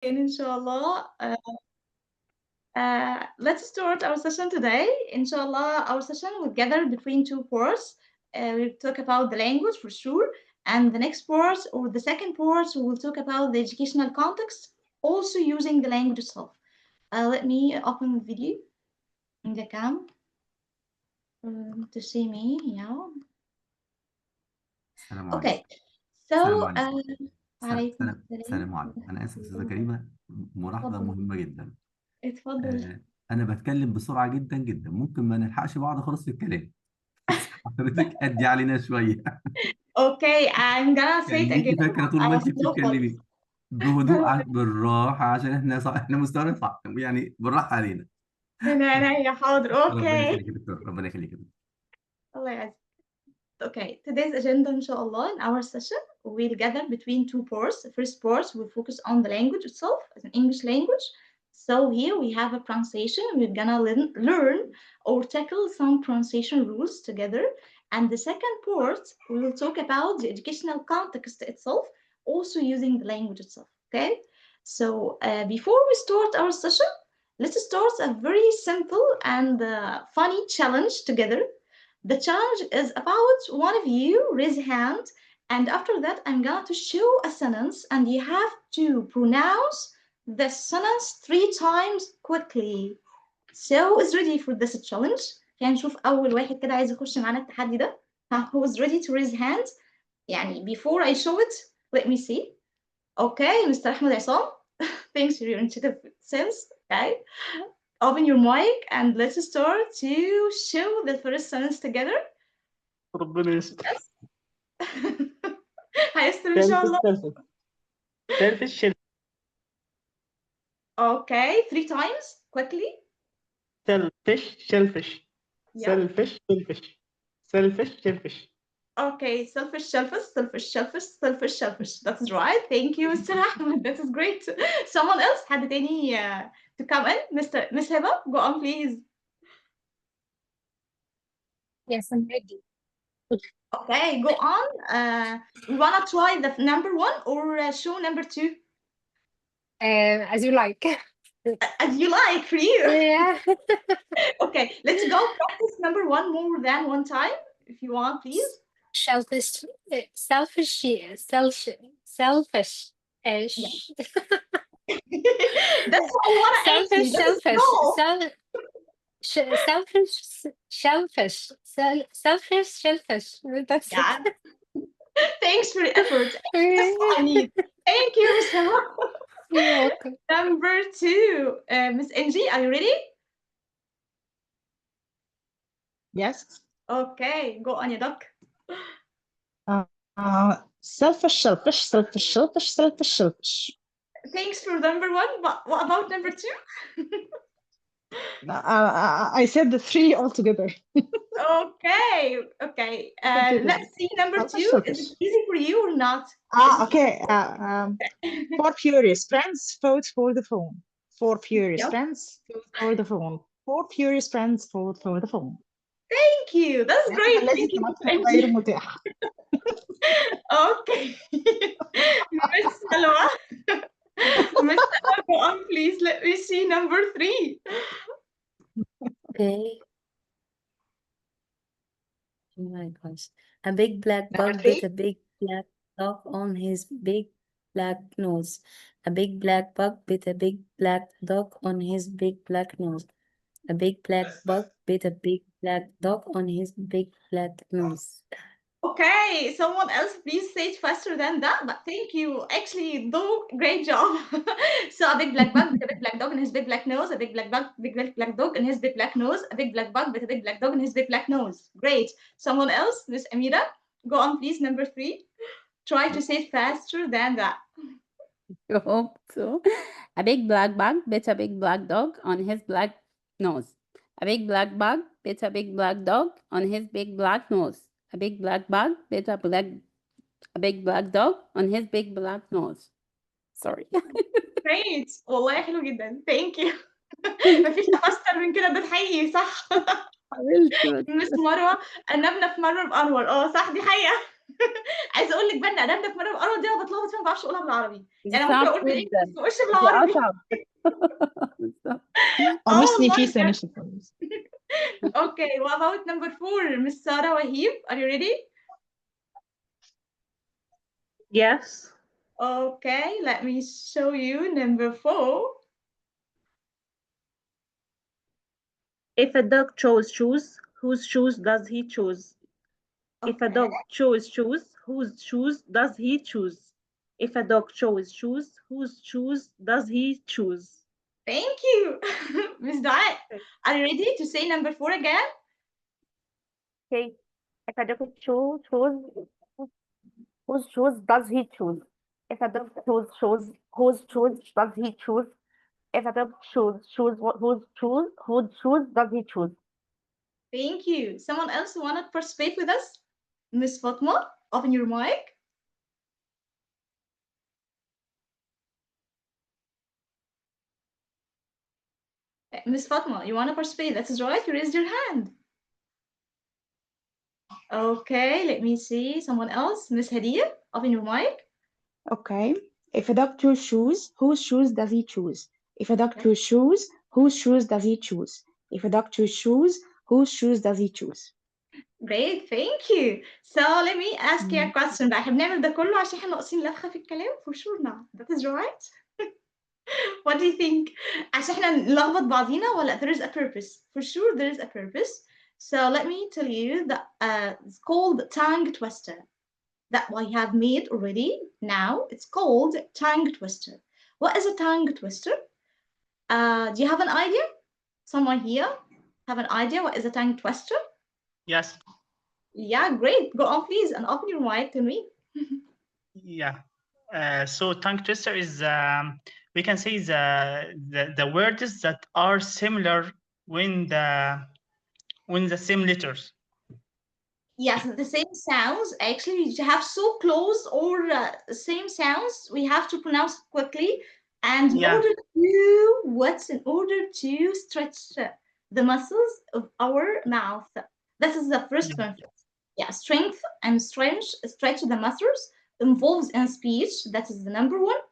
إن شاء الله. Let's start our session today. Inshallah, our session will gather between two parts. We'll talk about the language for sure, and the next part or the second part, we will talk about the educational context, also using the language itself. Let me open the video in the cam to see me. Yeah. السلام عليكم. Okay. So, السلام عليكم. عليكم السلام السلام عليكم. أنا آسف أستاذة كريمة، مرحبا اتفضل مهمة جدا. اتفضل. أنا بتكلم بسرعة جدا جدا، ممكن ما نلحقش بعض خالص في الكلام. بس حضرتك أدي علينا شوية. Okay, I'm gonna say it خليكي again. فاكرة طول ما أنت Slow voice. بتتكلمي بهدوء، بالراحة، عشان إحنا صح، إحنا مستوانا صح، يعني بالراحة علينا. من عينيا حاضر. ربنا Okay. يخليك يا دكتور، ربنا يخليك يا دكتور. الله يعزك. Okay, today's agenda, inshallah, in our session, we'll gather between two parts. The first part will focus on the language itself, as an English language. So here we have a pronunciation. We're gonna learn or tackle some pronunciation rules together. And the second part, we will talk about the educational context itself, also using the language itself. Okay. So before we start our session, let's start a very simple and funny challenge together. The challenge is about one of you raise a hand, and after that, I'm going to show a sentence, and you have to pronounce the sentence 3 times quickly. So, is ready for this challenge? خلينا نشوف أول واحد كده عايز يخش معانا التحدي ده. Who is ready to raise hand? يعني before I show it, let me see. Okay, Mr. Ahmed Isam. Thanks for your initiative sense. Okay. Open your mic and let's start to show the first sentence together. ربنا يستر. Yes. هيستر إن شاء الله. Selfish. Okay, 3 times quickly. Selfish. Yeah. Selfish. Okay, selfish. That's right. Thank you, Mr. Ahmed. That is great. Someone else had any to come in? Miss Heba, go on, please. Yes, I'm ready. Okay, go on. We wanna try the number 1 or show number 2? As you like. As you like, for you. Yeah. Okay, let's go practice number 1 more than 1 time, if you want, please. Selfish. That's what I want to ask you. Selfish. That's yeah. Thanks for the effort. That's what I need. Thank you, Miss Hema. You're welcome. Number 2, Miss Angie, are you ready? Yes. Okay, go on, your duck. Selfish. Thanks for number 1, but what about number 2? I said the 3 altogether. Okay. Let's see number 2. Is it easy for you or not? Okay. 4 furious friends fought for the phone. 4 furious friends fought for the phone. 4 furious friends fought for the phone. Thank you. That's great. Thank you, غير متاح. Okay. Miss Salwa. Miss Salwa, go on, please. Let me see number 3. Okay. Oh my gosh. A big black Number bug 3. bit a big black dog on his big black nose. A big black bug bit a big black dog on his big black nose. A big black bug bit a big black dog on his big black nose. Okay, someone else please say it faster than that, but thank you. Actually, you do great job. So a big black bug with a big black dog and his big black nose, a big black bug, big black dog and his big black nose, a big black bug with a big black dog and his big black nose. Great. Someone else, Miss Amira, go on please, number 3. Try to say it faster than that. You hope so. A big black bug bit a big black dog on his black nose. A big black bug bit a big black dog on his big black nose. A big black bug bit a big black dog on his big black nose. Sorry. Great. والله حلو جدا. Thank you. مفيش أكتر من كده، ده حقيقي صح. حاولت مس مروة، النبنة في مرة بأنور. صح، دي حقيقة. عايزه اقول لك بقى ان ادام في مره القرا دي انا بتلخبط فيها ما بعرفش اقولها بالعربي، دي يعني ممكن صعب اقول بالانجلش جدا، ما اقولش دي بالعربي. أصعب. بالظبط. almost والله في بجد. significance. Okay, what about number 4, Miss Sarah Wahib? Are you ready? Yes. Okay, let me show you number 4. If a dog chose shoes, whose shoes does he choose? If a Okay, dog chose shoes, whose shoes does he choose? If a dog chose shoes, whose shoes does he choose? thank you. Miss Dua, are you ready to say number 4 again? Okay. If a dog choose whose shoes does he choose? If a dog choose shoes, whose shoes does he choose? If a dog choose shoes, whose shoes does he choose? Thank you. Someone else want to participate with us? Miss Fatma, open your mic. Miss Fatma, you want to participate? That is right. You raised your hand. Okay, let me see. Someone else. Miss Hadia, open your mic. Okay. If a dog choose shoes, whose shoes does he choose? If a dog Okay. choose shoes, whose shoes does he choose? If a dog choose shoes, whose shoes does he choose? Great, thank you. So let me ask you a question بقى. احنا بنعمل ده كله عشان احنا ناقصين لفخة في الكلام. For sure not. That is right. What do you think? عشان احنا نلخبط بعضينا ولا there is a purpose? For sure there is a purpose. So let me tell you that it's called tongue twister. That I have made already now. It's called tongue twister. What is a tongue twister? Do you have an idea? Someone here have an idea what is a tongue twister? Yes. Yeah, great. Go on, please, and open your mic to me. Yeah. So tongue twister is we can say the words that are similar when the same letters. Yes, the same sounds. Actually, you have so close or same sounds. We have to pronounce quickly, and in Yeah. order to stretch the muscles of our mouth. This is the first Yeah. one. Yeah, strength and stretch the muscles involves in speech. That is the number 1.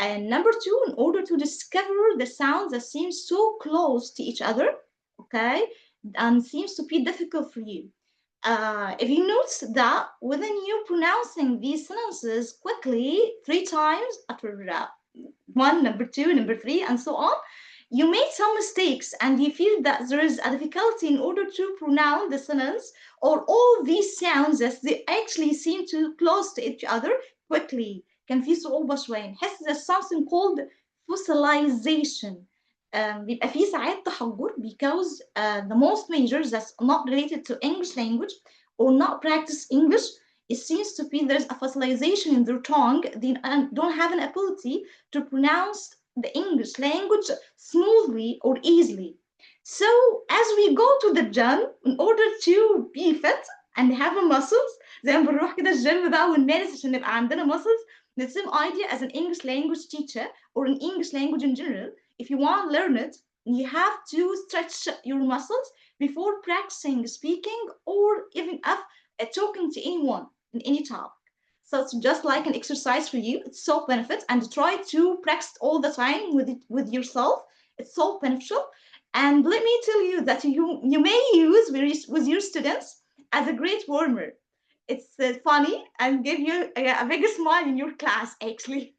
And number 2, in order to discover the sounds that seem so close to each other, okay, and seems to be difficult for you. If you notice that within you pronouncing these sentences quickly 3 times after 1, number 2, number 3, and so on, you made some mistakes and you feel that there is a difficulty in order to pronounce the sentence or all these sounds as they actually seem too close to each other quickly. كان في صعوبة شوية. نحس there's something called fossilization. بيبقى في ساعات تحجر because the most majors that's not related to English language or not practice English, it seems to be there's a fossilization in their tongue. They don't have an ability to pronounce the English language smoothly or easily. So as we go to the gym in order to be fit and have muscles, زي ما بنروح كده الجيم بقى ونمارس عشان نبقى عندنا muscles, the same idea as an English language teacher or an English language in general. If you want to learn it, you have to stretch your muscles before practicing speaking or even talking to anyone in any topic. So it's just like an exercise for you. It's so benefit, and try to practice all the time with yourself. It's so beneficial. And let me tell you that you may use with your students as a great warmer. It's funny and give you a big smile in your class actually.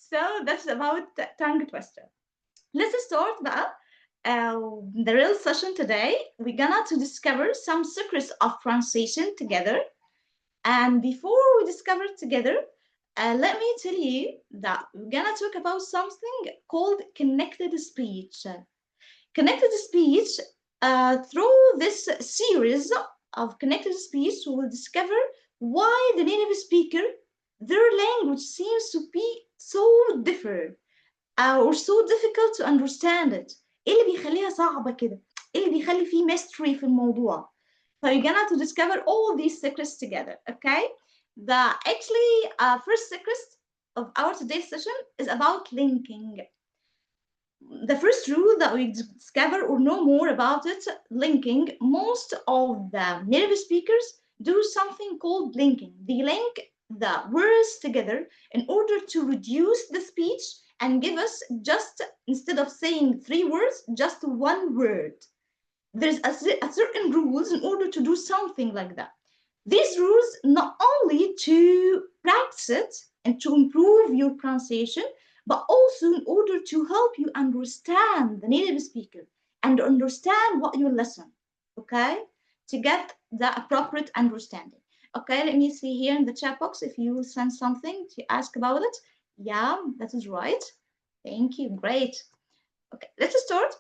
So that's about tongue twister. Let's start بقى the real session today. We're gonna to discover some secrets of pronunciation together. And before we discover it together, let me tell you that we're gonna talk about something called connected speech. Connected speech, through this series of connected speech, we will discover why the native speaker, their language seems to be so different or so difficult to understand it. ايه اللي بيخليها صعبة كده؟ ايه اللي بيخلي فيه mystery في الموضوع؟ So you're gonna to discover all these secrets together, okay? The actually first secret of our today's session is about linking. The first rule that we discover or know more about it, linking, most of the native speakers do something called linking. They link the words together in order to reduce the speech and give us just, instead of saying 3 words, just 1 word. There's a certain rules in order to do something like that. These rules not only to practice it and to improve your pronunciation, but also in order to help you understand the native speaker and understand what you listen, okay? To get the appropriate understanding. Okay, let me see here in the chat box if you send something to ask about it. Yeah, that is right. Thank you, great. Okay, let's start.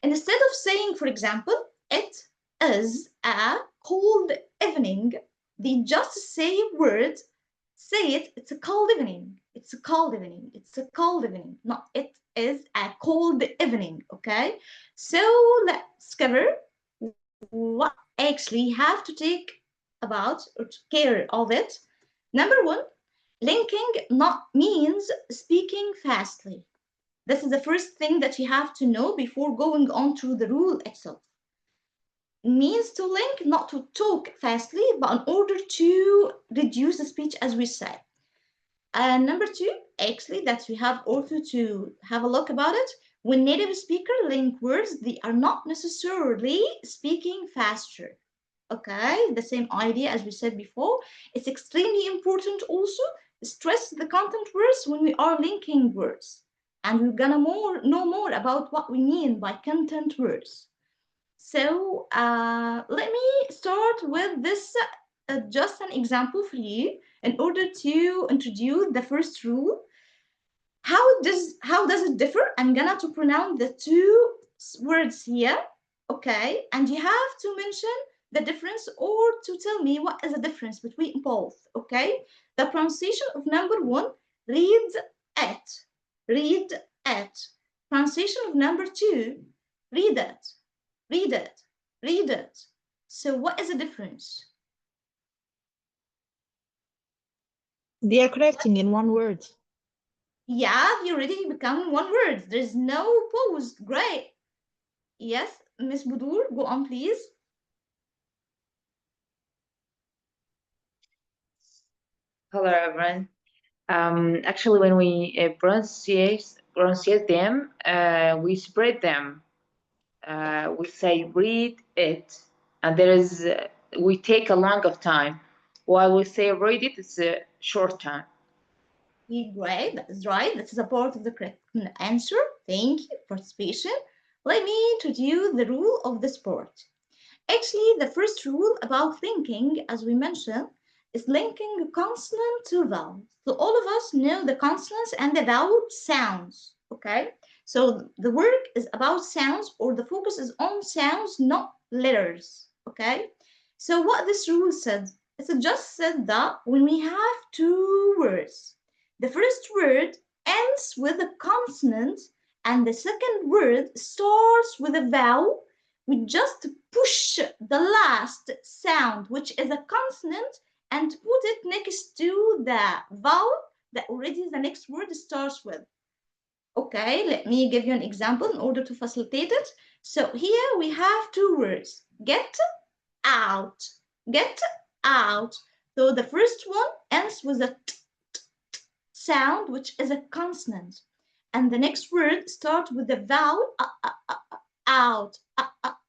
And instead of saying, for example, it is a cold evening, they just say a word, say it, it's a cold evening, it's a cold evening, it's a cold evening, not it is a cold evening, okay? So let's cover what actually you have to take about or to care of it. Number 1, linking not means speaking fastly. This is the first thing that you have to know before going on to the rule itself. It means to link, not to talk fastly, but in order to reduce the speech, as we said. And number 2, actually, that we have also to have a look about it. When native speaker link words, they are not necessarily speaking faster. Okay, the same idea as we said before. It's extremely important also stress the content words when we are linking words. And we're gonna know more about what we mean by content words. So let me start with this, just an example for you in order to introduce the first rule. How does it differ? I'm gonna to pronounce the 2 words here, okay? And you have to mention the difference or to tell me what is the difference between both, okay? The pronunciation of number 1, read it, read it. Pronunciation of number 2, read it, read it, read it. So what is the difference? They are correcting in 1 word. Yeah, you already become 1 word. There's no pause. Great. Yes, Miss Budur, go on, please. Hello, everyone. Actually, when we pronunciate them, we spread them. We say read it, and there is we take a long of time. While we say read it, it's a short time. Great, that is right. That is a part of the correct answer. Thank you for participation. Let me introduce the rule of the sport. Actually, the first rule about linking, as we mentioned, is linking consonant to vowel. So all of us know the consonants and the vowel sounds, okay? So the work is about sounds, or the focus is on sounds, not letters, okay? So what this rule says, it just said that when we have 2 words, the first word ends with a consonant and the second word starts with a vowel, we just push the last sound, which is a consonant, and put it next to the vowel that already the next word starts with. Okay, let me give you an example in order to facilitate it. So here we have 2 words, get out, get out. So the first one ends with a t sound, which is a consonant. And the next word starts with the vowel out,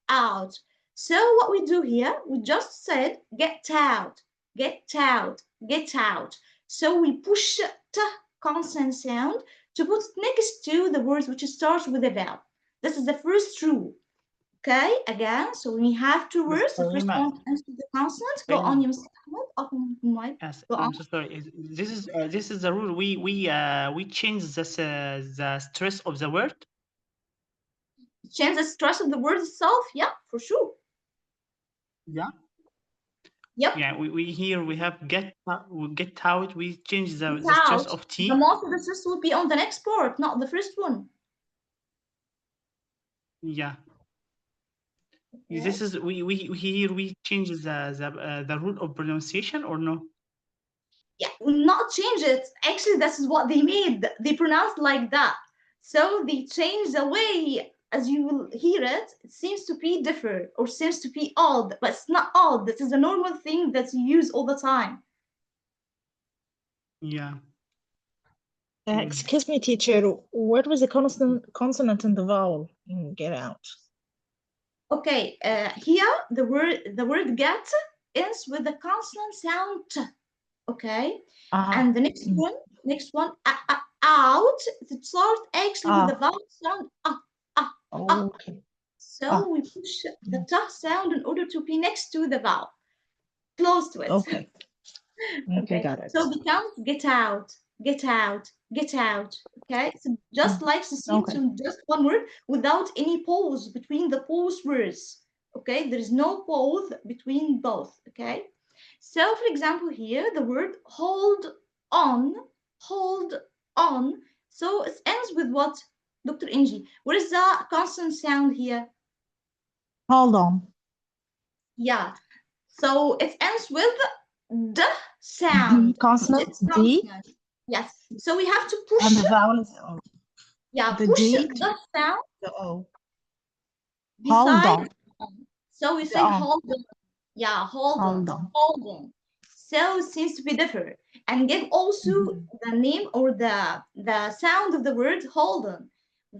out. So what we do here, we just said get out, get out, get out. So we push t consonant sound to put next to the words which starts with a vowel. This is the first rule. Okay, again, so we have 2 words. The first one ends with the consonant. Go on, Mr. Ahmed. Open the mic. Yes, Go I'm on. so sorry. This is the rule. We change this the stress of the word. Change the stress of the word itself. Yeah, for sure. Yeah. Yep. Yeah. We here we have get out. We change the Get stress out. of T. The most of the stress will be on the next part, not the first one. Yeah. Okay. This is we change the rule of pronunciation or no? Yeah, will not change it. Actually, this is what they made. They pronounced like that. So they changed the way as you will hear it, it seems to be different or seems to be odd, but it's not odd. This is a normal thing that you use all the time. Yeah. Excuse me, teacher. What was the consonant and the vowel in get out? Okay, here the word get ends with the consonant sound t. Okay, and the next one out, it starts actually with the vowel sound Okay. So we push the t sound in order to be next to the vowel, close to it. Okay. Okay, got it. So it becomes get out, get out, get out. Okay, so just like the same to just one word without any pause between the pause words. Okay, there is no pause between both. Okay, so for example here the word hold on, hold on. So it ends with what, Dr. Inji? What is the consonant sound here? Hold on. Yeah, so it ends with the sound. D consonant. It's D. consonant. Yes. So we have to push. And the vowel is O. Yeah, the push D the sound the O. beside. Hold on. So we say hold on. Yeah, hold on. Hold on. So it seems to be different. And give also the name or the sound of the word hold on.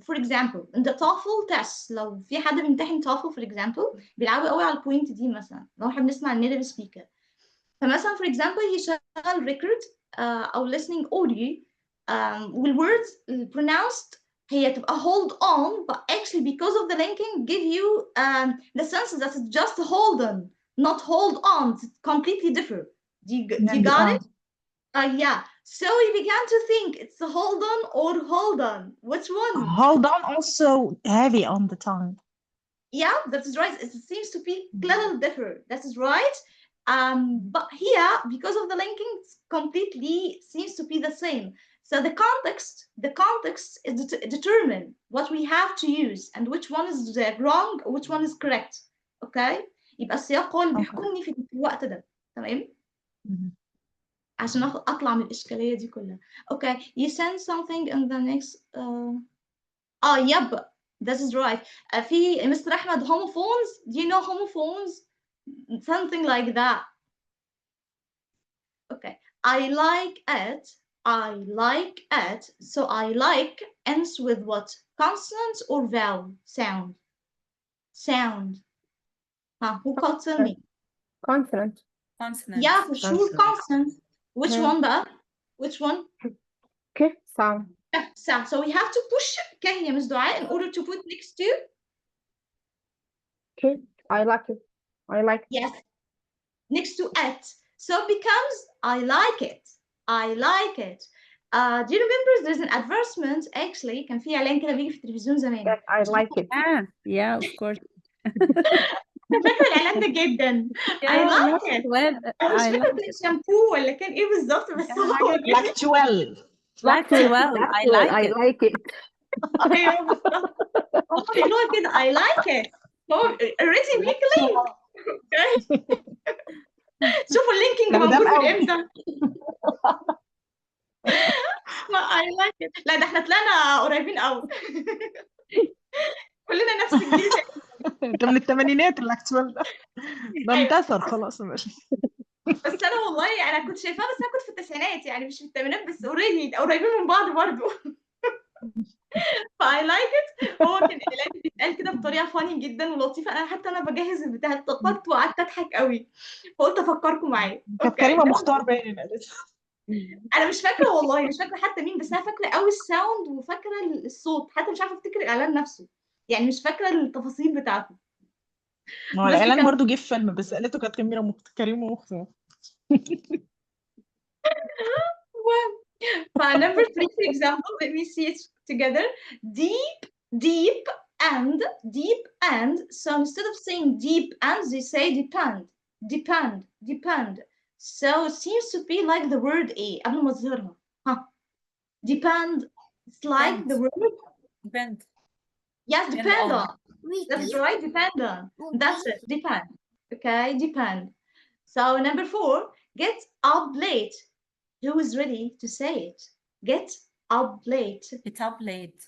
For example, in the TOEFL test لو في حد بيمتحن TOEFL for example بيلعبوا قوي على البوينت دي مثلا لو احنا بنسمع النيتيف سبيكر فمثلا for example يشغل record أو listening audio والwords pronounced هي تبقى hold on but actually because of the linking give you the sense that it's just hold on not hold on. It's completely different. Do you got it? Yeah. So we began to think it's a hold on or hold on. Which one? Hold on also heavy on the tongue. Yeah, that is right. It seems to be a little different. That is right. But here, because of the linking, it's completely seems to be the same. So the context is determine what we have to use and which one is wrong or which one is correct. Okay? يبقى السياق هو اللي بيحكمني في الوقت ده. تمام؟ عشان اطلع من الاشكاليه دي كلها. Okay, you send something in the next yep, that is right. في Mr. Ahmed homophones. Do you know homophones? Something like that. Okay, I like it. I like it. So I like ends with what? Consonant or vowel? Sound. Sound. Who can tell me? Consonant. Consonant. Yeah, for sure, consonant. Which one بقى? Which one? Okay, sound. Sound. So we have to push K يا Miss دعاء in order to put next to. Okay, I like it. I like it. Yes. Next to it. So it becomes I like it. I like it. Do you remember there's an advertisement actually كان في إعلان كده بيجي في التلفزيون زمان. Yes, I like it. Yeah, of course. أنا فاكرة الإعلان ده جدا. I like it. أنا مش فاكرة كان شامبو ولا كان إيه بالظبط بس هو Lactuel. Lactuel. I like it. أيوه بالظبط. هم بيقولوها كده I like it. هو already make a link. شوفوا اللينكينج موجود من امتى. I like it. لا ده احنا طلعنا قريبين قوي. كلنا نفس الجيل. انت من الثمانينات اللاكتوال ده انتصر خلاص. بس انا والله انا كنت شايفاها بس انا كنت في التسعينات يعني مش في الثمانينات بس اوريدي قريبين من بعض برضه. فاي لايك ات. هو كان الاعلان بيتقال كده بطريقه فاني جدا ولطيفه. انا حتى انا بجهز البتاع اتلخبطت وقعدت اضحك قوي فقلت افكركم معايا. كانت كريمه مختار باين. انا مش فاكره والله مش فاكره حتى مين بس انا فاكره قوي الساوند وفاكره الصوت حتى مش عارفه افتكر الاعلان نفسه يعني مش فاكره التفاصيل بتاعته. هو الاعلان برضو جه في فيلم بس قالته كانت كريمه مختار. Number 3 for example, let me see it together. Deep and so instead of saying deep and they say depend. So it seems to be like the word A قبل ما اظهرها. Depend. It's like the word Depend. Yes, depend on. That's Yes. right, depend on. That's it, depend. Okay, depend. So number 4, get up late. Who is ready to say it? Get up late. Get up late.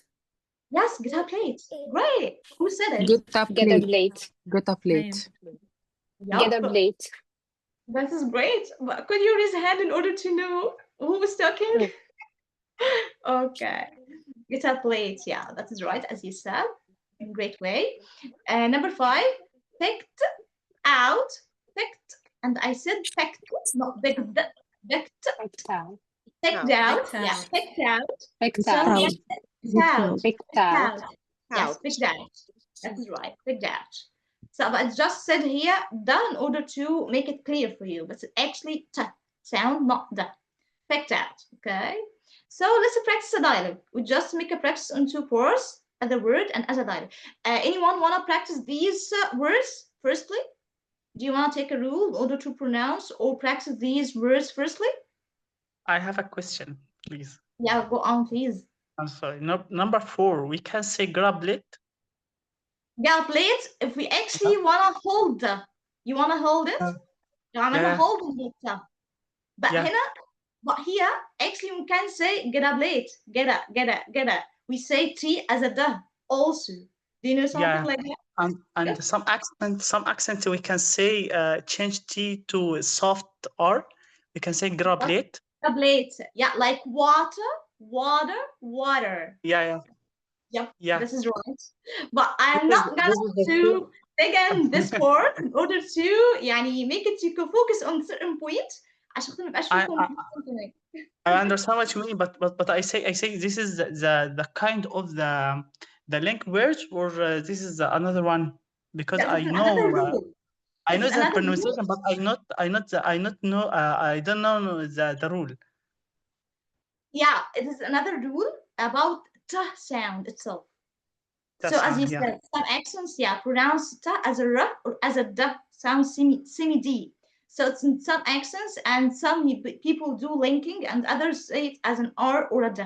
Yes, get up late. Great. Who said it? Get up Get up late. late. Get up late. Get up Yup. late. That is great. But could you raise a hand in order to know who was talking? Okay. Get up late. Yeah, that is right, as you said, in a great way. Number 5, picked out. Picked, and I said picked, not picked. Picked, Picked out. picked out. Yeah, picked out. Picked So out. yes, picked out. Picked Picked out. out. Yes, picked out. That is right, picked out. So, but it's just said here, the, in order to make it clear for you, but it's actually t sound, not the. Picked out, okay? So let's practice a dialogue. We just make a practice on 2 words, as a word and as a dialogue. Anyone want to practice these words firstly? Do you want to take a rule in order to pronounce or practice these words firstly? I have a question, please. Yeah, go on, please. I'm sorry. No, number 4, we can say grablet. Galplate, if we actually want to hold the, you want to hold it? I'm Yeah. hold it. But Yeah. but here, actually, we can say grablet, get. We say T as a D also. Do you know something like that? And Yeah. some accents we can say change T to soft R. We can say grablet. Grablet, yeah, like water. Yeah. Yep, Yeah. this is right. But I'm This is- not this gonna is the to dig in this part in order to يعني make it you can focus on certain point عشان خاطر ما يبقاش في confusion. I understand what you mean, but I say this is the kind of the link words, or this is another one, because Yeah, I this is know another rule. I know It's the another pronunciation, but I don't know the rule. Yeah, it is another rule about t sound itself. So as you said, some accents, pronounce t as a r or as a d, sound semi d. So it's in some accents, and some people do linking, and others say it as an r or a d.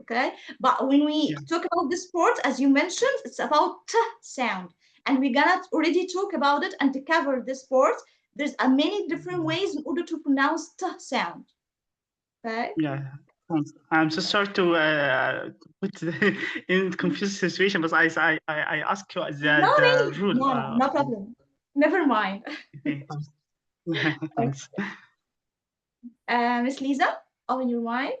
Okay, but when we talk about this sport, as you mentioned, it's about t sound, and we're gonna already talk about it. And to cover this sport, there's a many different ways in order to pronounce t sound. Okay. Yeah. I'm so sorry to put in confused situation, but I ask you the rule. No problem. Never mind. Okay. Thanks. Miss Lisa, open your mic.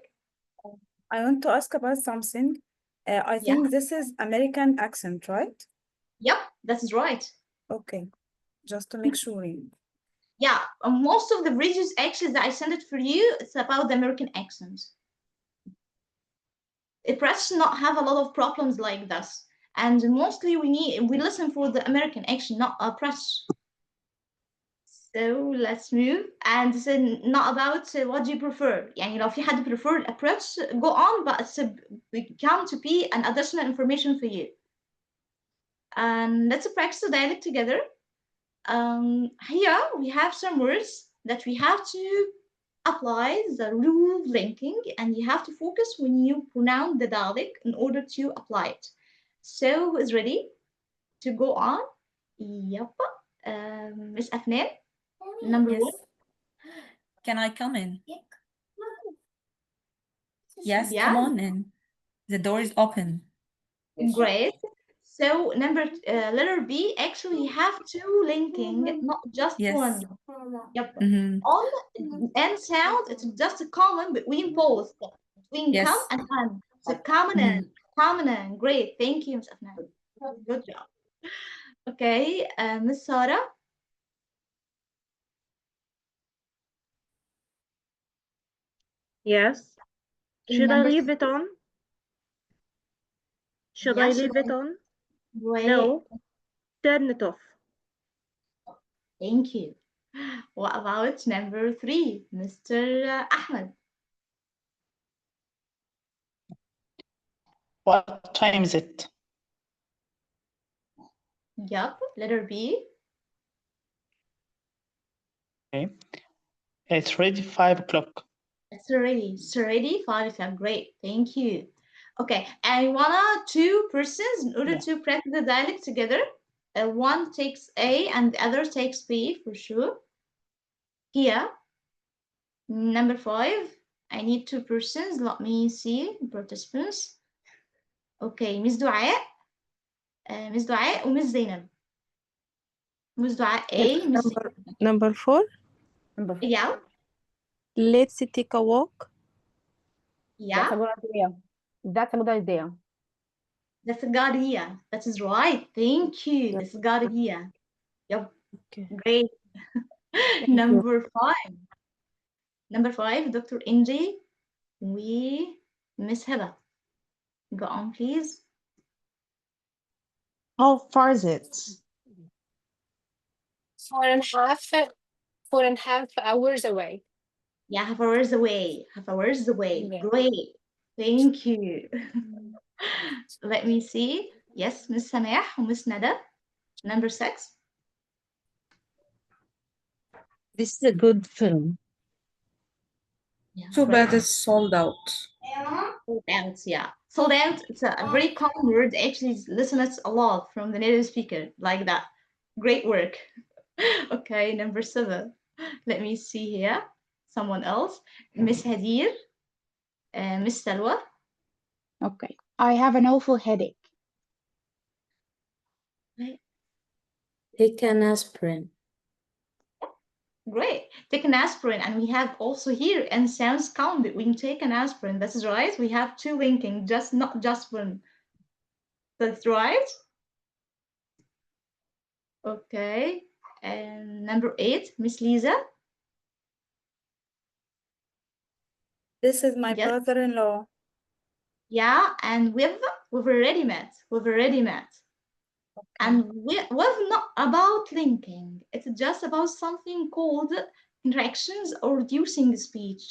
I want to ask about something. I think this is American accent, right? Yep, that is right. Okay, just to make sure. Yeah, most of the videos actually that I sent it for you, it's about the American accent. It does not have a lot of problems like this, and mostly we listen for the American accent, not a press. So let's move, and this is not about what do you prefer. يعني لو في حد prefer approach, go on, but it's become to be an additional information for you. And let's practice the dialect together. Here we have some words that we have to apply the rule of linking, and you have to focus when you pronounce the dialect in order to apply it. So who is ready to go on? Yep. Miss Afnan, number 1. Can I come in? Yes, come on in. The door is open. Great. So letter B, actually you have 2 linking, not just one. Yep. On N sound, it's just a common between both, between come and an. So common and. Great. Thank you, Ms. Afnan. Good job. Okay, Miss Sarah. Yes. Should I Number leave it on? Should I Yes, leave it on? Great. No. Turn it off. Thank you. What about number 3, Mr. Ahmed? What time is it? Yup, letter B. Okay. It's ready 5 o'clock. It's already 5 o'clock. Great, thank you. Okay, and wanna 2 persons in order to practice the dialect together. One takes A and the other takes B for sure. Here, number 5. I need 2 persons. Let me see participants. Okay, Miss Dua, Miss Dua ومس زينب. Miss Dua A, Miss Number 4. Number Yeah, Let's take a walk. That's a yeah, good idea. That's a good idea. that's a good idea. That is right. Thank you. Yep. That's a good idea. Yep, Okay. great. Thank you. Number 5. Number 5, Dr. NJ we Miss Heba. Go on, please. How far is it? 4.5 hours away. Yeah, half hours away. Half hours away. Yeah. Great. Thank you. Let me see. Yes, Miss Samah and Miss Nada. Number 6. This is a good film. Yeah, Too great. bad it's sold out. Sold out, yeah. Sold out, it's a very common word. Actually, listeners a lot from the native speaker like that. Great work. Okay, number 7. Let me see here. Someone else. Miss Hadir. Miss Salwa. Okay. I have an awful headache. Take an aspirin. Great. Take an aspirin, and we have also here and sounds counted. We can take an aspirin. That's right. We have 2 linking, not just one. That's right. Okay. And number 8, Miss Lisa. This is my Yes. brother-in-law. Yeah, and we've already met. We've already met. And we've not about linking. It's just about something called interactions or reducing speech.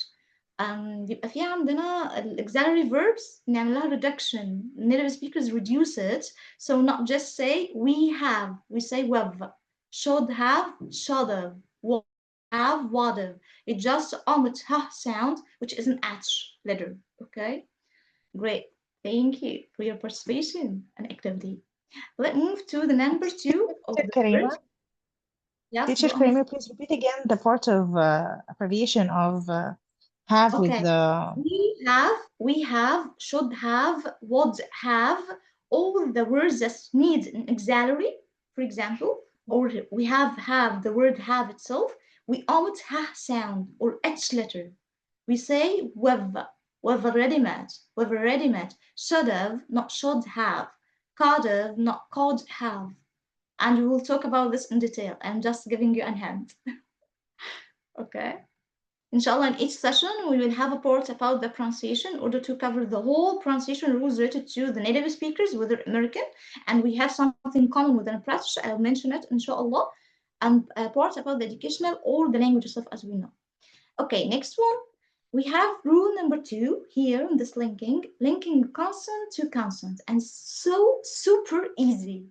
بيبقى في عندنا auxiliary verbs نعمل لها reduction. Native speakers reduce it. So not just say we have, we say we've. Should have, should have. Would have, would have. It just omits ha sound, which is an H letter. Okay? Great. Thank you for your participation and activity. Let's move to the number 2 of Teacher the Karima, word. Yes, Teacher go on. Karima, please repeat again the part of abbreviation of have with Okay. the. We have, should have, would have, all the words that need an auxiliary, for example, or we have the word have itself, we omit ha sound or h letter. We say we've already met, should have, not should have, could have, not could have. And we will talk about this in detail. I'm just giving you a hint. Okay. Inshallah, in each session, we will have a part about the pronunciation in order to cover the whole pronunciation rules related to the native speakers, whether American, and we have something common within British. I'll mention it, inshallah, and a part about the educational or the language stuff as we know. Okay, next one. We have rule number 2 here in this linking consonant to consonant, and so super easy.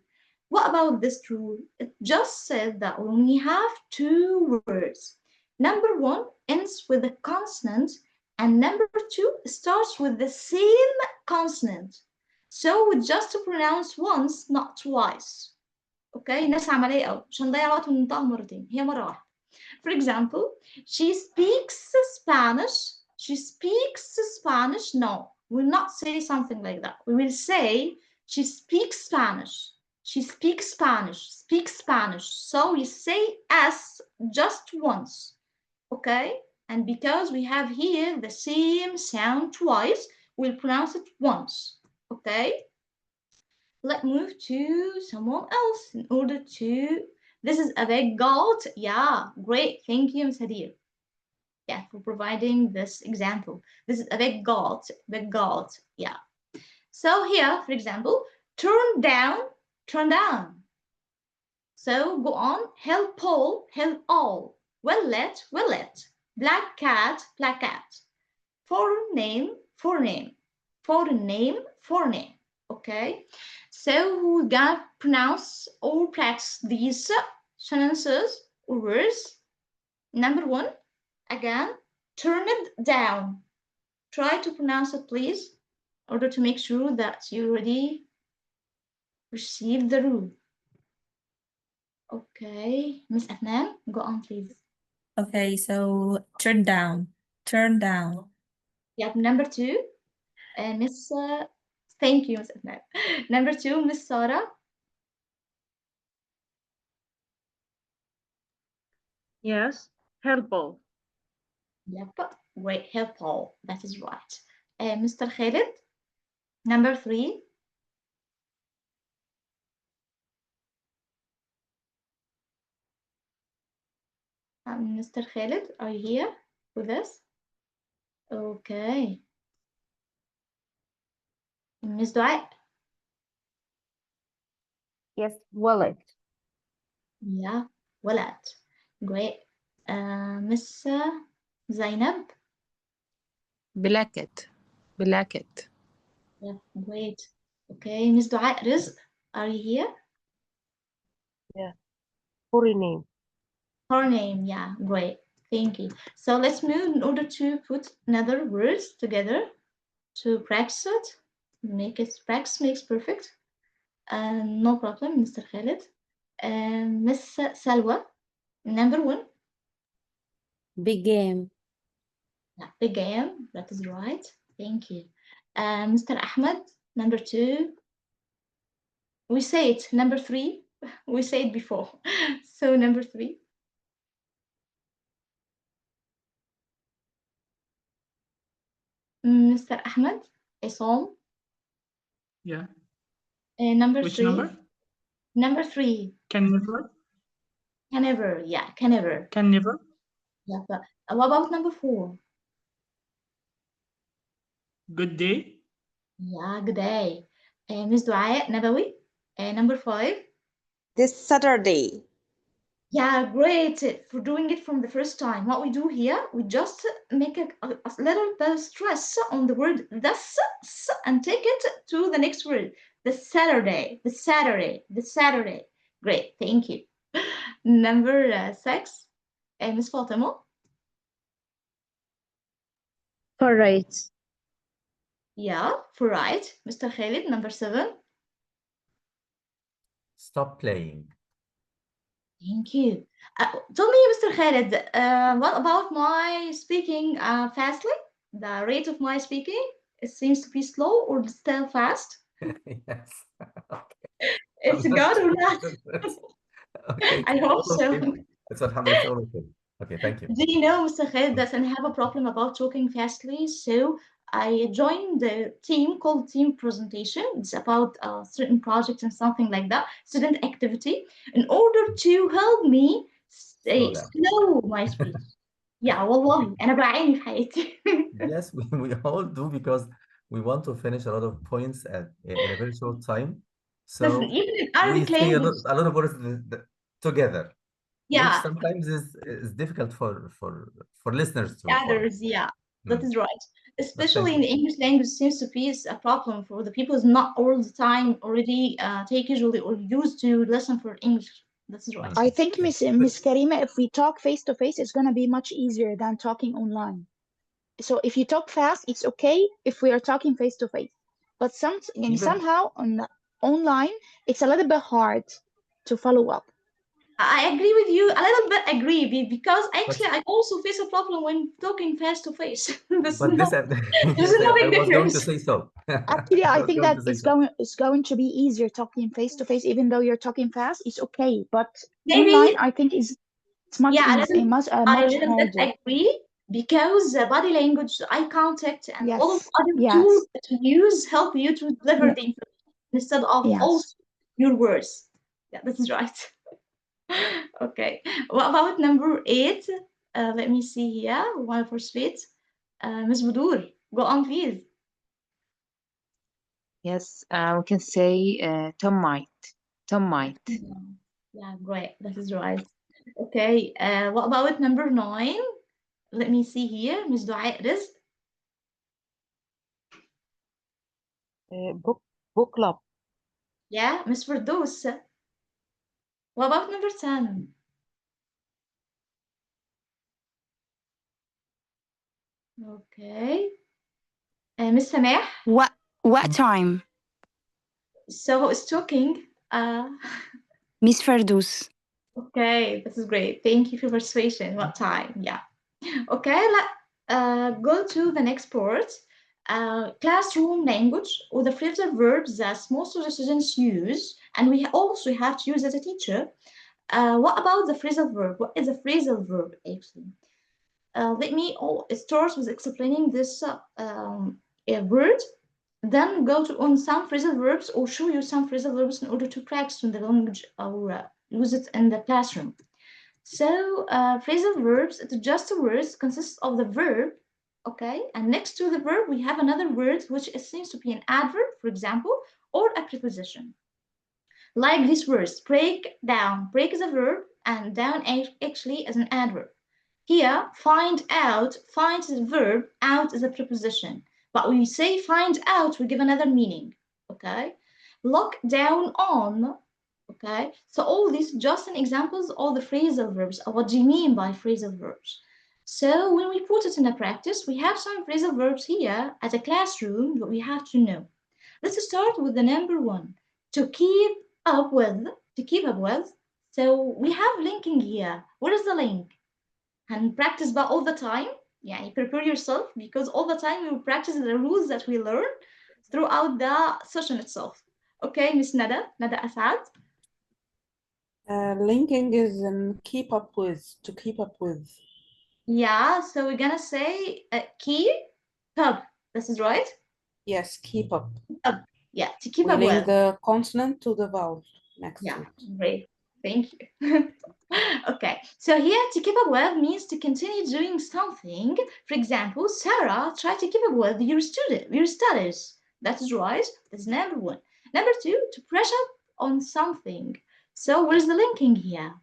What about this rule? It just said that when we have 2 words, number 1 ends with a consonant, and number 2 starts with the same consonant. So we just pronounce once, not twice. Okay, ناس عملية قوي مش هنضيع وقت وننطقها مرتين، هي مرة واحدة. For example, she speaks Spanish. She speaks Spanish. No, we'll not say something like that. We will say she speaks Spanish. She speaks Spanish. Speaks Spanish. So we say S just once. Okay? And because we have here the same sound twice, we'll pronounce it once. Okay? Let's move to someone else in order to. This is a big goat. Yeah, great. Thank you, Ms. Hadir. Yeah, for providing this example. This is a big goat. Big goat. Yeah. So here, for example, turn down, turn down. So go on. Help all, help all. Well let, well let. Black cat, black cat. Foreign name, foreign name. Foreign name, foreign name. Okay, so we're gonna pronounce or practice these sentences or words. Number 1, again, turn it down. Try to pronounce it, please, in order to make sure that you already received the rule. Okay, Miss Afnan, go on, please. Okay, so turn down, turn down. Yep, number 2, Miss Thank you, Miss Adnan. Number 2, Miss Sarah. Yes, helpful. Yep, great, helpful. That is right. Mr. Khalid, number 3. Mr. Khalid, are you here with us? Okay. Miss Dua. Yes, wallet. Yeah, ولد. Great. Miss Zainab. Blanket. Blanket. Yeah, great. Okay, Miss Dua Rizq, are you here? Yeah. Full name. Her name, yeah, great. Thank you. So let's move in order to put another words together to practice it. Make it practice makes perfect. No problem, Mr. Khalid. Miss Salwa, number 1. Big game. Yeah, big game. That is right. Thank you. Mr. Ahmed, number 2. We say it. Number 3. We said it before. So number 3. Mr. Ahmed, Isom. Yeah. Number Which 3. number? Number 3. Can never. Can ever. Yeah, can ever. Can never. Yeah, but what about number 4? Good day. Yeah, good day. Miss Dua Nabawi, number 5. This Saturday. Yeah, great for doing it from the first time. What we do here, we just make a little bit of stress on the word this and take it to the next word. The Saturday, the Saturday, the Saturday. Great, thank you. Number 6, Miss Fatima. For right. Yeah, for right. Mr. Khalid, number 7. Stop playing. Thank you. Tell me, Mr. Khalid, what about my speaking fastly? The rate of my speaking, it seems to be slow or still fast? Yes. It's I'm not good or sure. not? Okay. I hope so. Okay. It's alhamdulillah, it's all okay. Okay, thank you. Do you know, Mr. Khalid, that I have a problem about talking fastly? So I joined the team called Team Presentation. It's about a certain project and something like that, student activity, in order to help me Slow down. slow my speech. Yeah, والله أنا بعاني في حياتي. Yes, we all do because we want to finish a lot of points in a very short time. Listen, So even in we Arabic say language, a lot of words together, which yeah, sometimes is difficult for listeners to follow. others, yeah, that Hmm. is right. But Especially thank in the you. English language, seems to be a problem for the people who's not all the time already take usually or used to listen for English. That's right. I think Miss Karima, if we talk face to face, it's gonna be much easier than talking online. So if you talk fast, it's okay if we are talking face to face. But Even somehow online, it's a little bit hard to follow up. I agree with you, a little bit agree, because but actually I also face a problem when talking face to face. There's but this there's no I big was going to difference. say so. Actually, I I was think going that to say so. it's going to be easier talking face to face, even though you're talking fast. It's okay, but Maybe, online, I think it's much yeah, easier, I much little bit harder. agree because body language, eye contact, and all of Yes, other yes, tools that you use help you to deliver yeah, the information instead of yes. also your words. Yeah, that is right. Okay. What about number 8? Let me see here. One for sweet. Miss Budur, go on, please. Yes, we can say Tom might. Tom might. Yeah, great. That is right. Okay. What about number 9? Let me see here. Miss Dua Rizq. Book club. Yeah, Miss Firdaus. What about number 10? Okay. Miss Samah. What time? So who's talking? Miss Ferdous. Okay, this is great. Thank you for persuasion. What time? Yeah. Okay, let go to the next part. classroom language, or the phrasal verbs that most of the students use, and we also have to use as a teacher. What about the phrasal verb? What is a phrasal verb actually? Let me start with explaining this word, then go on some phrasal verbs or show you some phrasal verbs in order to practice in the language or use it in the classroom. So phrasal verbs, it's just a word, consists of the verb, okay? And next to the verb, we have another word which seems to be an adverb, for example, or a preposition. Like these words, break down. Break is a verb, and down actually is an adverb. Here, find out, find is a verb, out is a preposition. But when we say find out, we give another meaning, okay? Look down on, okay? So all these just an examples of the phrasal verbs. What do you mean by phrasal verbs? So when we put it in a practice, we have some phrasal verbs here at a classroom that we have to know. Let's start with the number one, to keep up with, to keep up with. So we have linking here. What is the link? And practice by all the time. Yeah, you prepare yourself because all the time we will practice the rules that we learn throughout the session itself. Okay, Miss Nada Asad. Linking is keep up with, to keep up with. Yeah, so we're gonna say keep up. This is right? Yes, keep up. Yeah, to keep We up link with. the consonant to the vowel next Yeah, to it. great. Thank you. Okay, so here to keep up with means to continue doing something. For example, Sarah, try to keep up with your studies. That is right. That's number one. Number two, to brush up on something. So what is the linking here?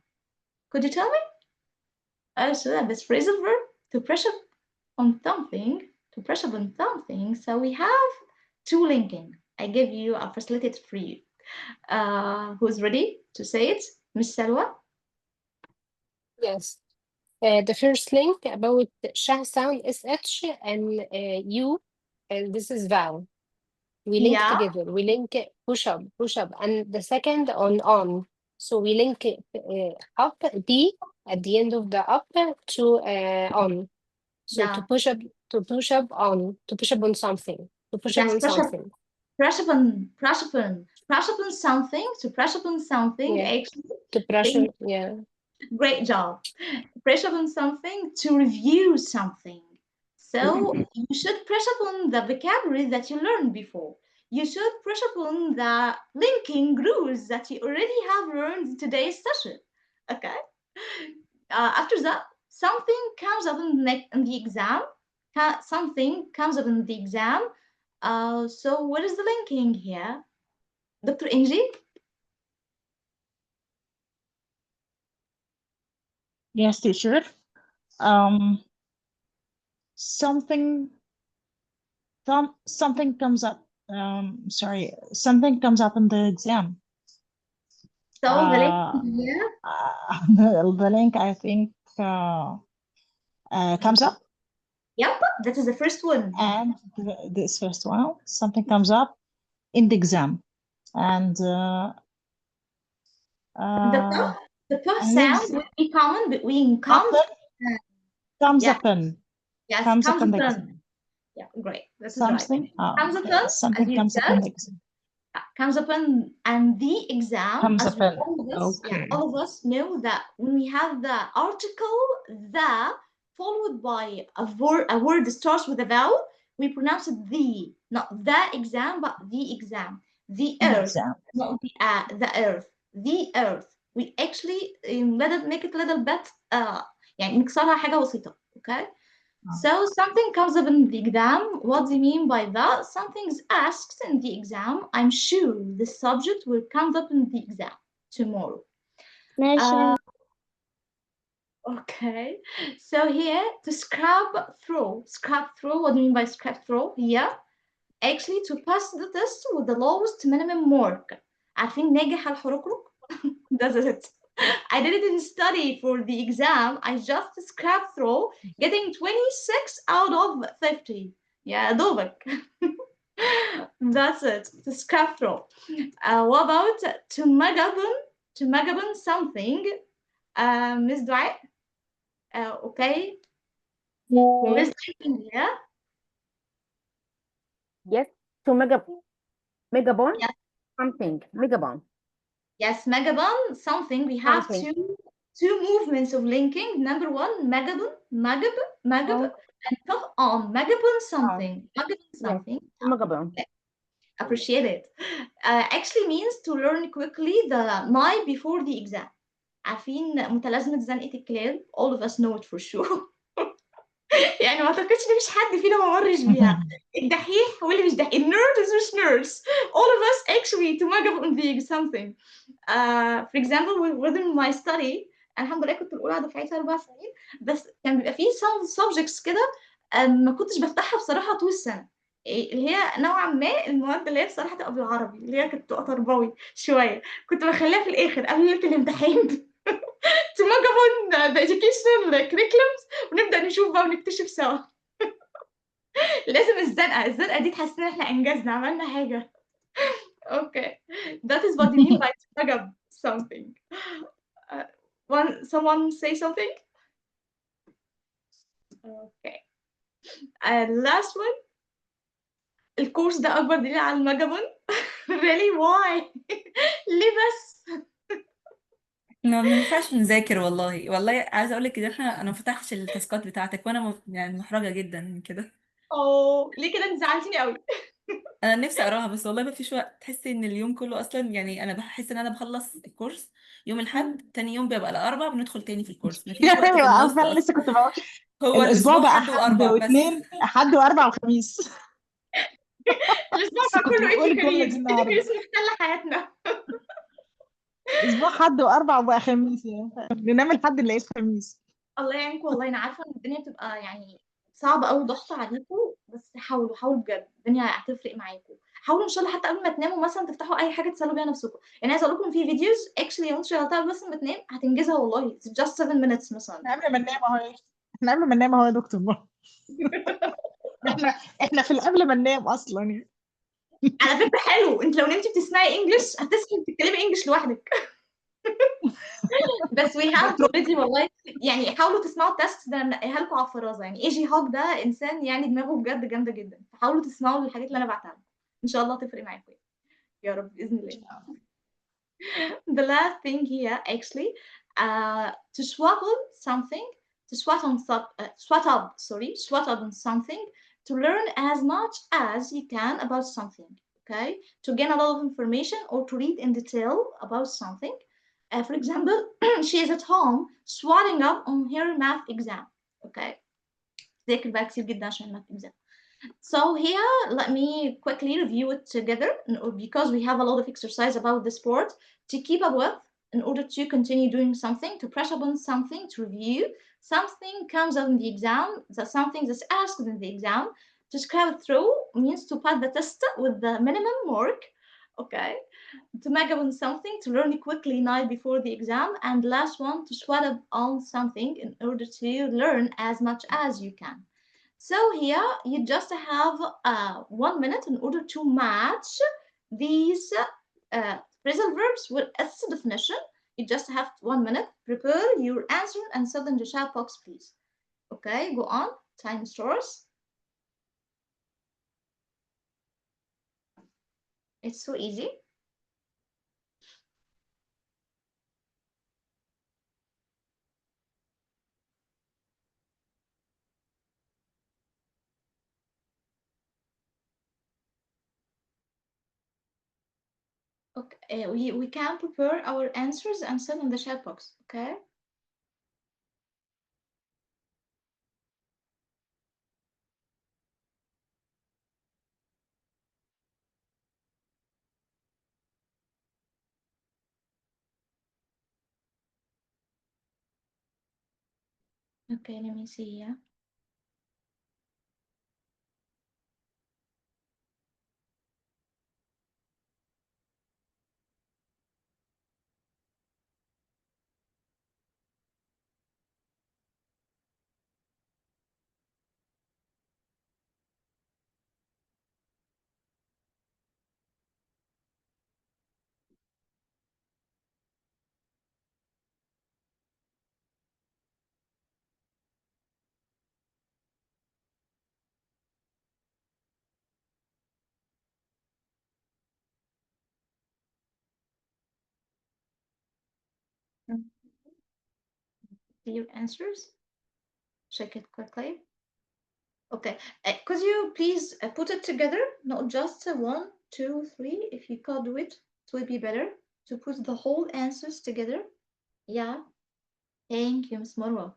Could you tell me? So this phrasal verb, to brush up on something, to brush up on something. So we have two linking. I give you a facilitated for you. Who's ready to say it? Miss Salwa? Yes. The first link about sh sound SH and U, and this is vowel. We link Yeah. together. We link push up, and the second on. So we link up D at the end of the up to on. So Yeah. to push up on, to push up on something, to push up Yes, on something. brush up on something, to brush up on something, Yeah. actually. To pressure, yeah. Great job. Brush up on something, to review something. So you should brush up on the vocabulary that you learned before. You should brush up on the linking rules that you already have learned in today's session. Okay? After that, something comes up in the exam. Something comes up in the exam. So what is the linking here? Dr. Inji? Yes, teacher. Something comes up. Something comes up in the exam. So the link here? The link, I think, comes up. Yep, that is the first one. And this first one, something comes up in the exam. And the puff sound would be common between comes upon. Yes, Comes comes upon the upon. exam. Yeah, great. This is Something, right. Comes upon, something as you comes said. upon the exam. Comes upon, and the exam, Comes as upon. all of us know that when we have the article the followed by a word that starts with a vowel, we pronounce it the, not the exam, but the exam. The earth, not the earth. The earth. We actually make it a little bit يعني نكسرها حاجة بسيطة, okay? So something comes up in the exam. What do you mean by that? Something's asked in the exam. I'm sure the subject will come up in the exam tomorrow. Okay. So here to scrub through. Scrub through. What do you mean by scrub through? Here, actually to pass the test with the lowest minimum mark. عارفين ناجح الحركرك? That's it. I didn't study for the exam. I just scrapped through, getting 26 out of 50. Yeah, دوبك. That's it. To scrap through. What about to magabun something? Miss Dwight? Okay. Miss Dwight, yeah? Yes, to megabon, Yes, something, megabon, yes, megabon, something. We have something. two movements of linking. Number one, megabon, megab, Oh, and top on megabon something, megabon yes, something. to megabon. Appreciate it. Actually means to learn quickly the night before the exam. عارفين متلازمة زنقة الكلاب؟ All of us know it for sure. يعني ما اعتقدش ان مفيش حد فينا ما مرش بيها. الدحيح واللي مش دحيح، النيرد مش نيرس. All of us actually to make up on the something. For example within my study الحمد لله كنت الأولى دفعتي 4 سنين، بس كان بيبقى فيه some subjects كده ما كنتش بفتحها بصراحة طول السنة. اللي هي نوعا ما المواد اللي هي بصراحة تبقى بالعربي، اللي هي كانت تبقى تربوي شوية، كنت بخليها في الآخر قبل ليلة الامتحان. to make up on the educational curriculums ونبدأ نشوف بقى ونكتشف سوا. لازم الزنقة دي تحسسنا إن إحنا أنجزنا عملنا حاجة. Okay, that is what you mean by to make up something. Someone say something? Okay. Last one. الكورس ده أكبر دليل على المجبن. Really why? ليه بس؟ ما بننفعش نذاكر والله عايزه اقول لك ان انا ما فتحتش التاسكات بتاعتك وانا يعني محرجه جدا من كده. ليه كده انت زعلتيني قوي. انا نفسي اقراها بس والله ما فيش وقت، تحسي ان اليوم كله اصلا يعني انا بحس ان انا بخلص الكورس يوم الاحد، تاني يوم بيبقى الاربع بندخل تاني في الكورس، ما فيش وقت في النص فعلا لسه اصلا. كنت بقول هو الاسبوع الاسبوع بقى حد حد واربع بس. واثنين، حد واربع وخميس. الأسبوع لسه بقى كنت كله بقول إيدي الجمله كاريرز، دي إيدي النهارده. كاريرز محتلة حياتنا. اسبوع حد واربع وبقى خميس، يعني ننام الحد نلاقيه الخميس. الله يعينكم والله، أنا عارفة إن الدنيا بتبقى يعني صعبة أوي وضغط عليكم، بس حاولوا بجد، الدنيا هتفرق معاكم. حاولوا إن شاء الله حتى قبل ما تناموا مثلا تفتحوا أي حاجة تسلوا بيها نفسكم. يعني عايزة أقول لكم في فيديوز actually وأنت شغلتها بس ما تنام هتنجزها والله. It's just 7 minutes مثلا. احنا قبل ما ننام اهو، احنا قبل ما ننام اهو يا دكتور بقى. احنا احنا في قبل ما ننام اصلا يعني. على فكرة حلو، أنت لو نمتي بتسمعي إنجلش هتصحي بتتكلمي إنجلش لوحدك. بس we have already والله. يعني حاولوا تسمعوا التاسكس ده، منقيها لكم على الفرازه. يعني ايجي هوك ده انسان يعني دماغه بجد جامده جدا، فحاولوا تسمعوا الحاجات اللي انا بعتها لكم، ان شاء الله تفرق معاكم يا رب باذن الله. The last thing here actually to swaddle something, to swat on something, to learn as much as you can about something. Okay, to gain a lot of information or to read in detail about something. For example, she is at home swatting up on her math exam. Okay, ذاكر بقى كتير جدا عشان math exam. So here, let me quickly review it together because we have a lot of exercise about the sport to keep up with in order to continue doing something, to brush up on something, to review. Something comes up in the exam, something that's asked in the exam. To scrub through means to pass the test with the minimum mark. Okay. To make up on something, to learn it quickly night before the exam. And last one, to sweat up on something in order to learn as much as you can. So here you just have 1 minute in order to match these phrasal verbs with its definition. You just have 1 minute. Prepare your answer and send in the chat box, please. Okay, go on. Time starts. It's so easy. Okay, we can prepare our answers and send in the chat box. Okay. Okay, let me see here. See your answers. Check it quickly. Okay, could you please put it together? Not just 1, 2, 3. If you could do it, it would be better to put the whole answers together. Yeah. Thank you, Miss Marwa.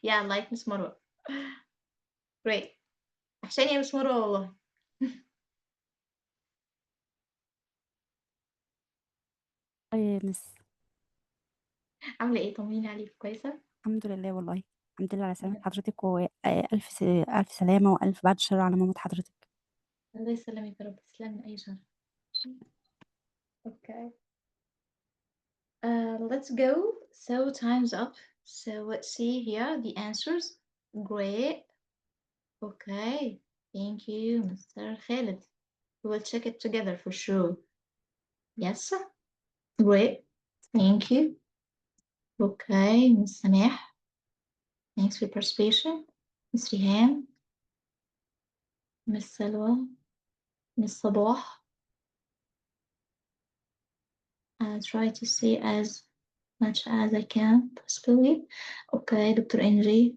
Yeah, like Miss Marwa. Great. عشان يا Miss Marwa والله. يا مس عاملة ايه؟ طمنيني عليك، كويسة؟ الحمد لله والله. الحمد لله على سلامة حضرتك ألف سلامة وألف بعد الشر على مامة حضرتك. الله يسلمك يا رب، تسلم من أي شر. Okay. Let's go. So time's up. So let's see here the answers. Great. Okay. Thank you, Mr. Khalid. We'll check it together for sure. Yes. Great. Thank you. Okay, Ms. Sameh. Thanks for your participation. Ms. Rihan. Ms. Salwa. Ms. Sabah. I'll try to see as much as I can, possibly. Okay, Dr. Angie.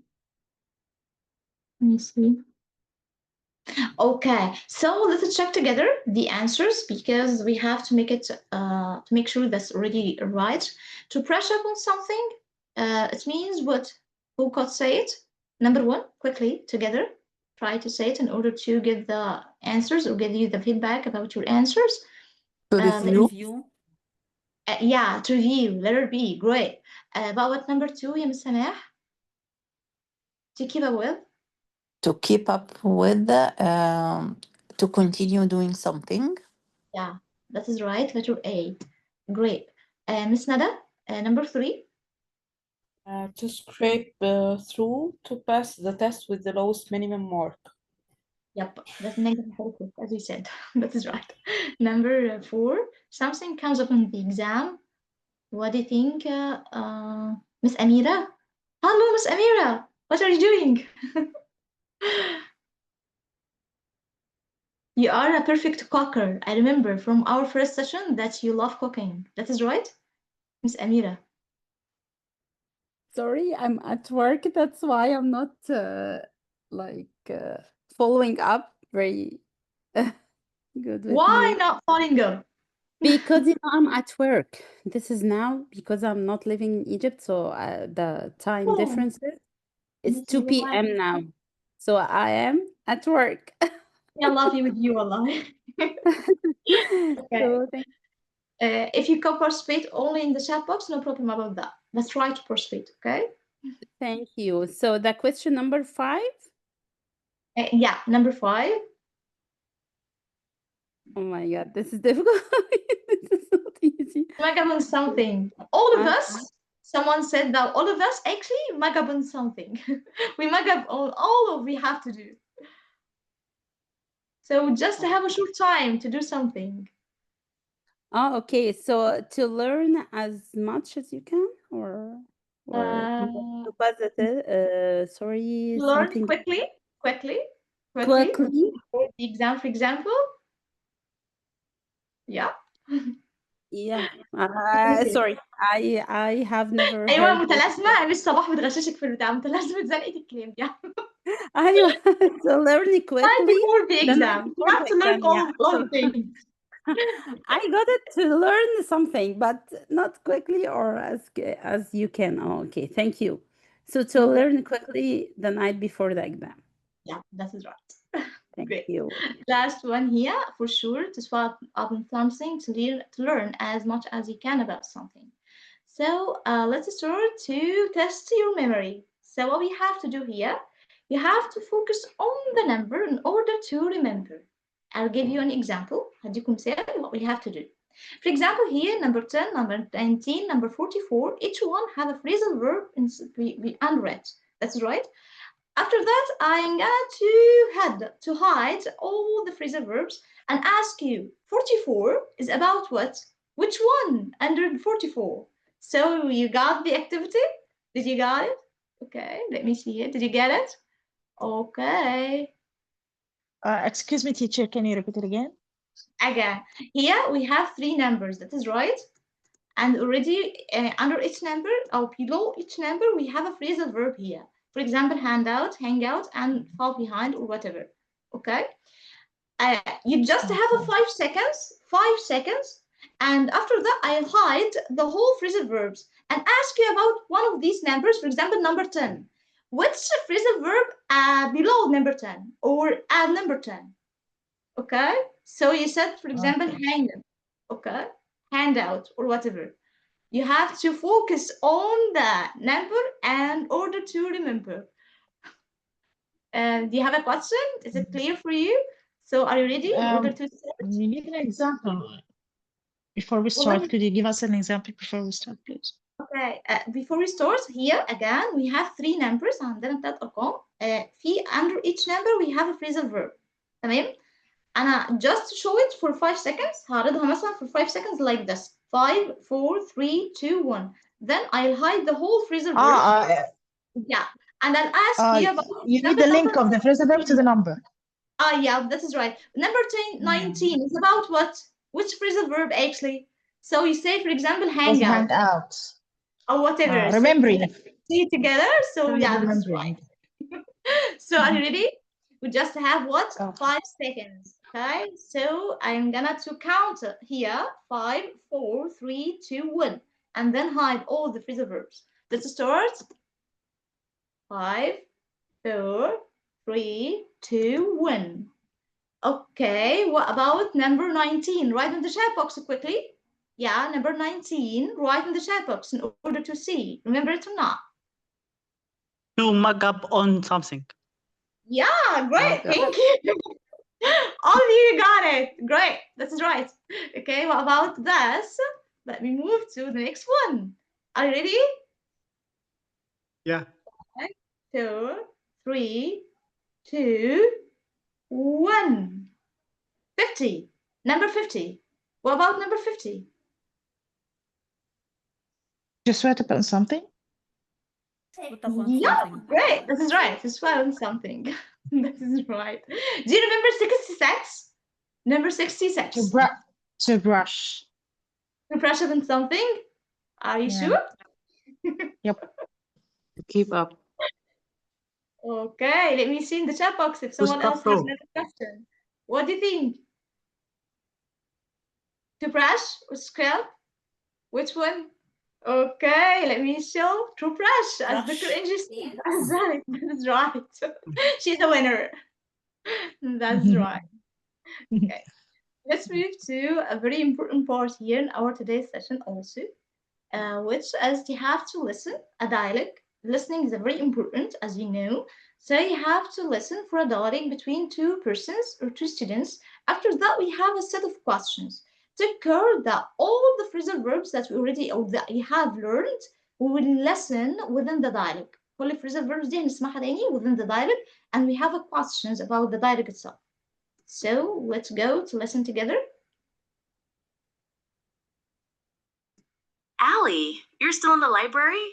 Let me see. Okay, so let's check together the answers because we have to make it to make sure that's already right. To brush up on something, it means what? Who could say it? Number 1, quickly together. Try to say it in order to give the answers or give you the feedback about your answers. review. Yeah, to review. Letter B, great. About what number 2, ya Miss Samah? To keep up with. To keep up with, to continue doing something. Yeah, that is right. Letter A. Great. Miss Nada, number 3. To scrape through to pass the test with the lowest minimum mark. Yep, that's negative focus, as we said. That is right. Number 4. Something comes up in the exam. What do you think, Miss Amira? Hello, Miss Amira. What are you doing? You are a perfect cocker. I remember from our first session that you love cooking. That is right, Miss Amira. Sorry, I'm at work. That's why I'm not following up very good with Why you. not following up? Because I'm at work. This is now because I'm not living in Egypt, so the time differences. It's 2 p.m. now, so I am at work. Yeah, I love you with you, Allah. Okay. So thank If you can participate only in the chat box, no problem about that. Let's try to participate, okay? Thank you. So the question number 5? Yeah, number 5. Oh my God, this is difficult. This is not easy. Magaban something. All of us, someone said that all of us actually magaban something. We magab all of we have to do. So just to have a short time to do something. Oh, okay. So to learn as much as you can, or to pass it, sorry, Learn something quickly. quickly. The exam, for example. Yeah. Yeah. Sorry, I have never أيوة heard this. متلازمة. مش صباح بتغششك في البتاع. متلازمة زنقة الكلام دي. أيوة. To learn Right quickly. before the then exam. You before have the to learn exam, yeah. a lot of things. I got it to learn something, but not quickly or as you can. Oh, okay, thank you. So to learn quickly the night before the exam. Yeah, that is right. Thank you. Last one here, for sure, to swap up on something, to learn as much as you can about something. So let's start to test your memory. So what we have to do here, you have to focus on the number in order to remember. I'll give you an example. هديكم مثال what we have to do. For example, here, number 10, number 19, number 44, each one have a phrasal verb unread. That's right. After that, I'm going to hide all the phrasal verbs and ask you, 44 is about what? Which one under 44? So you got the activity? Did you got it? Okay, let me see it. Did you get it? Okay. Excuse me, teacher, can you repeat it again? Again, here we have 3 numbers. That is right. And already under each number or below each number, we have a phrasal verb here. For example, hand out, hang out, and fall behind or whatever. Okay? You just have a 5 seconds, 5 seconds, and after that, I'll hide the whole phrasal verbs and ask you about one of these numbers, for example, number 10. Which phrasal verb below number 10 or at number 10? Okay? So you said, for example, hang, okay? Hand out or whatever. You have to focus on the number in order to remember. Do you have a question? Is it clear for you? So are you ready in order to start? We need an example before we start. Could you give us an example before we start, please? Okay, before we start, here again we have 3 numbers عندنا 3 أرقام. في under each number we have a phrasal verb. تمام؟ أنا just show it for 5 seconds. هعرضها مثلا for 5 seconds like this. 5, 4, 3, 2, 1. Then I'll hide the whole phrasal verb. Yeah, and I'll ask you about. You need the link of the phrasal verb to the number. Yeah, that is right. Number 19 is about what? Which phrasal verb actually? So you say, for example, hang out. Hang out. Or whatever. Remembering. So see it together. So yeah, that's right. So are you ready? We just have what? 5 seconds. Okay. So I'm gonna to count here. 5, 4, 3, 2, 1. And then hide all the phrasal verbs. Let's start. 5, 4, 3, 2, 1. Okay, what about number 19? Write in the chat box quickly. Yeah, number 19, write in the chat box in order to see. Remember it or not? To mug up on something. Yeah, great, thank you. All of you got it. Great, that is right. Okay, what about this? Let me move to the next one. Are you ready? Yeah. 2, 3, 2, 1. 50. Number 50. What about number 50? Just write upon something. Yeah, great. That is right. Just write on something. That is right. Do you remember 66? Number 66. To brush. To brush up on something? Are you sure? Yep. To keep up. Okay, let me see in the chat box if someone else has another question. What do you think? To brush or scrub? Which one? Okay, let me show to brush as Dr. Angie said. That's right. That's right. She's a winner. That's right. Okay. Let's move to a very important part here in our today's session also, which is you have to listen a dialogue. Listening is very important, as you know. So you have to listen for a dialogue between 2 persons or 2 students. After that, we have a set of questions. Take care that all the phrasal verbs that we already or that you have learned, we will listen within the dialogue. كل phrasal verbs دي هنسمعها تاني within the dialogue, and we have a questions about the dialogue itself. So let's go to listen together. Allie, you're still in the library?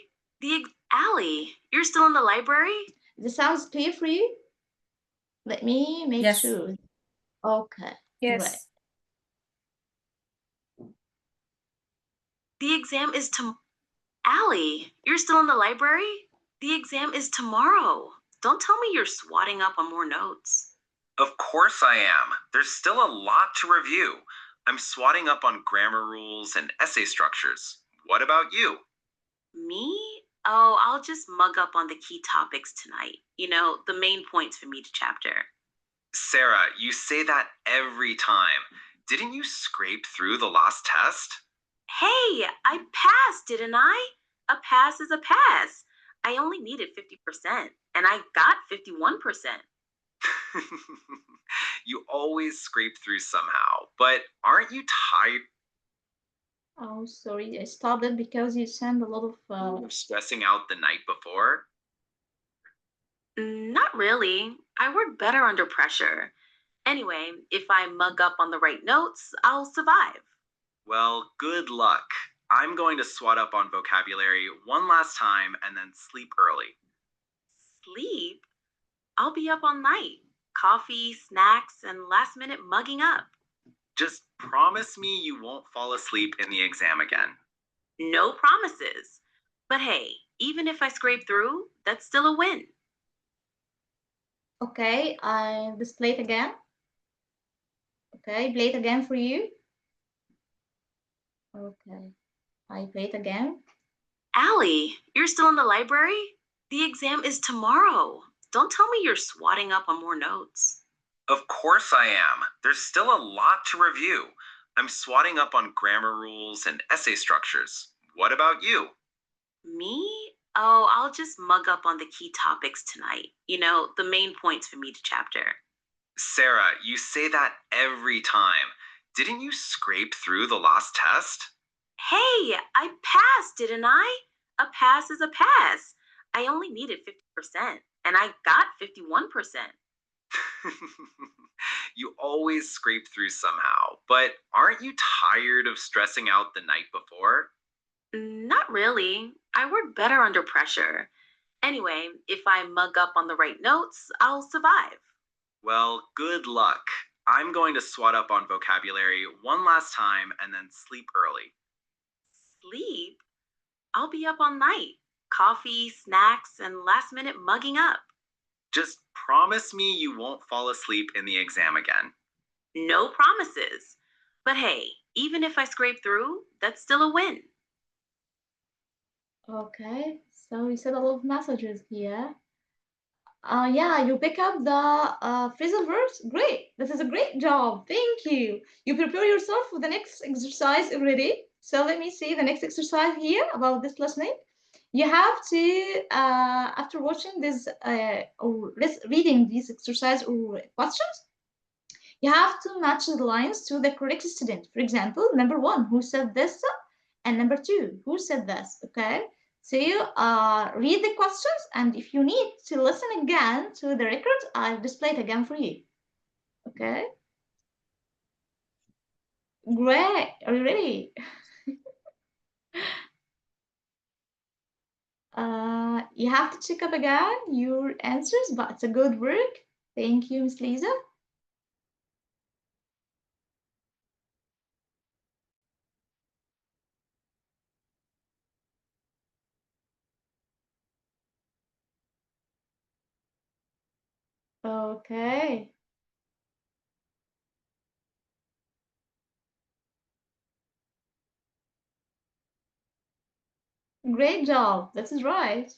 Allie, you're still in the library? This sounds clear for you? Let me make sure. Okay. Yes. Right. The exam is Allie, you're still in the library? The exam is tomorrow. Don't tell me you're swatting up on more notes. Of course I am. There's still a lot to review. I'm swatting up on grammar rules and essay structures. What about you? Me? Oh, I'll just mug up on the key topics tonight. You know, the main points from each chapter. Sarah, you say that every time. Didn't you scrape through the last test? Hey, I passed, didn't I? A pass is a pass. I only needed 50%, and I got 51%. You always scrape through somehow, but aren't you tired? Oh, sorry, I stopped it because you sent a lot of Stressing out the night before? Not really. I work better under pressure. Anyway, if I mug up on the right notes, I'll survive. Well, good luck. I'm going to swat up on vocabulary one last time and then sleep early. Sleep? I'll be up all night. Coffee, snacks, and last-minute mugging up. Just promise me you won't fall asleep in the exam again. No promises. But hey, even if I scrape through, that's still a win. Okay, I display it again. Okay, play it again for you. Okay, I play it again. Allie, you're still in the library? The exam is tomorrow. Don't tell me you're swatting up on more notes. Of course I am. There's still a lot to review. I'm swatting up on grammar rules and essay structures. What about you? Me? Oh, I'll just mug up on the key topics tonight. You know, the main points from each chapter. Sarah, you say that every time. Didn't you scrape through the last test? Hey, I passed, didn't I? A pass is a pass. I only needed 50%, and I got 51%. You always scrape through somehow, but aren't you tired of stressing out the night before? Not really. I work better under pressure. Anyway, if I mug up on the right notes, I'll survive. Well, good luck. I'm going to swat up on vocabulary one last time and then sleep early. Sleep? I'll be up all night. Coffee, snacks, and last minute mugging up. Just promise me you won't fall asleep in the exam again. No promises. But hey, even if I scrape through, that's still a win. Okay, so we said a lot of messages here. Yeah, you pick up the phrasal verbs. Great. This is a great job. Thank you. You prepare yourself for the next exercise already. So let me see the next exercise here about this listening. You have to, after watching this or reading these exercise or questions, you have to match the lines to the correct student. For example, number 1, who said this? And number 2, who said this? Okay. So you read the questions, and if you need to listen again to the record, I'll display it again for you. Okay. Great. Are you ready? You have to check up again your answers, but it's a good work. Thank you, Miss Lisa. Okay. Great job. This is right.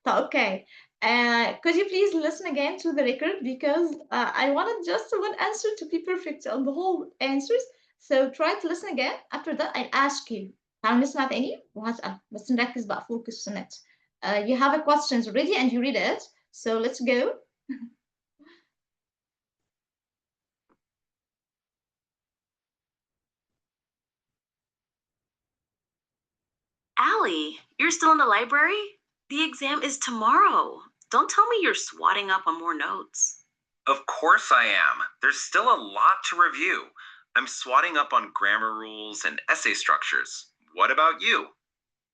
Okay. Could you please listen again to the record, because I wanted just one answer to be perfect on the whole answers. So try to listen again. After that I'll ask you. تعالوا نسمع تاني وهسأل بس نركز بقى focus on it. You have a questions ready and you read it. So let's go. Allie, you're still in the library? The exam is tomorrow. Don't tell me you're swatting up on more notes. Of course I am. There's still a lot to review. I'm swatting up on grammar rules and essay structures. What about you?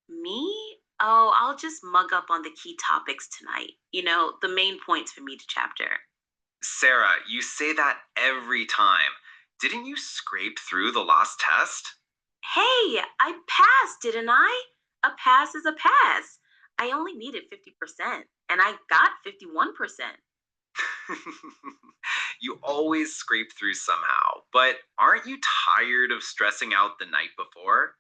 Me? Oh, I'll just mug up on the key topics tonight. You know, the main points from each chapter. Sarah, you say that every time. Didn't you scrape through the last test? Hey, I passed, didn't I? A pass is a pass. I only needed 50%, and I got 51%. You always scrape through somehow, but aren't you tired of stressing out the night before?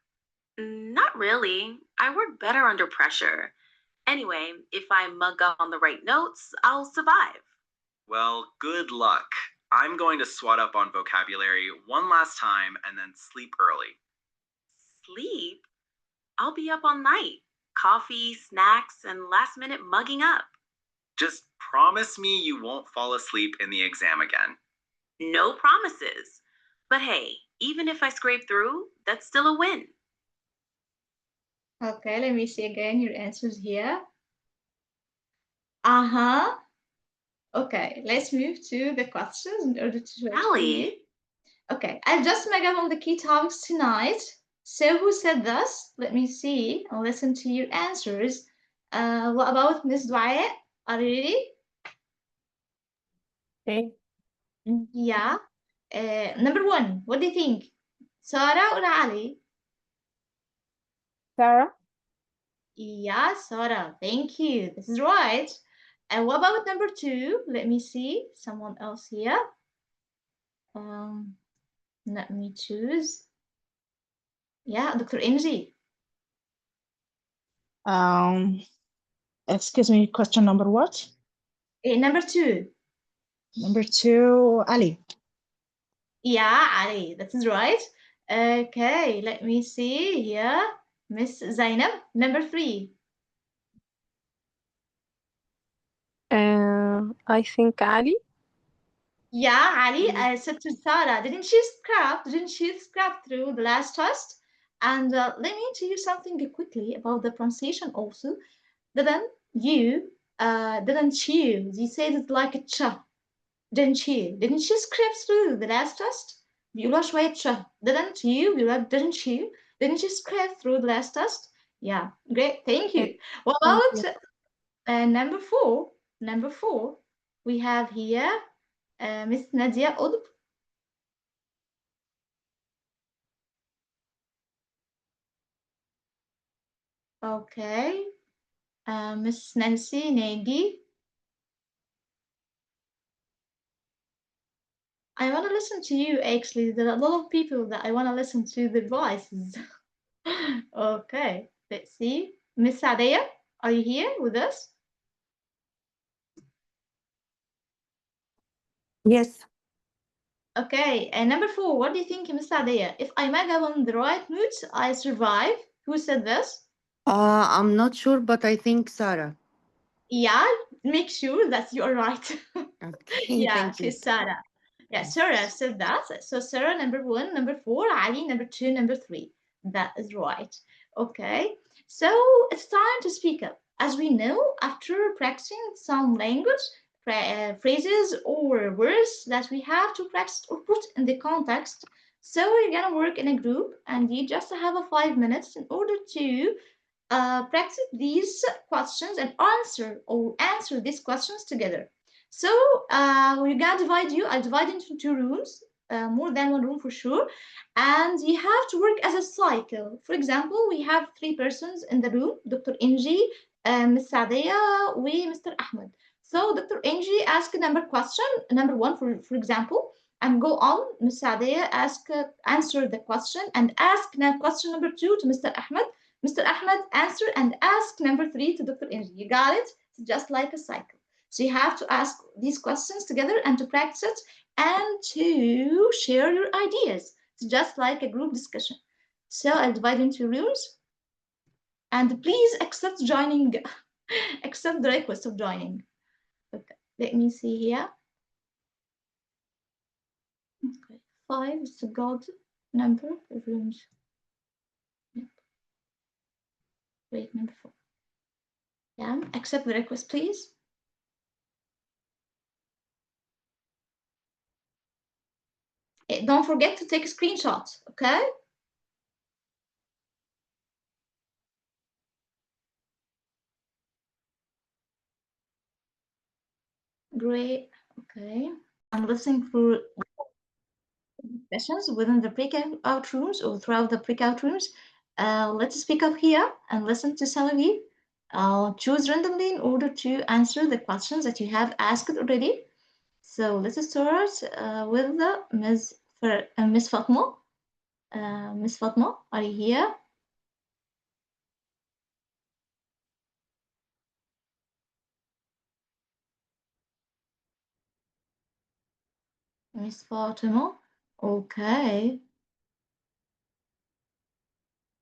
Not really. I work better under pressure. Anyway, if I mug up on the right notes, I'll survive. Well, good luck. I'm going to swat up on vocabulary one last time and then sleep early. Sleep? I'll be up all night. Coffee, snacks, and last minute mugging up. Just promise me you won't fall asleep in the exam again. No promises. But hey, even if I scrape through, that's still a win. Okay, let me see again your answers here. Uh-huh. Okay, let's move to the questions in order to wait for you. Okay, I'll just make up on the key topics tonight. So who said this? Let me see and listen to your answers. What about Miss Dwyer? Are you ready? Okay. Yeah. Number one, what do you think? Sarah or Ali? Sarah? Yeah, Sarah. Thank you. This is right. And what about number two? Let me see. Someone else here. Let me choose. Yeah, Dr. Angie. Excuse me, question number what? Number two. Number two, Ali. Yeah, Ali. That is right. Okay, let me see here. Miss Zainab. Number three. I think Ali. Yeah, Ali, I said to Sarah, didn't she scrap through the last test? And let me tell you something quickly about the pronunciation also. Didn't you, didn't you? You said it like a ch, didn't you? Didn't you scrap through the last test? بيقولوها شوية ch. Didn't you? بيقولوها didn't you? Didn't you scrap through the last test? Yeah, great, thank you. What Thank about you. number four? Number four, we have here Miss Nadia Odb. Okay. Miss Nancy Nagy. I want to listen to you actually. There are a lot of people that I want to listen to the voices. Okay, let's see. Miss Sadia, are you here with us? Yes. Okay, and number four, what do you think, Miss Sadia? If I make up on the right notes, I survive. Who said this? I'm not sure, but I think Sarah. Yeah, make sure that you're right. Okay, Yeah, thank you. she's Sarah. Yeah, Yes. Sarah said that. So Sarah, number one, number four, Ali, number two, number three. That is right. Okay, so it's time to speak up. As we know, after practicing some language, phrases or words that we have to practice or put in the context. So we're gonna work in a group and you just have a 5 minutes in order to practice these questions and answer these questions together. So we're gonna divide you. I divide into two rooms, more than one room for sure, and you have to work as a cycle. For example, we have three persons in the room: Dr. Inji, Ms. Sadia, we, Mr. Ahmed. So Dr. Inji ask number one, for example, and go on. Ms. Sadia answer the question and ask now question number two to Mr. Ahmed. Mr. Ahmed answer and ask number three to Dr. Inji. You got it? It's just like a cycle. So you have to ask these questions together and to practice it and to share your ideas. It's just like a group discussion. So I'll divide into rooms and please accept joining, accept the request of joining. Okay, let me see here. Okay, 5 is a good number of rooms. Yep. Wait, number 4. Yeah, accept the request, please. Don't forget to take a screenshot, okay? Great, okay. I'm listening for sessions within the breakout rooms or throughout the breakout rooms. Let's speak up here and listen to some of you. Choose randomly in order to answer the questions that you have asked already. So let's start with Miss Fatma. Miss Fatma, are you here? Miss Fatima, okay.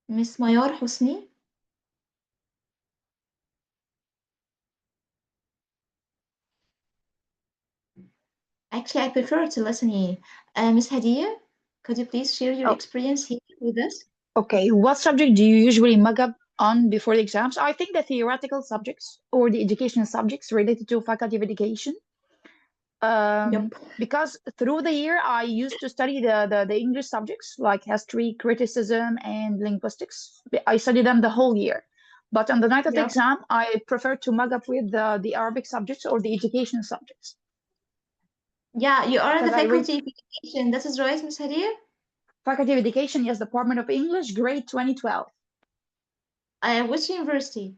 Miss Mayar Husni. Actually, I prefer to listen here. Miss Hadia, could you please share your experience here with us? Okay, what subject do you usually mug up on before the exams? I think the theoretical subjects or the educational subjects related to faculty of education. Because through the year, I used to study the English subjects like history, criticism, and linguistics. I studied them the whole year. But on the night of the exam, I prefer to mug up with the Arabic subjects or the educational subjects. Yeah, you are in the Because I read Faculty of Education. That is right, Miss Hadir? Faculty of Education, yes, Department of English, grade 2012. Which university?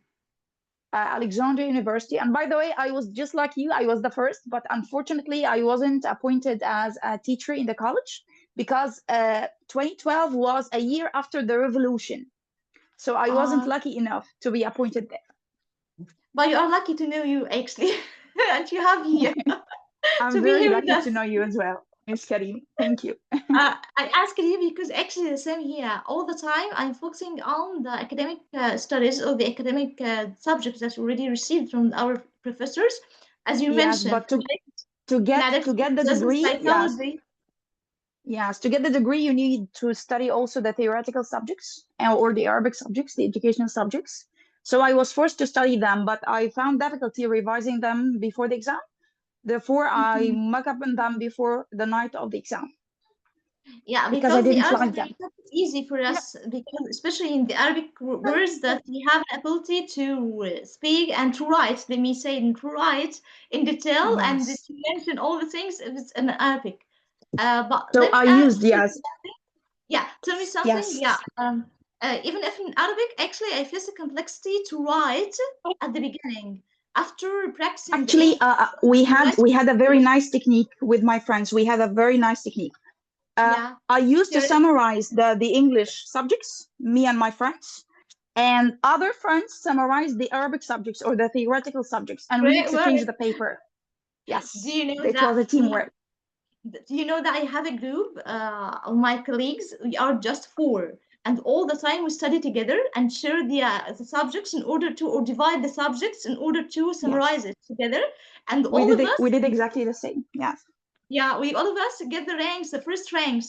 Alexandria University. And by the way, I was just like you, I was the first, but unfortunately, I wasn't appointed as a teacher in the college because 2012 was a year after the revolution. So I wasn't lucky enough to be appointed there. But you are lucky to know you, actually. And you have here I'm to be very here with lucky us. to know you as well, Miss Karim. Thank you. I asked you because actually the same here. All the time I'm focusing on the academic studies or the academic subjects that we already received from our professors, as you Yes, mentioned. but to get the degree, yes. Psychology. Yes, to get the degree, you need to study also the theoretical subjects or the Arabic subjects, the educational subjects. So I was forced to study them, but I found difficulty revising them before the exam. Therefore, I muck up on them before the night of the exam. Yeah, because I because they didn't are like them. easy for us, because especially in the Arabic words that we have an ability to speak and to write. Let me say, and to write in detail and Yes. to mention all the things if it's in Arabic. But So let me I ask used, you yes. something. Yeah, tell me something. Yes. Yeah. Even if in Arabic, actually, I face a complexity to write at the beginning. After practicing the Actually, English, we had a very nice technique with my friends. We had a very nice technique. yeah. I used to Theoretic- summarize the English subjects, me and my friends, and other friends summarize the Arabic subjects or the theoretical subjects, and we Great exchange work. the paper. Yes, Do you know it that was a teamwork. Do you know that I have a group of my colleagues? We are just 4, and all the time we study together and share the subjects in order to, or divide the subjects in order to summarize it together. And all of us, We did exactly the same. Yes. yeah, we all of us get the ranks, the first ranks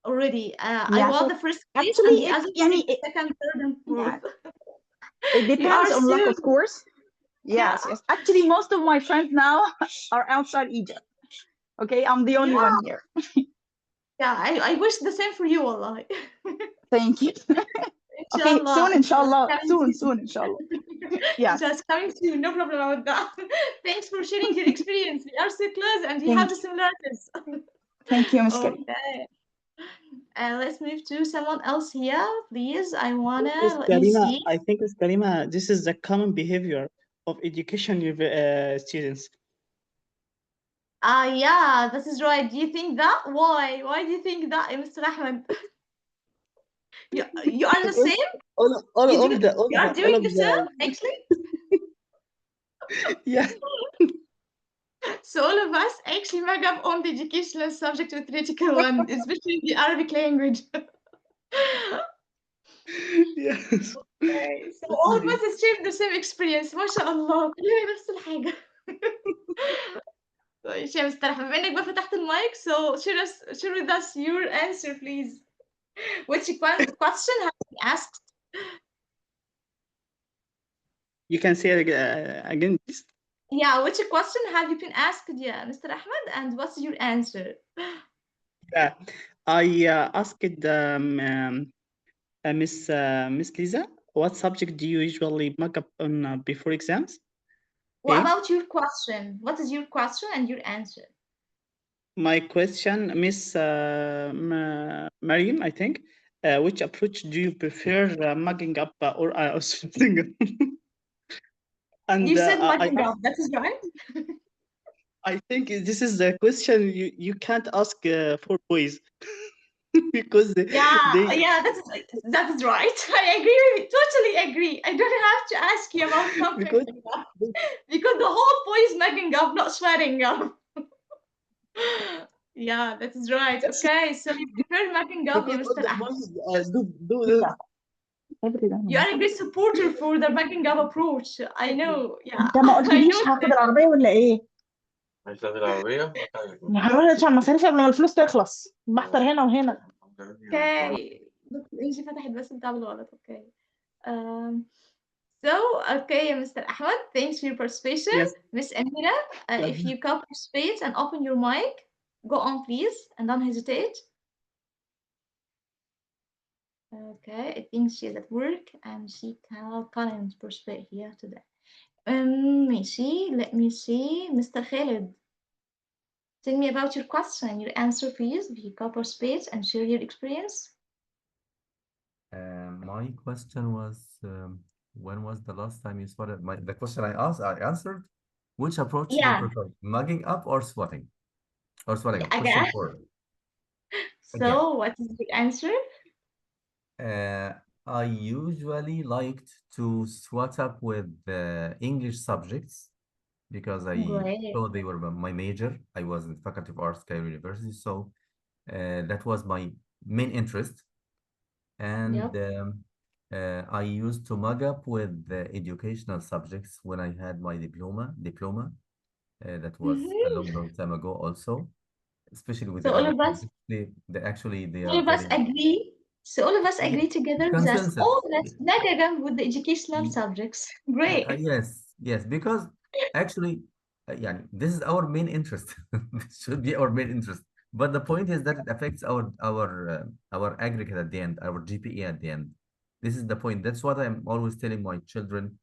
already. I Yes. was the first place, and Actually, the others second, third, and fourth. it You depends are on luck, so of course. Yes, yes. Actually, most of my friends now are outside Egypt. Okay, I'm the only one here. Yeah, I wish the same for you, Allah. Thank you. Okay, soon, inshallah. Soon, inshallah. Yes. Just coming to you, no problem about that. Thanks for sharing your experience. We are so close and we have Thank the similarities. Thank you, Ms. Karim. Okay. Let's move to someone else here, please. I wanna Miss let me Karima, see. I think, Miss Karima, this is the common behavior of education students. Yeah, this is right. Do you think that? Why? Why do you think that, Mr. Ahmed? You are the Because same? all You are doing the same, actually? Yeah. So all of us actually mug up on the educational subject with theoretical one, especially the Arabic language. Yes. Okay, so all of us has shared the same experience. ما شاء الله كلنا نفس الحاجة. طيب يا مستر أحمد، بما إنك بقى فتحت المايك, so share with us your answer, please. Which question have you asked? You can say it again, please. Yeah, which question have you been asked, yeah, Mr. Ahmed, and what's your answer? Yeah, I asked Miss Lisa, what subject do you usually mark up on before exams? What Okay. about your question? What is your question and your answer? My question, Miss Mariam, I think, which approach do you prefer, mugging up or something? And You said I mugging up, that is right? I think this is the question you can't ask for boys because Yeah, that is right. I agree with you. Totally agree. I don't have to ask you about something because like that. Because the whole point is mugging up, not swearing up. Yeah, that is right. Okay, so you prefer mugging up, yeah, because all Mr. the Ahmed. boys do this. You are a great supporter for the mugging up approach. I know. Yeah. انت ما I قلتليش know هاخد العربية ولا ايه؟ مش هتاخد العربية؟ هروح ادفع المصاريف قبل ما الفلوس تخلص. بحضر هنا وهنا. Okay. انجي فتحت بس البتاع بالغلط. Okay. So, okay, Mr. Ahmed, thanks for your participation. Yes. Miss Amira, if you come to space and open your mic, go on, please, and don't hesitate. Okay, I think she's at work and she can't participate here today. ماشي, let me see. Mr. Khaled, Tell me about your question, your answer, please. Be proper space and share your experience. My question was, when was the last time you swatted? The question I answered, which approach do you Yeah, prefer, mugging up or swatting? Or swatting up? Question again. 4. Again. So, what is the answer? I usually liked to swat up with English subjects because I Great. thought they were my major. I was in Faculty of Arts, Cairo University, so that was my main interest. And Yep. I used to mug up with the educational subjects when I had my diploma. That was a Mhm. long time ago also, especially with So the all Arabic of us, subjects. They all are of us very agree. So all of us yeah, agree together. Just consensus. oh, let's nag them with the educational subjects. Great. Yes, because actually, yeah, this is our main interest. This should be our main interest. But the point is that it affects our aggregate at the end, our GPA at the end. This is the point. That's what I'm always telling my children,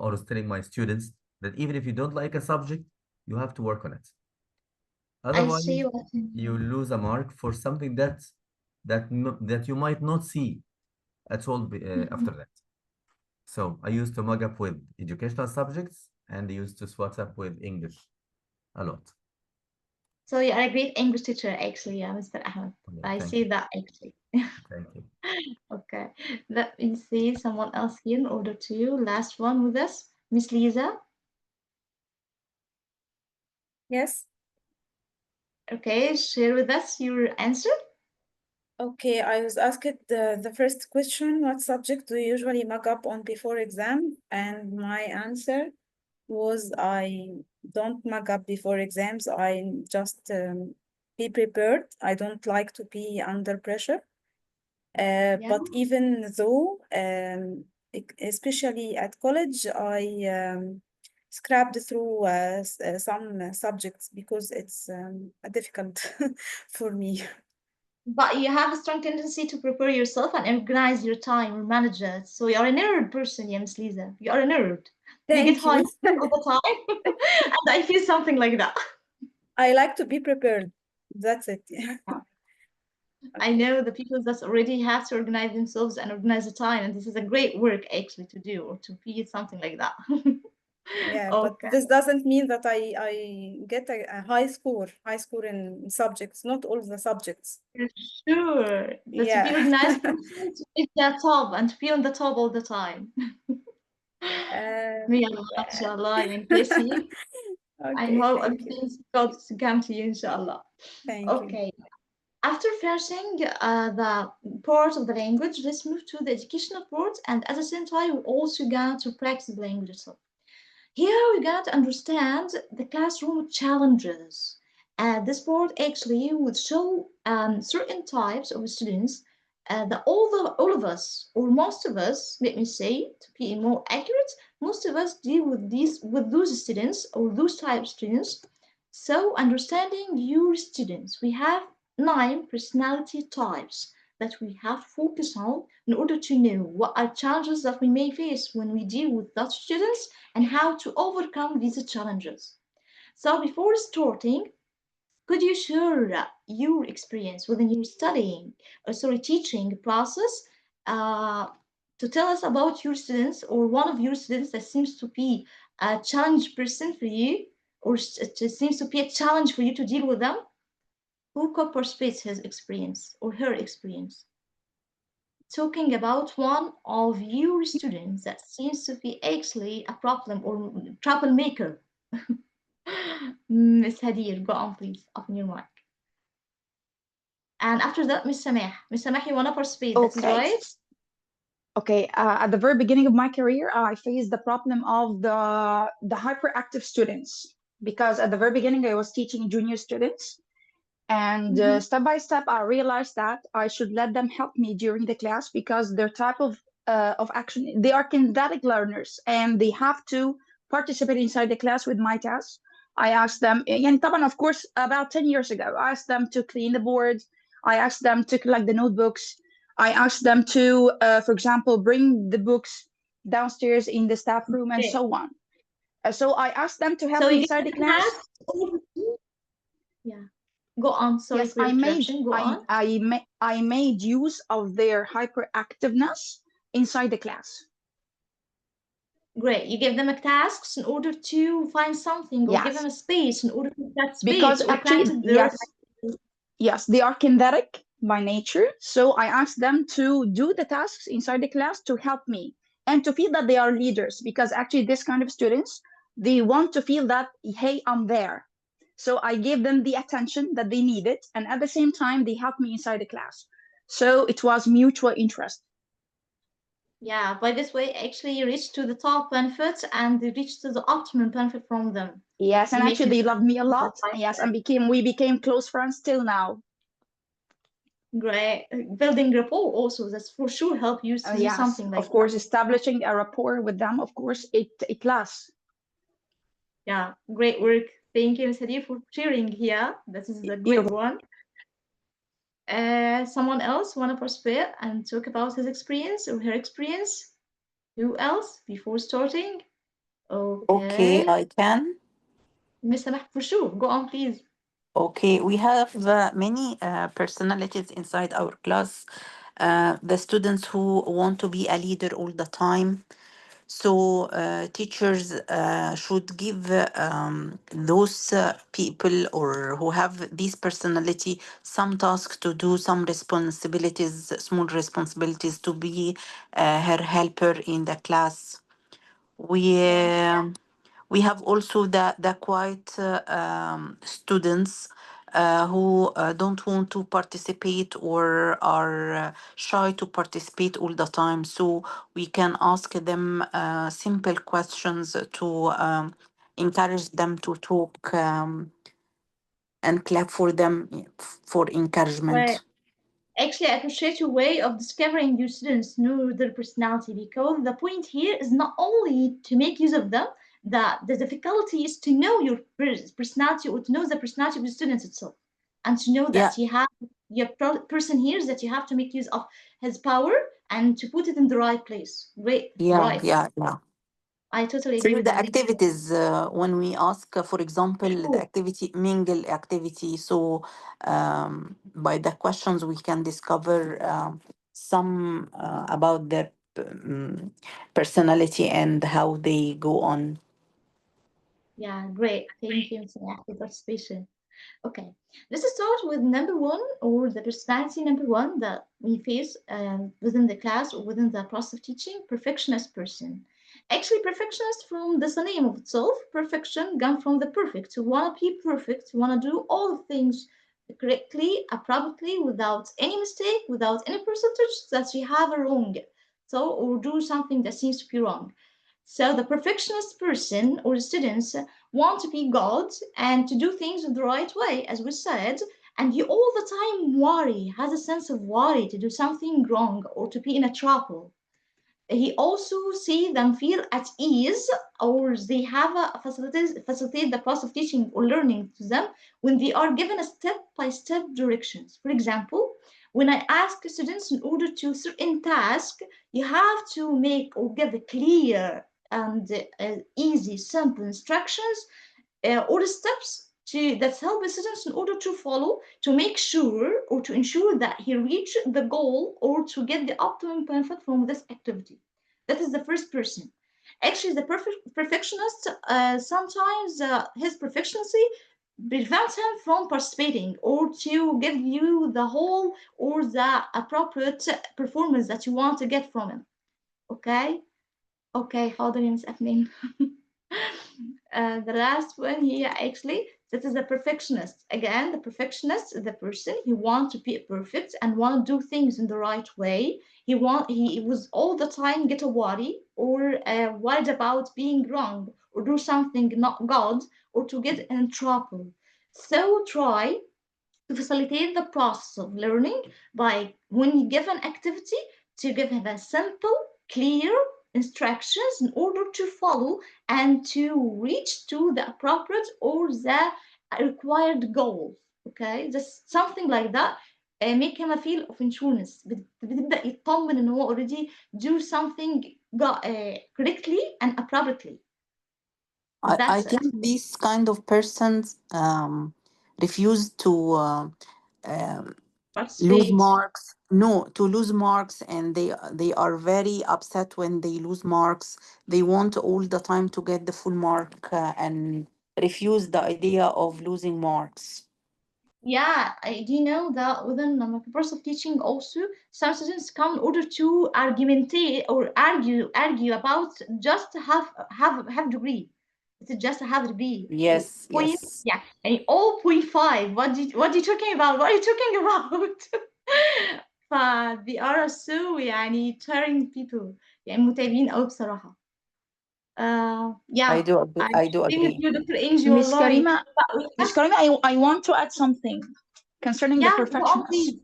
always telling my students that even if you don't like a subject, you have to work on it. I Otherwise, see what you you mean. lose a mark for something that you might not see at all after Mhm. that. So I used to mug up with educational subjects and I used to swat up with English a lot. So you are a great English teacher, actually, yeah, Mr. Ahmed. Yeah, I thank see you. that actually. Thank you. Okay. Let me see someone else here in order to you. Last one with us, Miss Lisa. Yes. Okay, share with us your answer. Okay, I was asked the first question, what subject do you usually mug up on before exam? And my answer was I don't mug up before exams. I just be prepared. I don't like to be under pressure. Yeah. But even though, especially at college, I scrapped through some subjects because it's difficult for me. But you have a strong tendency to prepare yourself and organize your time or manage it. So you are a nerd person, yeah, Miss Lisa. You are a nerd. You get Thank high you. all the time. And I feel something like that. I like to be prepared. That's it. I know the people that already have to organize themselves and organize the time, and this is a great work actually to do or to be something like that. Yeah, but Okay. this doesn't mean that I get a high score in subjects, not all the subjects. For sure. That to be Yeah. organized person to be at top and to be on the top all the time. May Allah, inshallah, and bless you. I Okay, know thank you. everything's going to come to you, inshallah. Thank you. Okay. After finishing the part of the language, let's move to the educational part. And at the same time, we're also going to practice the language itself. Here we got to understand the classroom challenges. This board actually would show certain types of students that all of us, or most of us, let me say, to be more accurate, most of us deal with those students or those type of students. So understanding your students, we have 9 personality types that we have to focus on in order to know what are challenges that we may face when we deal with those students and how to overcome these challenges. So before starting, could you share your experience within your teaching process to tell us about your students or one of your students that seems to be a challenge person for you or it seems to be a challenge for you to deal with them? Who could participate his experience or her experience? Talking about one of your students that seems to be actually a problem or troublemaker. Miss Hadir, go on please, open your mic. And after that, Miss Samah. Miss Samah, you wanna participate, that is Okay. right? Okay, at the very beginning of my career, I faced the problem of the hyperactive students because at the very beginning I was teaching junior students, and step by step I realized that I should let them help me during the class because their type of action, they are kinetic learners and they have to participate inside the class with my tasks. I asked them, and of course, about 10 years ago, I asked them to clean the boards. I asked them to collect the notebooks. I asked them to, for example, bring the books downstairs in the staff room and Okay. so on. So I asked them to help So me you inside give the them class. tasks all the time? Yeah. Go on. Sorry Yes, for interruption. Go on. I made use of their hyperactiveness inside the class. Great. You give them a tasks in order to find something, or give them a space in order to that space, Because or actually, planted their yes, they are kinetic by nature. So I asked them to do the tasks inside the class to help me and to feel that they are leaders. Because actually, this kind of students, they want to feel that, hey, I'm there. So I gave them the attention that they needed, and at the same time, they helped me inside the class. So it was mutual interest. Yeah, by this way, actually, you reach to the top benefits and you reach to the optimum benefit from them. Yes, and You actually, they loved me a lot. like Yes, that. and we became close friends till now. Great. Building rapport also, that's for sure help you to do Yes, something like of course, establishing a rapport with them, of course, it lasts. Yeah, great work. Thank you, Ms. Hadir, for sharing here. This is a great one. Someone else want to participate and talk about his experience or her experience? Who else before starting? Okay, I can. Miss Samah, for sure. Go on, please. Okay, we have many personalities inside our class. The students who want to be a leader all the time. So teachers should give those people or who have this personality some tasks to do, some responsibilities, small responsibilities to be her helper in the class. We have also the quiet students who don't want to participate or are shy to participate all the time. So we can ask them simple questions to encourage them to talk and clap for them for encouragement. Right. Actually, I appreciate your way of discovering your students know their personality, because the point here is not only to make use of them, that the difficulty is to know your personality, or to know the personality of the students itself, and to know Yeah. that you have your person here is that you have to make use of his power and to put it in the right place. Great, Yeah, right. yeah, yeah. I totally agree Through with the that. activities, when we ask, for example, the activity, mingle activity, so by the questions we can discover some about their personality and how they go on. Yeah, great. Thank you, Samah, for participation. Okay, let's start with number one, or the personality number one that we face within the class or within the process of teaching: perfectionist person. Actually, perfectionist from the name of itself, perfection comes from the perfect. You want to be perfect, you want to do all the things correctly, appropriately, without any mistake, without any percentage that you have a wrong. So, or do something that seems to be wrong. So the perfectionist person or students want to be God and to do things in the right way, as we said, and he all the time worry, has a sense of worry to do something wrong or to be in a trouble. He also see them feel at ease, or they have a facilitate the process of teaching or learning to them when they are given a step-by-step directions. For example, when I ask students in order to certain task, you have to make or give a clear and easy, simple instructions or steps that help the students in order to follow, to make sure or to ensure that he reach the goal or to get the optimum benefit from this activity. That is the first person. Actually, the perfectionist, sometimes his perfectionism prevents him from participating or to give you the whole or the appropriate performance that you want to get from him. Okay? Okay, حاضر يا مس أفنان. The last one here, actually, that is the perfectionist. Again, the perfectionist is the person he wants to be perfect and want to do things in the right way. He was all the time get a worry or worried about being wrong or do something not good or to get in trouble. So try to facilitate the process of learning by, when you give an activity, to give him a simple, clear instructions in order to follow and to reach to the appropriate or the required goals. Okay, just something like that. Make him a feel of insurance. بتبدأ يطمن ان هو already do something correctly and appropriately. I That's it. think these kind of persons refuse to lose Participate. marks. No, to lose marks, and they are very upset when they lose marks. They want all the time to get the full mark and refuse the idea of losing marks. Yeah, do you know that within my course of teaching also, some students come in order to argumentate or argue about just have degree. It's just a half degree. Yes, Point, yes. yeah, and all 0.5. What are you talking about? What are you talking about? they are so يعني tiring people. يعني متعبين قوي بصراحة. I Yeah, do agree. I do agree with agree. you, Dr. Angie, Miss والله. Karima, But we Miss have, Karima, I want to add something concerning the yeah, go on, perfectionists. please.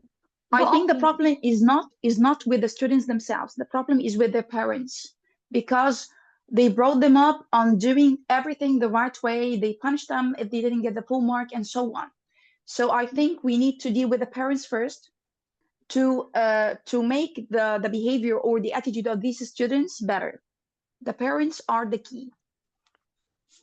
I Go think on, the please. problem is not with the students themselves. The problem is with their parents, because they brought them up on doing everything the right way. They punished them if they didn't get the full mark and so on. So I think we need to deal with the parents first to make the behavior or the attitude of these students better. The parents are the key.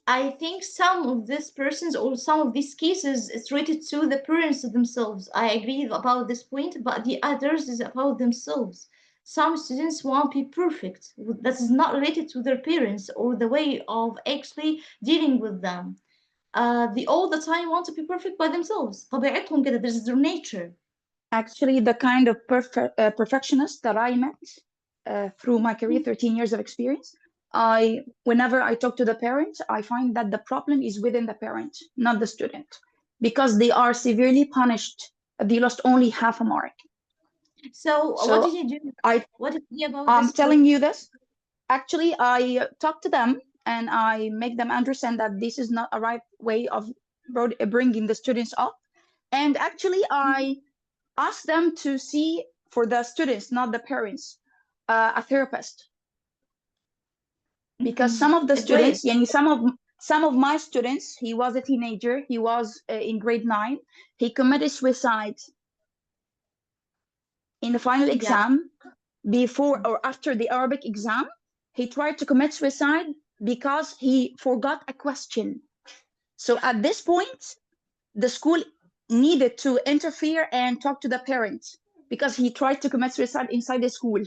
I think some of these persons or some of these cases is related to the parents themselves. I agree about this point, but the others is about themselves. Some students want to be perfect. That is not related to their parents or the way of actually dealing with them. They all the time want to be perfect by themselves. طبيعتهم كده. This is their nature. Actually, the kind of perfectionist that I met through my career, 13 years of experience, whenever I talk to the parents, I find that the problem is within the parent, not the student, because they are severely punished. They lost only half a mark. So what did you do? What did you do about I'm this? telling you this. Actually, I talk to them and I make them understand that this is not a right way of bringing the students up. And actually, I ask them to see, for the students, not the parents, a therapist. Because some of the students, some of my students, he was a teenager, he was in grade 9, he committed suicide in the final exam. Before or after the Arabic exam, he tried to commit suicide because he forgot a question. So at this point, the school needed to interfere and talk to the parents, because he tried to commit suicide inside the school.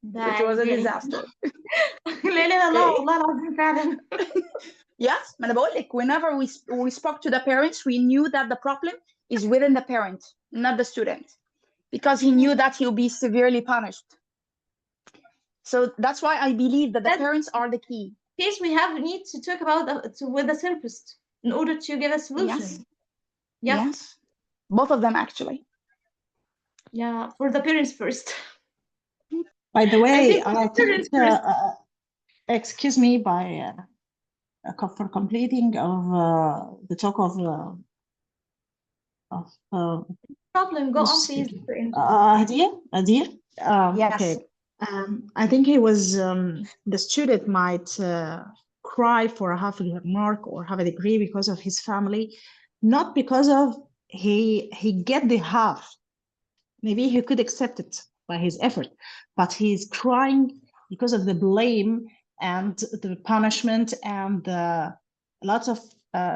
Which was a disaster. لا لا لا والله العظيم فعلا. Yes, ما أنا بقول لك, whenever we spoke to the parents, we knew that the problem is within the parent, not the student, because he knew that he'll be severely punished. So that's why I believe that the parents are the key. Case we need to talk about with the therapist in order to get a solution. Yes. Yeah. Yes. Both of them, actually. Yeah, for the parents first. By the way, I think excuse me for completing of the talk of problem. Go on, please. Adir? Yes. Okay. I think he was the student might cry for a half a mark or have a degree because of his family, not because of he get the half. Maybe he could accept it by his effort, but he's crying because of the blame and the punishment and a lot of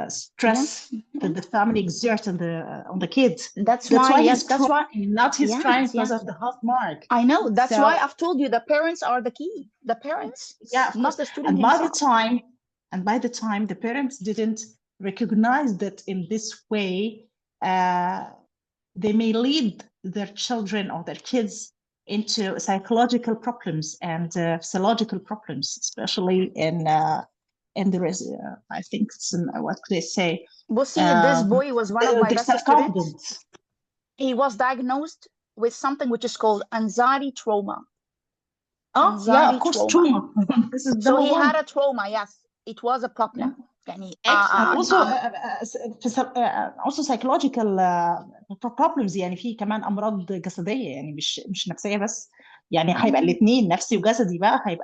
stress that the family exerts on the kids. That's why he's that's why not his crying because of the half mark. I know. That's why I've told you the parents are the key. The parents, not the student. And by the time the parents didn't recognize that in this way, they may lead their children or their kids into psychological problems and physiological problems, especially in the I think what could I say? Well, see, this boy was one of my best students. He was diagnosed with something which is called anxiety trauma. Yeah, of course, trauma. This is so he had a trauma. Yes, it was a problem. also psychological problems. يعني في كمان امراض جسديه، يعني مش نفسيه بس، يعني هيبقى الاثنين نفسي وجسدي بقى،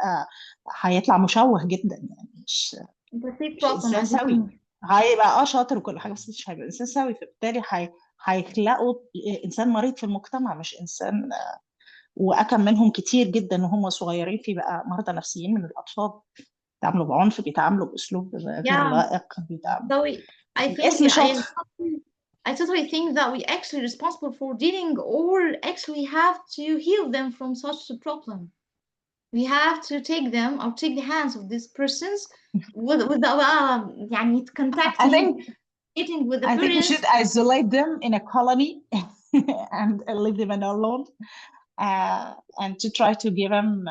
هيطلع مشوه جدا، يعني مش انسان سوي. هيبقى شاطر وكل حاجه بس مش هيبقى انسان سوي، فبالتالي هيخلقوا انسان مريض في المجتمع، مش انسان. وأكم منهم كتير جدا وهم صغيرين في بقى مرضى نفسيين من الأطفال، بيتعاملوا بعنف، بيتعاملوا بأسلوب غير لائق، I think الاسم شاطر. I totally think that we actually responsible for dealing or actually have to heal them from such a problem. We have to take them or take the hands of these persons with the يعني I contacting, think meeting with the I think we should parents. isolate them in a colony and leave them alone, and to try to give them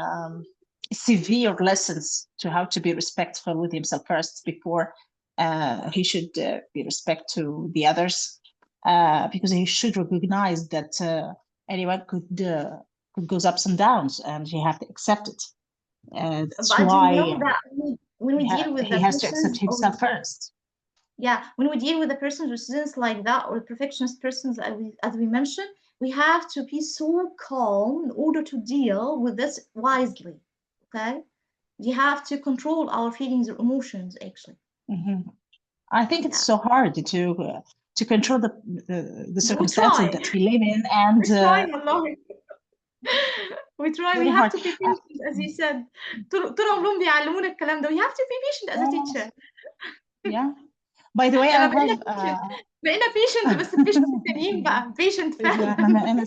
severe lessons to how to be respectful with himself first before he should be respect to the others, because he should recognize that anyone could goes ups and downs, and he have to accept it. That's But you why know that when we deal with he the has to accept persons himself first. yeah, when we deal with the persons with students like that or perfectionist persons as we mentioned, we have to be so calm in order to deal with this wisely. Okay, we have to control our feelings or emotions actually. I think it's so hard to control the We circumstances try. that we live in, and We try, والله. We try. We very have hard. to be patient, as you said. طول عمرهم بيعلمونا الكلام ده. We have to be patient as a teacher. Yeah. By the way, I يعني have بقينا patient بس البيشنت التانيين بقى patient فعلا. احنا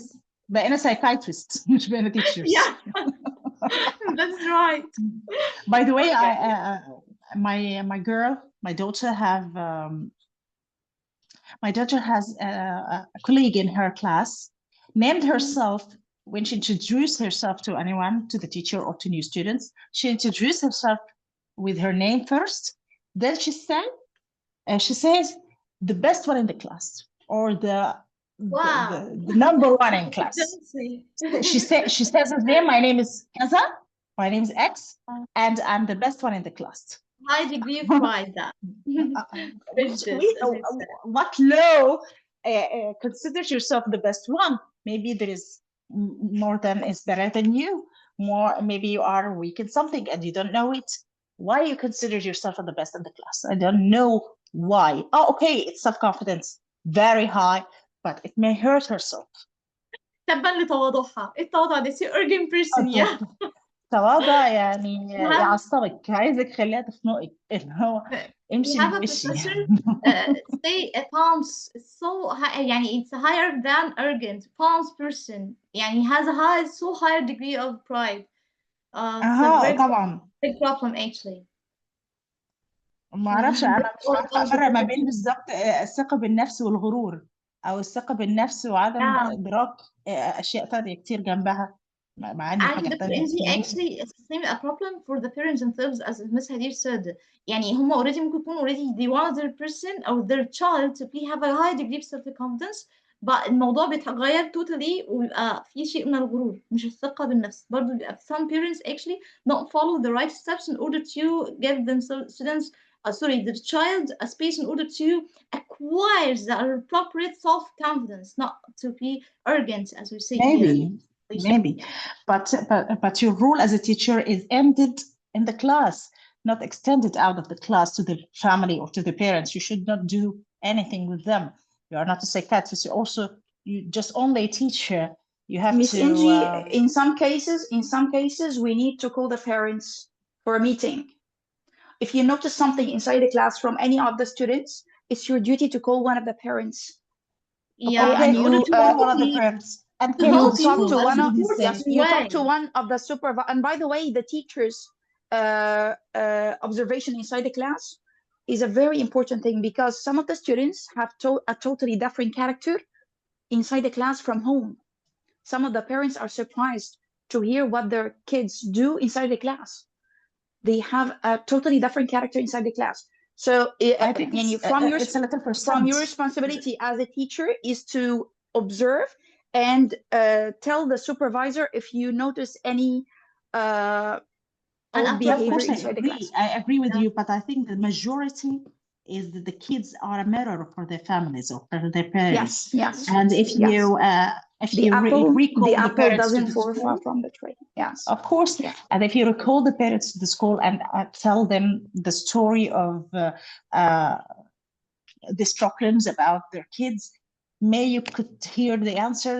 بقينا psychiatrist مش بقينا teachers. Yeah, that's right. By the way, Okay. my daughter has a colleague in her class named herself, when she introduced herself to anyone, to the teacher or to new students, she introduced herself with her name first. Then she says the best one in the class, or the number one in class. She says his name. My name is Kaza. My name is X, and I'm the best one in the class. High degree of pride. That. What low considers yourself the best one? Maybe there is more than is better than you. More, maybe you are weak in something and you don't know it. Why you consider yourself the best in the class? I don't know why. Oh, okay, it's self-confidence very high, but it may hurt herself. تبا لتواضعها. التواضع ده شيء arrogant person. Yeah. تواضع يعني يعصبك، عايزك خليها تخنقك، اللي هو امشي We have من a وشي. professor say palms so high, يعني it's higher than arrogant. Palms person يعني has a so higher degree of pride. It's a very طبعا. big problem actually. ما اعرفش، انا مش عارفه افرق ما بين بالظبط الثقه بالنفس والغرور، او الثقه بالنفس وعدم ادراك اشياء ثانيه كتير جنبها، مع ان And حاجات Dr. تانية Angie, كتير. actually it's a problem for the parents themselves, as Miss Hadir said. يعني هم already ممكن يكون already they want their person or their child to have a high degree of self-confidence, but الموضوع بيتغير totally ويبقى في شيء من الغرور مش الثقة بالنفس. برضه بيبقى some parents actually don't follow the right steps in order to give them students the child a space in order to acquire the appropriate self-confidence, not to be arrogant as we say here. Maybe, but your role as a teacher is ended in the class, not extended out of the class to the family or to the parents. You should not do anything with them. You are not a psychiatrist. You just only a teacher. You have Miss to. Angie, in some cases, we need to call the parents for a meeting. If you notice something inside the class from any of the students, it's your duty to call one of the parents. Yeah, okay, and you call one of the parents. And you talk to one of the supervisors. And by the way, the teacher's observation inside the class is a very important thing, because some of the students have a totally different character inside the class from home. Some of the parents are surprised to hear what their kids do inside the class. They have a totally different character inside the class. So I think from your responsibility as a teacher is to observe and tell the supervisor if you notice any odd behavior inside the class. I agree with you, but I think the majority is that the kids are a mirror for their families or for their parents. Yes. And if you the apple doesn't fall far from the tree. Yes, of course. Yeah. And if you recall the parents to the school and tell them the story of these problems about their kids, you could hear the answer.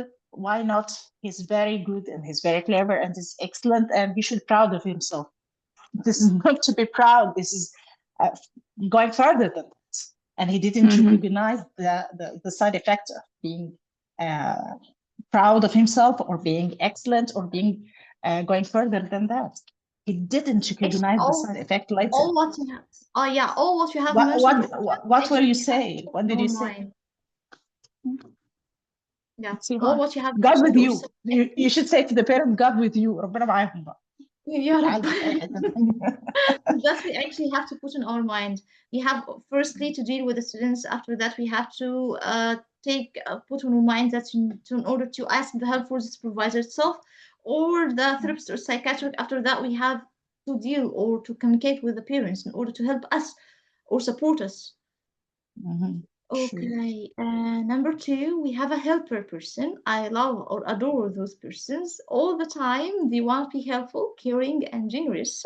Why not? He's very good and he's very clever and he's excellent and he should be proud of himself. This is not to be proud. This is going further than that. and he didn't Mhm. recognize the side effect of being proud of himself or being excellent or being going further than that. He didn't Actually, recognize the side effect later. all what you have, all what you have What mentioned what were you actually have saying? What did in you our say? mind. Yeah, It's all hard. what you have God with mentioned you. also. You should say to the parent, God with you. ربنا معاهم بقى. يا رب. عالجوا في أي حتة تانية. That we actually have to put in our mind. We have firstly to deal with the students. After that, we have to put in our mind that in order to ask the help for the supervisor itself or the therapist or psychiatrist. After that, we have to deal or to communicate with the parents in order to help us or support us. Mhm. Sure. Okay, number two, we have a helper person. I love or adore those persons all the time. They want to be helpful, caring, and generous.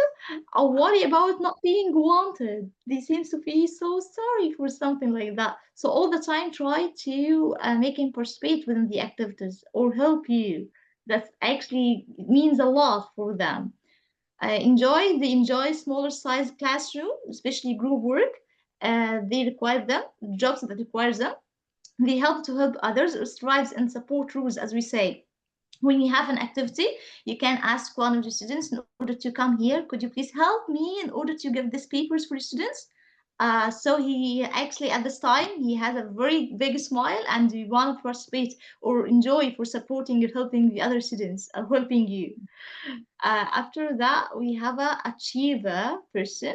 I worry about not being wanted. They seem to be so sorry for something like that. So all the time, try to make him participate within the activities or help you. That actually means a lot for them. They enjoy smaller size classroom, especially group work. They require them, jobs that require them. They help others, or strives and support rules, as we say. When you have an activity, you can ask one of the students in order to come here. Could you please help me in order to give these papers for the students? So he actually at this time he has a very big smile and we want to participate or enjoy for supporting and helping the other students or helping you. After that, we have a achiever person.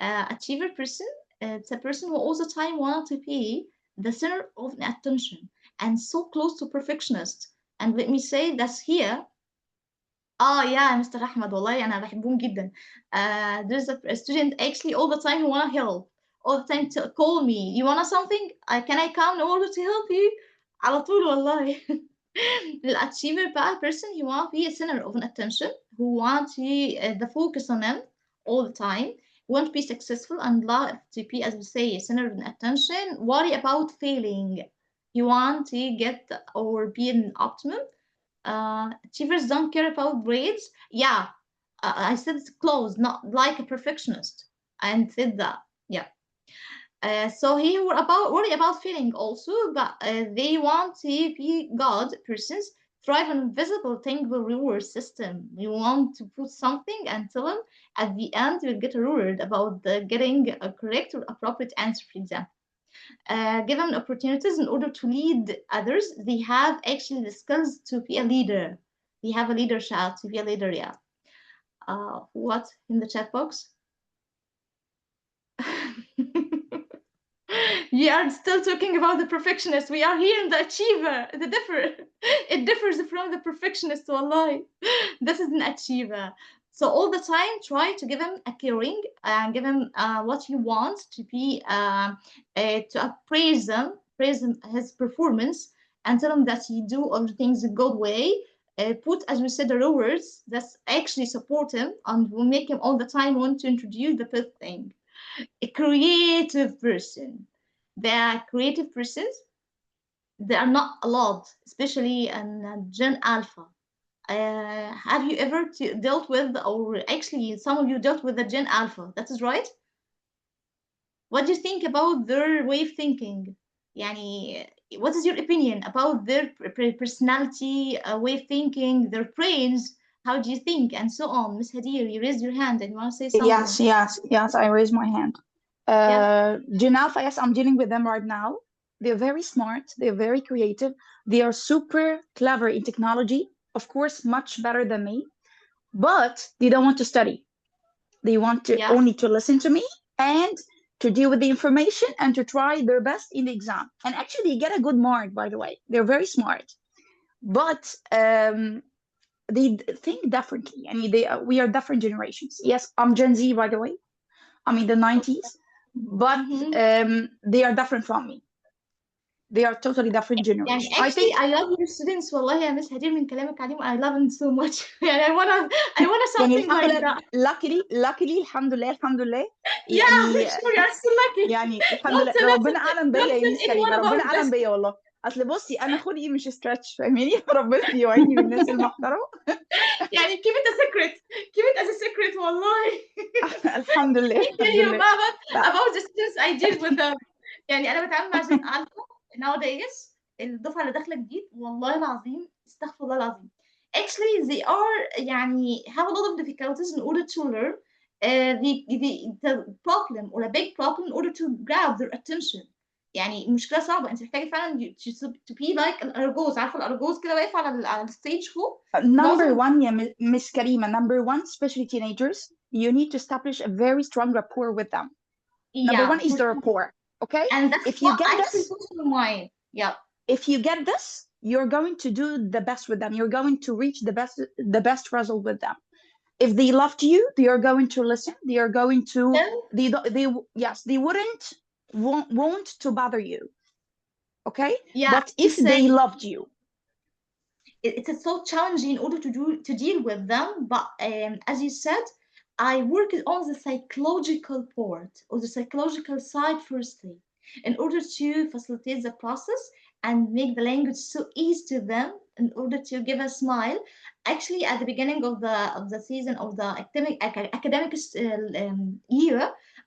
Achiever person, it's a person who all the time wants to be the center of attention and so close to perfectionist. And let me say that's here. Yeah, Mr. Ahmed, والله أنا بحبهم جدا. There's a student actually all the time who wanna help. All the time to call me. You wanna something? Can I come in order to help you? على طول والله. The achiever person, he want to be a center of an attention, who want to the focus on them all the time, want to be successful and love to be, as we say, a center of an attention, worry about failing. You want to get or be an optimum. Achievers don't care about grades. Yeah, I said it's close, not like a perfectionist. I said that. Yeah. So he worry about feeling also, but they want to be God persons, thrive on visible, tangible reward system. You want to put something and tell them at the end you'll get a reward about getting a correct or appropriate answer, for example. Given opportunities in order to lead others, they have actually the skills to be a leader. They have a leadership to be a leader, yeah. What in the chat box? We are still talking about the perfectionist. We are here in the achiever. It differs from the perfectionist, wallahi. This is an achiever. So all the time, try to give him a caring and give him what you want to be, to praise him, his performance, and tell him that he do all the things a good way. Put, as we said, the rewards that actually support him and will make him all the time want to introduce the best thing. A creative person. They are creative persons. They are not a lot, especially in Gen Alpha. Have you ever dealt with, or actually some of you dealt with the Gen Alpha? That is right. What do you think about their way of thinking? يعني, what is your opinion about their personality, way of thinking, their brains? How do you think, and so on? Miss Hadir, you raised your hand and you want to say something. Yes, I raise my hand. Gen Alpha, yes, I'm dealing with them right now. They're very smart, they're very creative, they are super clever in technology, of course, much better than me, but they don't want to study. They want to only to listen to me and to deal with the information and to try their best in the exam. And actually, they get a good mark, by the way. They're very smart. But they think differently. I mean, we are different generations. Yes, I'm Gen Z, by the way. I'm in the 90s, but they are different from me. They are totally different generation. يعني actually I love your students والله يا مس هدير من كلامك عليهم I love them so much يعني I wanna something يعني like that. luckily الحمد لله Yeah, sure, you're so lucky. يعني الحمد لله ربنا أعلم بيا يا ميس كريمة، ربنا أعلم بيا والله. أصل بصي أنا خلقي مش ستريتش، فاهماني؟ ربنا بيوعدني بالناس المحترمة. يعني keep it a secret, keep it as a secret والله. الحمد لله. I tell you about the students I deal with them. يعني انا بتعامل مع جين الفا nowadays، الدفعه اللي داخله جديد، والله العظيم استغفر الله العظيم. Actually they are يعني have a lot of difficulties in order to learn the problem or a big problem in order to grab their attention. يعني مشكله صعبه، انت محتاجه فعلا to be like الارجوز، عارفه الارجوز كده واقف على الستيج فوق. Number one, yeah, Miss Karima, number one, especially teenagers, you need to establish a very strong rapport with them. Number one is the rapport, okay? And that's if you what get actually this, comes to mind. Yeah. If you get this, you're going to do the best with them. You're going to reach the best result with them. If they loved you, they are going to listen. They are going to they won't to bother you. Okay? Yeah. But if they loved you, it's so challenging in order to deal with them. But as you said, I work on the psychological part or the psychological side firstly, in order to facilitate the process and make the language so easy to them, in order to give a smile. Actually, at the beginning of the season of the academic year,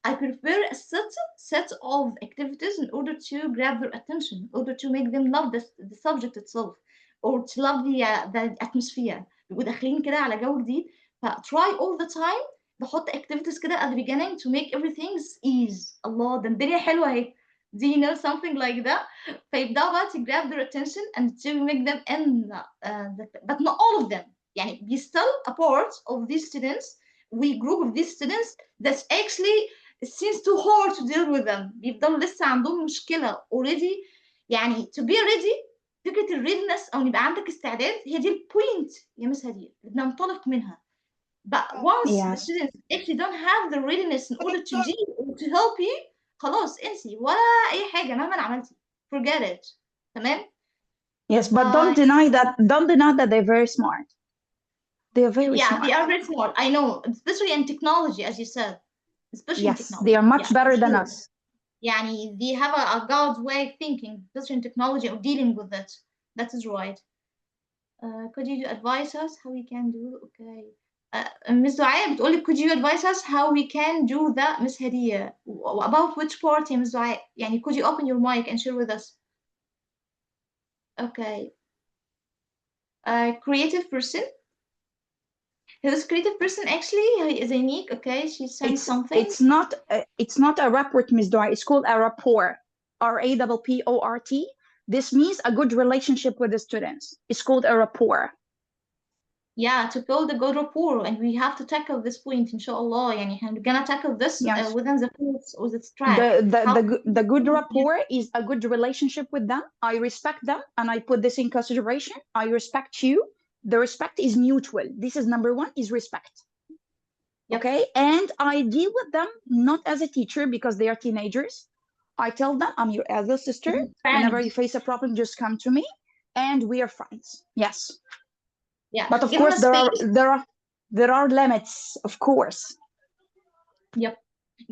I prepare a set of activities in order to grab their attention, in order to make them love the subject itself, or to love the atmosphere. بيبقوا داخلين كده على جو جديد، ف try all the time بحط activities كده at the beginning to make everything easy. الله، ده الدنيا حلوة اهي. Do you know something like that? فيبدأوا بقى to grab their attention and to make them in but not all of them. يعني we still a part of these students, we group of these students that's actually it seems too hard to deal with them. بيفضلوا لسه عندهم مشكلة already. يعني to be ready، فكرة الريدنس أو يبقى عندك استعداد، هي دي البوينت يا مس هدير اللي بننطلق منها. But once the students actually don't have the readiness in order to deal or to help you، خلاص انسي ولا أي حاجة مهما عملتي. Forget it. تمام؟ Yes, but don't deny that they're very smart. They are very smart. Yeah, they are very smart. I know, especially in technology, as you said. Especially in technology. They are much better than us. يعني they have a God's way of thinking, especially in technology or dealing with it. That is right. Could you advise us how we can do? Okay. Miss دعاء بتقولي could you advise us how we can do that, Miss هدية? About which part, Miss دعاء? يعني could you open your mic and share with us? Okay. Creative person. This creative person actually is unique. Okay, she sent something. It's not a rapport, Miss Dua. It's called a rapport. R-A-P-P-O-R-T. This means a good relationship with the students. It's called a rapport. Yeah, to build a good rapport, and we have to tackle this point, inshallah. Yani, we're gonna tackle this within the course or the track. The good rapport is a good relationship with them. I respect them, and I put this in consideration. I respect you. The respect is mutual. This is number one, is respect. Okay, and I deal with them not as a teacher because they are teenagers. I tell them I'm your elder sister. Whenever you face a problem, just come to me, and we are friends. Yes. Yeah. But of course, there are limits, of course. Yep.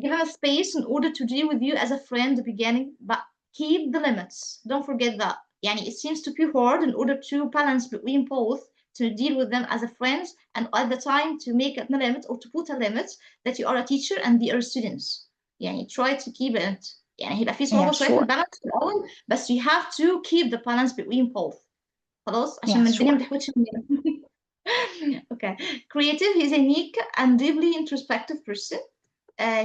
Give them a space in order to deal with you as a friend at the beginning, but keep the limits. Don't forget that. Yani, it seems to be hard in order to balance between both, to deal with them as a friend and at the time to make a limit or to put a limit that you are a teacher and they are students. يعني try to keep it. يعني هيبقى في صعوبة شوية في البالانس في الأول، بس you have to keep the balance between both. خلاص عشان الدنيا ما تحوتش مننا. Okay. Creative, he's a unique and deeply introspective person.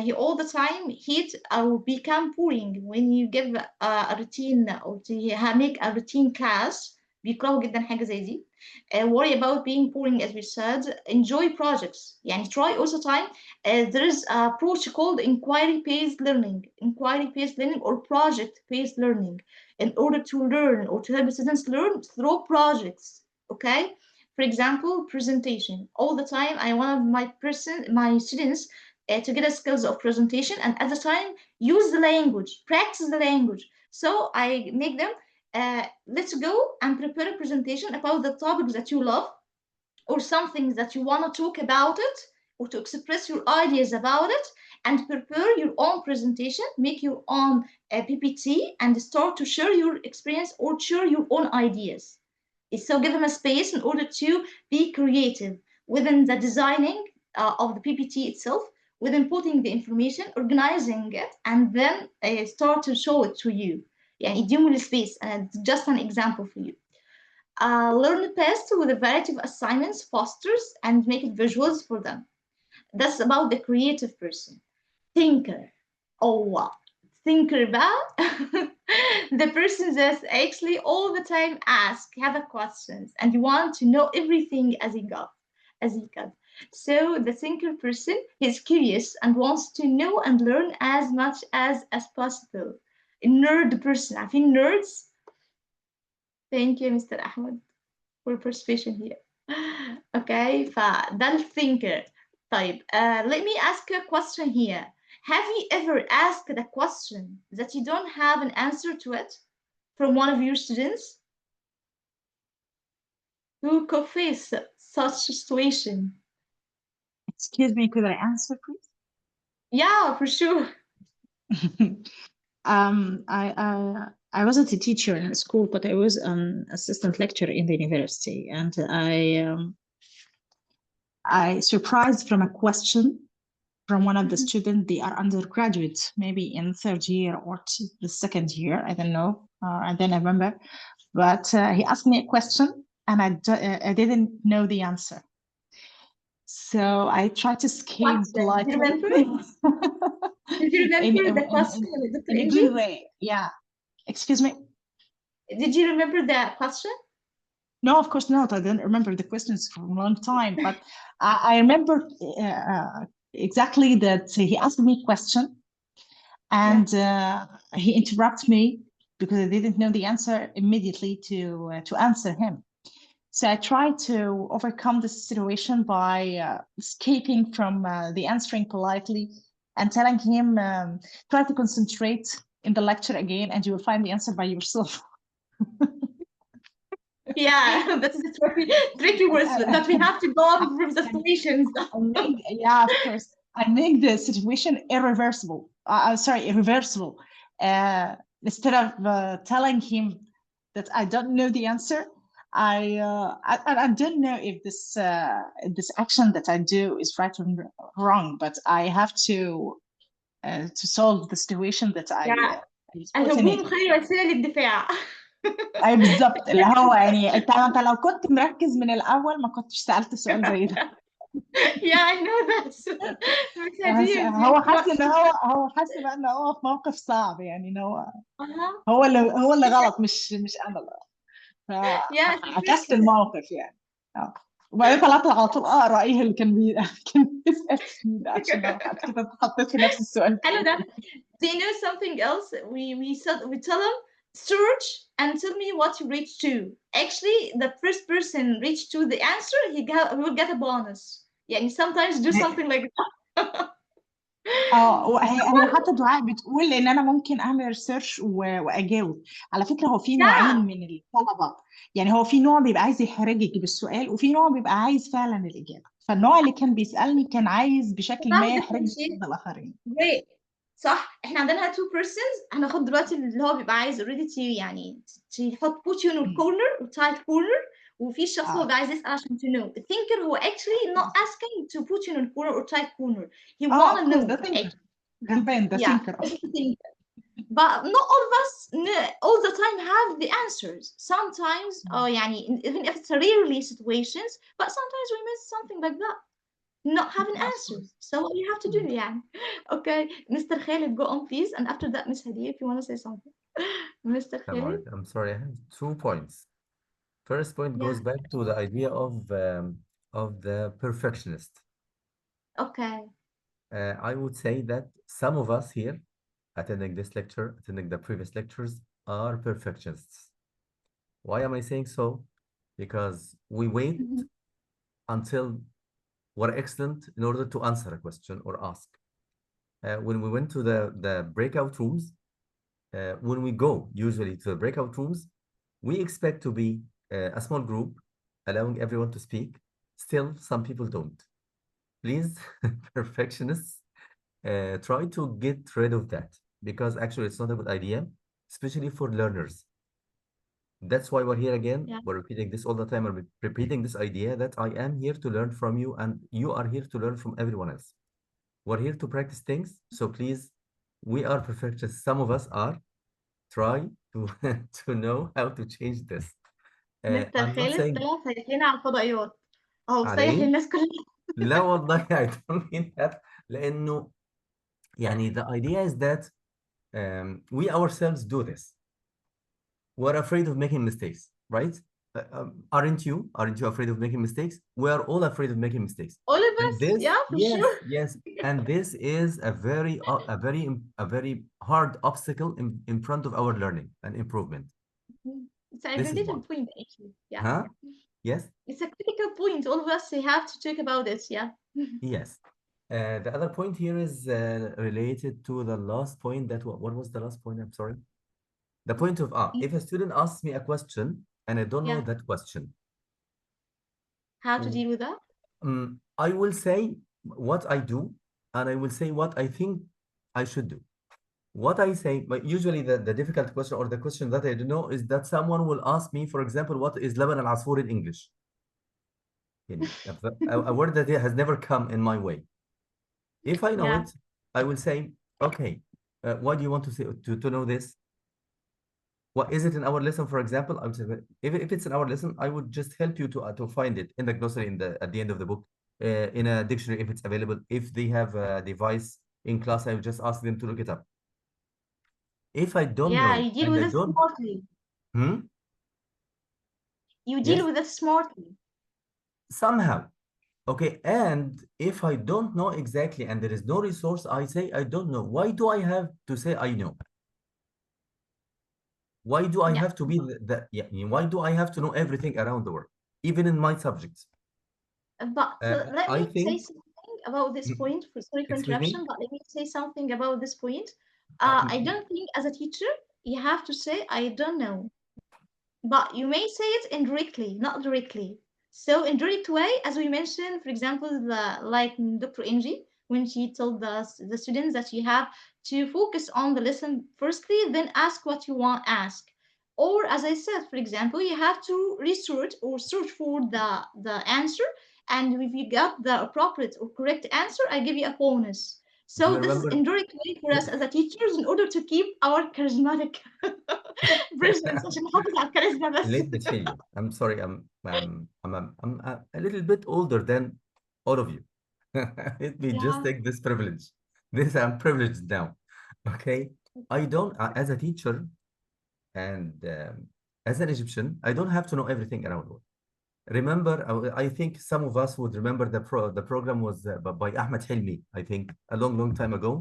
He all the time hate or become boring when you give a routine or to make a routine class. بيكرهوا جدا حاجة زي دي. Worry about being boring, as we said. Enjoy projects. يعني try also time. There is a approach called inquiry-based learning or project-based learning, in order to learn or to help students learn through projects. Okay. For example, presentation. All the time, I want my students to get a skills of presentation, and at the time, use the language, practice the language. So I make them, let's go and prepare a presentation about the topics that you love, or something that you want to talk about it, or to express your ideas about it, and prepare your own presentation, make your own PPT, and start to share your experience or share your own ideas. So give them a space in order to be creative within the designing of the PPT itself, with inputting the information, organizing it, and then start to show it to you. يعني اديهم السبيس. Just an example for you. Learn best with a variety of assignments, fosters, and make it visuals for them. That's about the creative person. Thinker. Oh, wow. Thinker بقى the person that's actually all the time have a questions and you want to know everything as he can. So the thinker person is curious and wants to know and learn as much as possible. A nerd person. I think nerds. Thank you, Mr. Ahmed, for participation here. Okay, فده الthinker. طيب, let me ask you a question here. Have you ever asked a question that you don't have an answer to it from one of your students? Who could face such a situation? Excuse me, could I answer, please? Yeah, for sure. I wasn't a teacher in school, but I was an assistant lecturer in the university, and I surprised from a question from one of the students. They are undergraduates, maybe in third year or the second year. I don't know. I don't remember. But he asked me a question, and I didn't know the answer. So I tried to scheme politely. Do you remember? Did you remember the question, Dr. in a good way? Yeah. Excuse me? Did you remember the question? No, of course not. I don't remember the questions for a long time, but I remember exactly that he asked me a question, and he interrupted me because I didn't know the answer immediately to answer him. So I tried to overcome this situation by escaping from the answering politely and telling him, try to concentrate in the lecture again, and you will find the answer by yourself. Yeah, that is a tricky words that we have to go on from the situations. Yeah, of course. I make the situation irreversible. Irreversible. Instead of telling him that I don't know the answer, I don't know if this action that I do is right or wrong, but I have to solve the situation that I الهجوم خير وسيلة للدفاع. اي بالظبط اللي هو يعني انت لو كنت مركز من الاول ما كنتش سألت سؤال زي ده. Yeah, I know that. هو حاسس بقى ان هو في موقف صعب، يعني ان هو اللي غلط، مش انا. فعكست الموقف يعني. وبعدين طلعت على طول اقرا ايه اللي كان بيسال فيه ده، عشان بعد كده اتحطيت في نفس السؤال. حلو ده. Do you know something else? We tell them search and tell me what you reach to. Actually, the first person reach to the answer, he will get a bonus. يعني sometimes do something like that. انا حتى دعاء بتقول ان انا ممكن اعمل ريسيرش واجاوب. على فكره هو في نوعين من الطلبه، يعني هو في نوع بيبقى عايز يحرجك بالسؤال، وفي نوع بيبقى عايز فعلا الاجابه. فالنوع اللي كان بيسالني كان عايز بشكل ما يحرجني قصاد الاخرين. صح، احنا عندنا two persons. هناخد دلوقتي اللي هو بيبقى عايز already يعني تحط put you in a corner و tight corner، وفي الشخص اللي بيبقى عايز يسأل عشان to know. The thinker هو actually not asking to put you in a corner or tight corner. He want to know. The thinker. The thinker. But not all of us all the time have the answers. Sometimes يعني even if it's rarely situations, but sometimes we miss something like that. Not having answers. So what you have to do, yeah. Okay, Mr. Khalid, go on, please. And after that, Miss Hadi, if you want to say something. Mr. Khalid. I'm sorry, I have 2 points. First point goes back to the idea of the perfectionist. Okay. I would say that some of us here attending this lecture, attending the previous lectures, are perfectionists. Why am I saying so? Because we wait until we're excellent in order to answer a question or ask. When we went to the breakout rooms, when we go usually to the breakout rooms, we expect to be a small group, allowing everyone to speak. Still, some people don't. Please, perfectionists, try to get rid of that, because actually it's not a good idea, especially for learners. That's why we're here again. We're repeating this all the time. We're repeating this idea that I am here to learn from you, and you are here to learn from everyone else. We're here to practice things. So please, we are perfectionists. Some of us are. Try to to know how to change this. مستر I'm not خالد saying طلع سايح لنا على الفضائيات اهو على سايح ايه؟ للناس كلها. لا والله I don't mean that. لأنه يعني the idea is that we ourselves do this. We're afraid of making mistakes, right? Aren't you? Aren't you afraid of making mistakes? We are all afraid of making mistakes. All of And us, this, yeah, for yes, sure. yes, and this is a very hard obstacle in front of our learning and improvement. It's a This is related one. point, actually. Yeah. Huh? Yes? It's a critical point. All of us have to talk about it. Yeah. Yes. The other point here is related to the last point. What was the last point? I'm sorry. The point of if a student asks me a question and I don't know Yeah. that question, How to deal with that? I will say what I do, and I will say what I think I should do. What I say, but usually the difficult question or the question that I don't know is that someone will ask me, for example, what is لبن العصفور in English? A word that has never come in my way. If I know Yeah. it, I will say, okay, why do you want to say to know this? What is it in our lesson, for example? I would say, if it's in our lesson, I would just help you to find it in the glossary at the end of the book, in a dictionary if it's available. If they have a device in class, I would just ask them to look it up. If I don't Yeah, know you deal and with I it don't, smartly. You deal yes, with it smartly. somehow. Okay, and if I don't know exactly and there is no resource, I say I don't know. Why do I have to say I know? Why do I Yeah. have to be why do I have to know everything around the world, even in my subjects? But let I me say think, something about this point. Sorry for excuse me, interruption, but let me say something about this point. I don't think as a teacher you have to say I don't know, but you may say it indirectly, not directly. So indirect way, as we mentioned, for example, like Dr. Angie, when she told the students that you have to focus on the lesson firstly, then ask what you want ask. Or as I said, for example, you have to research or search for the answer, and if you got the appropriate or correct answer, I give you a bonus. do you So this is remember? indirect way for us as a teachers in order to keep our charismatic presence عشان نحافظ على الكاريزما بس. Let me tell you, I'm sorry, I'm a little bit older than all of you. Let me just Yeah. take this privilege. I'm privileged now. Okay, I don't, as a teacher and as an Egyptian, I don't have to know everything around the world. Remember, I think some of us would remember the program was by Ahmed Hilmi, I think, a long time ago,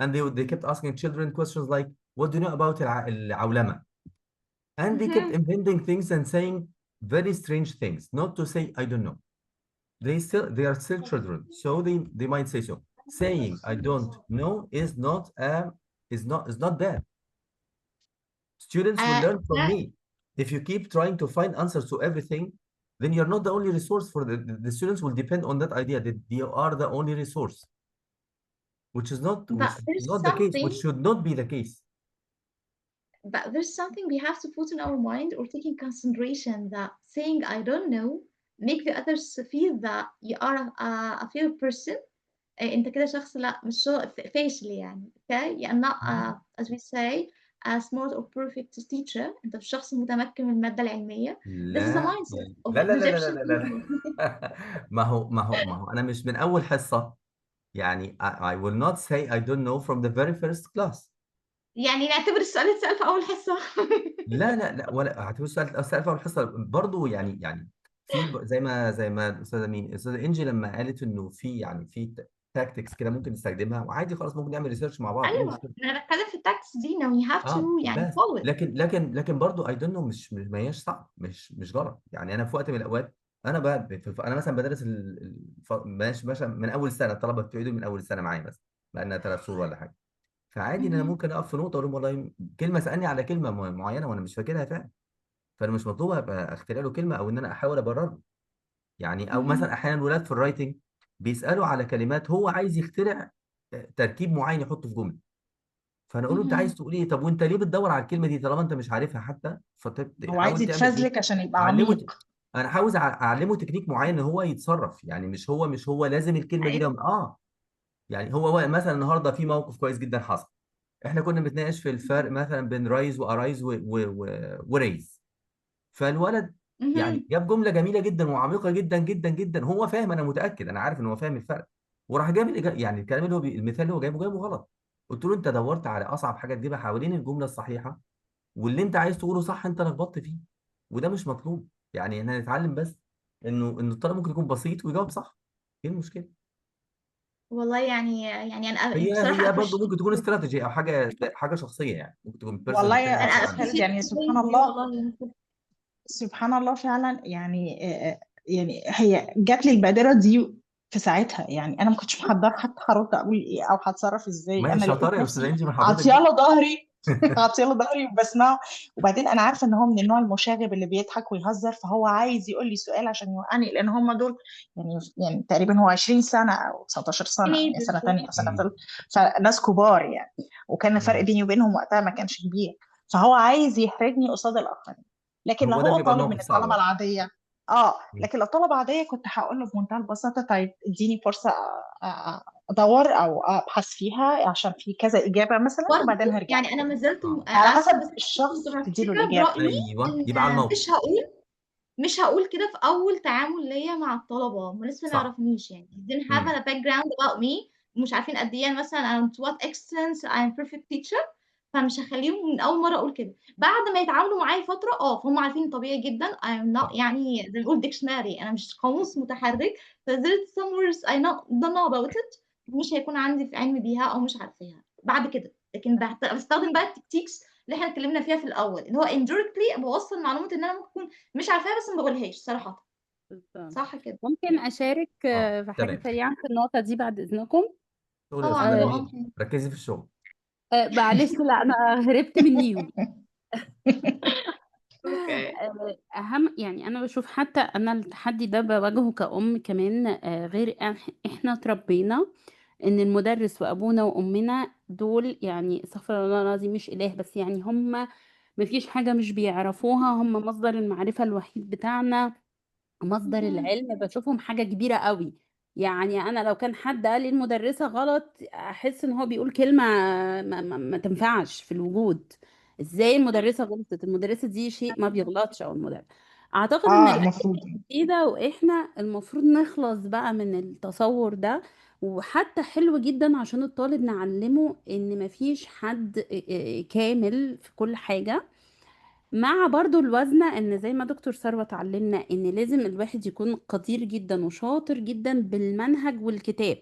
and they kept asking children questions like, "What do you know about العولمة?" And they kept inventing things and saying very strange things, not to say I don't know. They are still children, so they might say so. Saying I don't know is not bad. Students will learn from That, me. If you keep trying to find answers to everything, then you're not the only resource for the students will depend on that idea that you are the only resource, which is not but there's the case, which something, should not be the case. but there's something we have to put in our mind or take in consideration that saying I don't know make the others feel that you are a fair person. انت كده شخص لا مش فاشل يعني. Okay, you're not as we say a smart or perfect teacher. انت مش شخص متمكن من المادة العلمية. This is a لا mindset of لا لا لا لا Egyptian لا لا people. لا. ما هو انا مش من اول حصة يعني I will not say I don't know from the very first class. يعني نعتبر السؤال اتسأل في أول حصة. لا ولا اعتبر السؤال في اول حصة برضه يعني في زي ما الاستاذه انجي لما قالت انه في تاكتكس كده ممكن نستخدمها وعادي خلاص ممكن نعمل ريسيرش مع بعض، ايه أيوة المشكله؟ أنا بتكلم في التاكتكس دي now you have to يعني بس follow it. لكن برضه اي دونت نو ما هياش صعب، مش غلط. يعني انا في وقت من الاوقات انا مثلا بدرس مثلا من اول سنه، الطلبه بتقعدوا من اول سنه معايا مثلا بقى لنا 3 شهور ولا حاجه، فعادي ان انا ممكن اقف في نقطه اقول لهم والله كلمه سالني على كلمه معينه وانا مش فاكرها فعلا، فانا مش مطلوب ابقى اخترع له كلمه او ان انا احاول ابرر له. يعني او مثلا احيانا الولاد في الرايتنج بيسالوا على كلمات هو عايز يخترع تركيب معين يحطه في جمله، فانا اقول له انت عايز تقول ايه؟ طب وانت ليه بتدور على الكلمه دي طالما انت مش عارفها حتى؟ هو عايز حاول تعمل ايه؟ يتفزلك عشان يبقى علمه عميق. انا عاوز اعلمه تكنيك معين ان هو يتصرف، يعني مش هو لازم الكلمه دي لو يعني هو مثلا النهارده في موقف كويس جدا حصل، احنا كنا بنتناقش في الفرق مثلا بين رايز وارايز وريز، فالولد يعني جاب جمله جميله جدا وعميقه جدا جدا جدا، هو فاهم، انا متاكد، انا عارف ان هو فاهم الفرق، وراح جاب يعني الكلام اللي هو المثال اللي هو جايبه غلط. قلت له انت دورت على اصعب حاجه تجيبها حوالين الجمله الصحيحه، واللي انت عايز تقوله صح انت لخبطت فيه، وده مش مطلوب. يعني احنا نتعلم بس ان الطالب ممكن يكون بسيط ويجاوب صح، ايه المشكله؟ والله يعني انا هي بصراحه برضه ممكن تكون appreciate استراتيجي او حاجه شخصيه، يعني ممكن تكون والله بيرسونال يا انا تندنسي استاذ عندك. خالد، appreciate يعني the سبحان point دي الله، والله. سبحان الله فعلا. يعني يعني هي جات لي البادرة دي في ساعتها، يعني انا ما كنتش محضره حتى هرد اقول ايه او هتصرف ازاي. ما هي انا لقيت شطاره يا استاذ نفسي انجي من حضرتك عاطيه دي. له ظهري عاطيه له ظهري وبسمعه. وبعدين انا عارفه ان هو من النوع المشاغب اللي بيضحك ويهزر، فهو عايز يقول لي سؤال عشان يوقعني، لان هم دول يعني تقريبا هو 20 سنه او 19 سنه، يعني سنه ثانيه او سنه ثالثه، فناس كبار يعني. وكان الفرق بيني وبينهم وقتها ما كانش كبير، فهو عايز يحرجني قصاد الاخرين. لكن لو هو ده هو بيبقى طالب الموقف من صعب الطلبه أوي. العاديه، لكن لو طلبة عادية كنت هقول له بمنتهى البساطة طيب اديني فرصة ادور او ابحث فيها عشان في كذا اجابة مثلا، وبعدين برضه هرجع يعني انا لك. ما زلت على اسفه، حسب بس كنت الشخص تديله ممسكه الإجابة. برايي ايوه، يبقى على ان الموقف. مش هقول كده في اول تعامل ليا مع الطلبه، هم لسه ما صح. يعرفونيش، يعني they didn't have a background about me، مش عارفين قد ايه مثلا to what extent I'm perfect teacher. فمش هخليهم من اول مره اقول كده. بعد ما يتعاملوا معايا فتره فهم عارفين طبيعي جدا I'm not، صح. يعني زي ما بنقول dictionary، انا مش قاموس متحرك. ف there's some words I don't know about it، مش هيكون عندي في علم بيها او مش عارفاها بعد كده. لكن بستخدم بقى التكتيكس اللي احنا اتكلمنا فيها في الاول، اللي هو indirectly بوصل معلومات ان انا ممكن اكون مش عارفاها بس ما بقولهاش صراحه. بالظبط. صح كده. ممكن أشارك في حاجة تمام. سريعة في النقطة دي بعد إذنكم؟ شغل يا طبعا استاذه جو نيلي، ركزي في الشغل. معلش، لا أنا هربت منيهم. اوكي. أهم يعني أنا بشوف حتى أنا التحدي ده بواجهه كأم كمان، غير إحنا اتربينا إن المدرس وأبونا وأمنا دول، يعني استغفر الله العظيم، مش إله، بس يعني هم مفيش حاجة مش بيعرفوها، هم مصدر المعرفة الوحيد بتاعنا، مصدر العلم. بشوفهم حاجة كبيرة قوي. يعني أنا لو كان حد قال لي المدرسة غلط، أحس إن هو بيقول كلمة ما تنفعش في الوجود. إزاي المدرسة غلطت؟ المدرسة دي شيء ما بيغلطش، أو المدرس. أعتقد إن الأجيال المفروض. الجديدة وإحنا المفروض نخلص بقى من التصور ده. وحتى حلو جدا عشان الطالب نعلمه إن مفيش حد كامل في كل حاجة، مع برضو الوزنة ان زي ما دكتور ثروت علمنا ان لازم الواحد يكون قدير جدا وشاطر جدا بالمنهج والكتاب.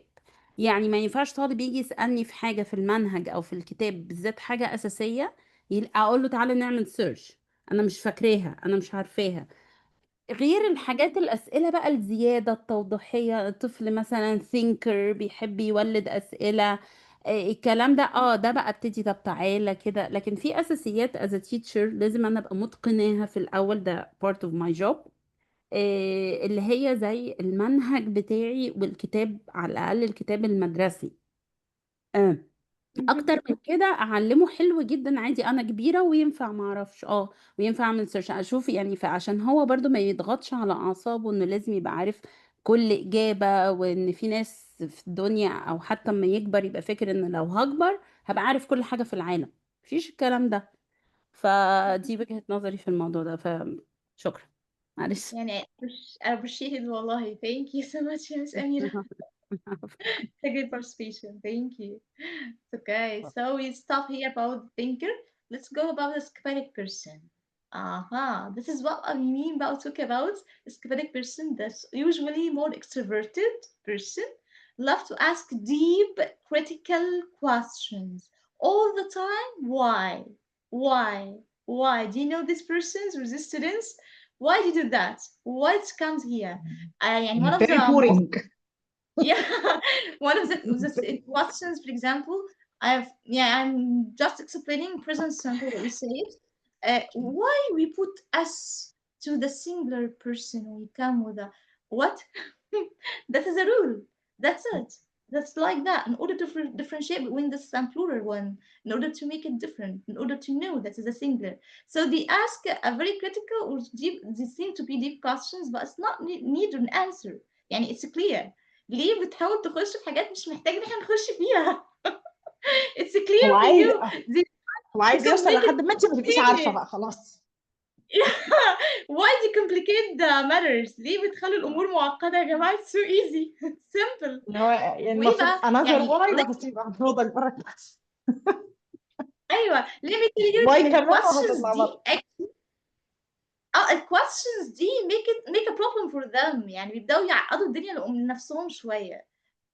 يعني ما ينفعش طالب يجي يسألني في حاجة في المنهج او في الكتاب بالذات حاجة أساسية، اقول له تعالى نعمل سيرش، انا مش فاكراها، انا مش عارفاها. غير الحاجات الأسئلة بقى الزيادة التوضيحية، الطفل مثلا ثينكر بيحب يولد أسئلة، الكلام ده ده بقى ابتدي طب تعالى كده. لكن في أساسيات as a teacher لازم أنا أبقى متقناها في الأول، ده part of my job، اللي هي زي المنهج بتاعي والكتاب، على الأقل الكتاب المدرسي. اكتر من كده اعلمه حلو جدا عادي، انا كبيره وينفع ما اعرفش وينفع اعمل سيرش اشوف، يعني فعشان هو برضو ما يضغطش على اعصابه انه لازم يبقى عارف كل اجابه، وان في ناس في الدنيا او حتى لما يكبر يبقى فاكر ان لو هكبر هبقى عارف كل حاجه في العالم. مفيش الكلام ده. فدي وجهه نظري في الموضوع ده، فشكرا. معلش. يعني I appreciate it والله. Thank you so much يا Miss أميرة. It's a good participation. Thank you. Okay, so we stop here about the thinker. Let's go about the schematic person. This is what I mean about talk about a schematic person that's usually more extroverted person, love to ask deep critical questions all the time. Why? Why? Why? Do you know these persons or these students? Why do you do that? What comes here? And one of very the most boring. one of the questions, for example, I'm just explaining present simple what you said. Why we put s to the singular person when we come with a what? That is a rule. That's it. That's like that. In order to differentiate between this and plural one, in order to make it different, in order to know that is a singular. So they ask a very critical or deep. They seem to be deep questions, but it's not need an answer. Yani it's clear. ليه بتحاول تخش في حاجات مش محتاج ان احنا نخش فيها؟ it's هو clear for عايز you. They هو عايز become يوصل make it لحد ما انت ما تبقيش عارفه complicated. بقى خلاص. Why do you complicate the matters؟ ليه بتخلوا الامور معقده يا جماعه؟ it's so easy simple. اللي هو يعني وايه المفروض بقى another يعني why like وهتبقى هتفضل بره الكلاس. ايوه let me tell you why ان كمان الquestions وهتطلع دي بره. الquestions دي make a problem for them. يعني بيبداوا يعقدوا الدنيا لنفسهم شويه.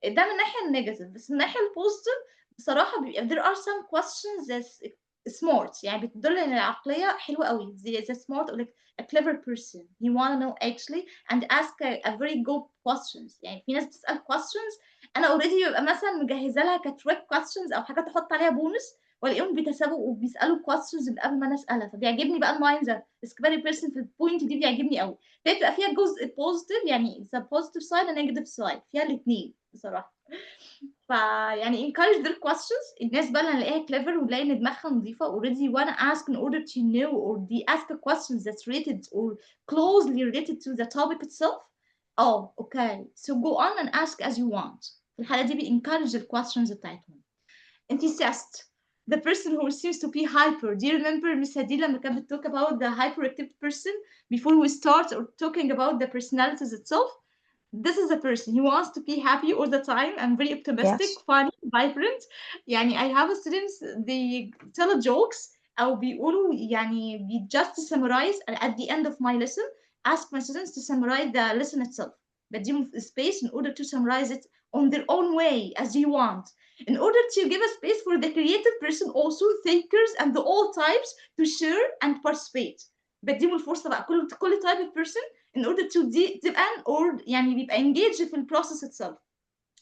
ده من الناحيه النيجاتيف. بس من الناحيه البوزيتيف بصراحه بيبقى there are some questions that smart. يعني بتدل ان العقليه حلوه قوي. the smart or like a clever person he want to know actually and ask a very good questions. يعني في ناس بتسال questions انا already ببقى مثلا مجهزه لها كتريك questions او حاجات احط عليها بونس، والاقيهم بيتسابقوا وبيسالوا questions اللي قبل ما انا اسالها. فبيعجبني بقى المايند ده السكباري بيرسون في البوينت دي بيعجبني قوي. فبتبقى فيها جزء بوزيتيف يعني the positive side and negative side فيها الاثنين بصراحه. فيعني encourage their questions. الناس بقى اللي هنلاقيها clever ونلاقي ان دماغها نظيفه already wanna ask in order to know or they ask a questions that's related or closely related to the topic itself. Oh okay so go on and ask as you want. في الحالة دي encourage the questions بتاعتهم. enthusiast the person who seems to be hyper. Do you remember Miss Hadi لما كانت talk about the hyperactive person before we start or talking about the personalities itself? This is a person he wants to be happy all the time and very optimistic, Yes. funny, vibrant. يعني I have students they tell jokes أو بيقولوا يعني just summarize at the end of my lesson. Ask my students to summarize the lesson itself. بديهم space in order to summarize it on their own way as you want. In order to give a space for the creative person also thinkers and the all types to share and participate. بديهم الفرصة بقى كل type of person in order to تبقى or يعني بيبقى engaged في process itself.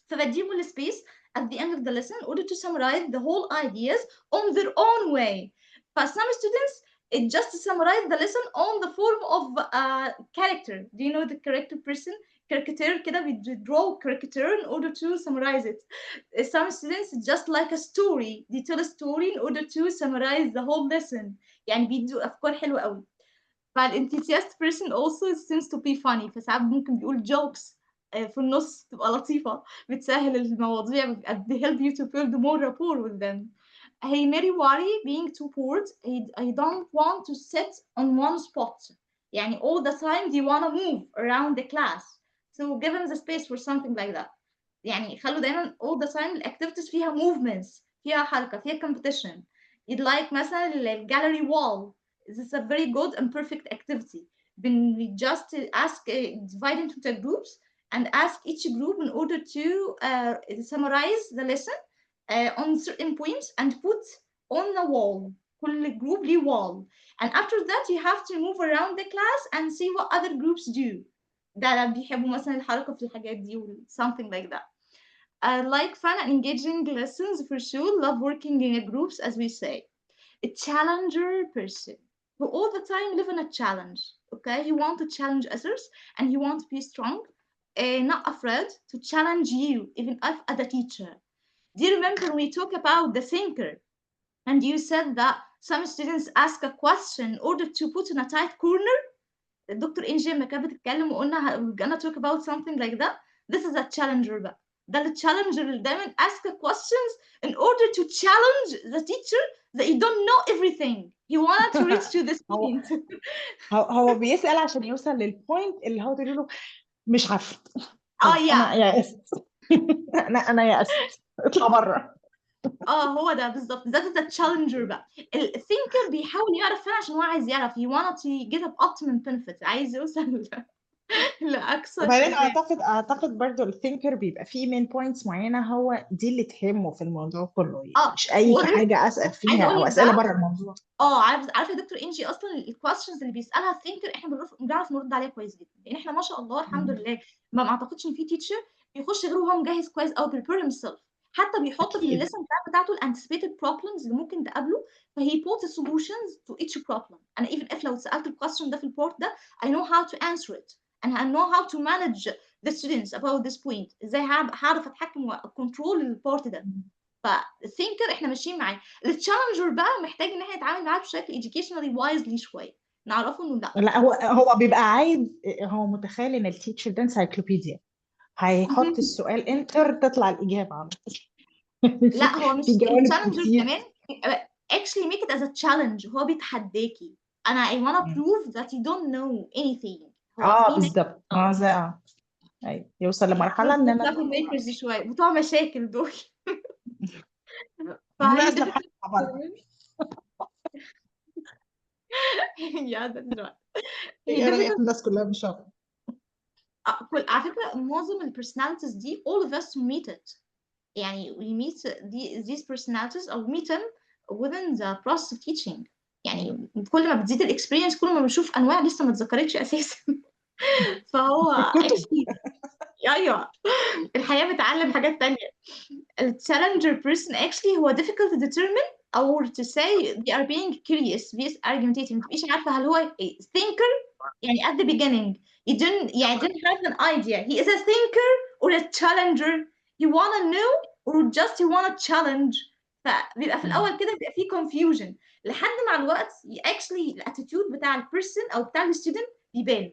فبديهم السبيس at the end of the lesson in order to summarize the whole ideas on their own way. But some students it just summarize the lesson on the form of character. Do you know the character person? Caricature كده draw caricature in order to summarize it. Some students just like a story. They tell a story in order to summarize the whole lesson. يعني بيدوا أفكار حلوة قوي. فالenthusiast person also seems to be funny. فساعات ممكن بيقول jokes في النص تبقى لطيفة بتسهل المواضيع they help you to build more rapport with them. He may worry being too bored. I don't want to sit on one spot. يعني all the time they want to move around the class. So give them the space for something like that. يعني خلوا دايما all the time activities فيها movements فيها حركة فيها competition. You'd like مثلا gallery wall. This is a very good and perfect activity. Then we just ask, divide into the groups and ask each group in order to summarize the lesson on certain points and put on the wall. كل group ليه wall. And after that you have to move around the class and see what other groups do. ده بيحبوا مثلا الحركة في الحاجات دي something like that. I like fun and engaging lessons for sure. Love working in groups as we say. A challenger person who all the time live in a challenge. Okay, he want to challenge others and he want to be strong, not afraid to challenge you even if as a teacher. Do you remember when we talk about the thinker and you said that some students ask a question in order to put in a tight corner? Dr. Inji لما كانت بتتكلم وقلنا we're gonna talk about something like that. This is a challenger بقى. ده الchallenger اللي دايما ask questions in order to challenge the teacher that you don't know everything. He wanted to reach to this point. هو بيسأل عشان يوصل للبوينت اللي هو تقول له مش عارفه. yeah. انا يأست. انا يأست. اطلع بره. هو ده بالظبط. ده التشالنجر بقى. الثينكر بيحاول يعرف فين عشان هو عايز يعرف. he wanted to get up optimum benefit. عايز يوصل لأقصى وبعدين استفادة. اعتقد برضو الثينكر بيبقى فيه مين بوينتس معينه هو دي اللي تهمه في الموضوع كله يعني مش اي حاجه اسال عايزه فيها اقول او لك اسئله بقى بره الموضوع. عارفه يا دكتور انجي اصلا الكويستشنز اللي بيسالها الثينكر احنا بنعرف نرد عليها كويس جدا. يعني احنا ما شاء الله الحمد لله ما اعتقدش ان في تيتشر بيخش غير وهو مجهز كويس او بريبير هيم سيلف. حتى بيحط في الليسن بتاعته الانتسبيتد بروبلمز اللي ممكن تقابله. فهي بوت solutions to each problem. انا even if لو سالت الكويستشن ده في البورت ده I know how to answer it and I know how to manage the students about this point. ازاي هعرف اتحكم وكنترول البورت ده. فالثينكر احنا ماشيين معاه. التشالنجر بقى محتاج ان احنا نتعامل معاه بشكل educationally wisely شويه. نعرفه انه لا هو بيبقى عايز هو متخيل ان التيتشر ده انسايكلوبيديا هيحط السؤال انتر تطلع الإجابة على طول. لا هو مش في جوانب التشالنجر كتير. كمان actually make it as a challenge. هو بيتحداكي. أنا I wanna prove that you don't know anything. هو في ناس بالظبط. ما زي أيوة، يوصل لمرحلة إن أنا trouble makers شوية بتوع مشاكل دول. هم فهي نازلة difficult بحالها بره. yeah that's right. هي هي ريح difficult. الناس كلها مش شاطرة. على فكرة معظم ال personalities دي all of us meet it. يعني we meet these personalities or meet them within the process of teaching. يعني كل ما بتزيد الاكسبيرينس كل ما بنشوف انواع لسه ما اتذكرتش اساسا. فهو actually ايوه الحياة بتعلم حاجات تانية. الchallenger person actually هو difficult to determine or to say they are being curious being argumentative. ما تبقيش عارفة هل هو thinker يعني at the beginning you didn't have an idea he is a thinker or a challenger you wanna know or just you wanna challenge. فبيبقى في الأول كده بيبقى فيه confusion لحد مع الوقت actually الاتيتيود بتاع البيرسون أو بتاع الستودنت بيبان.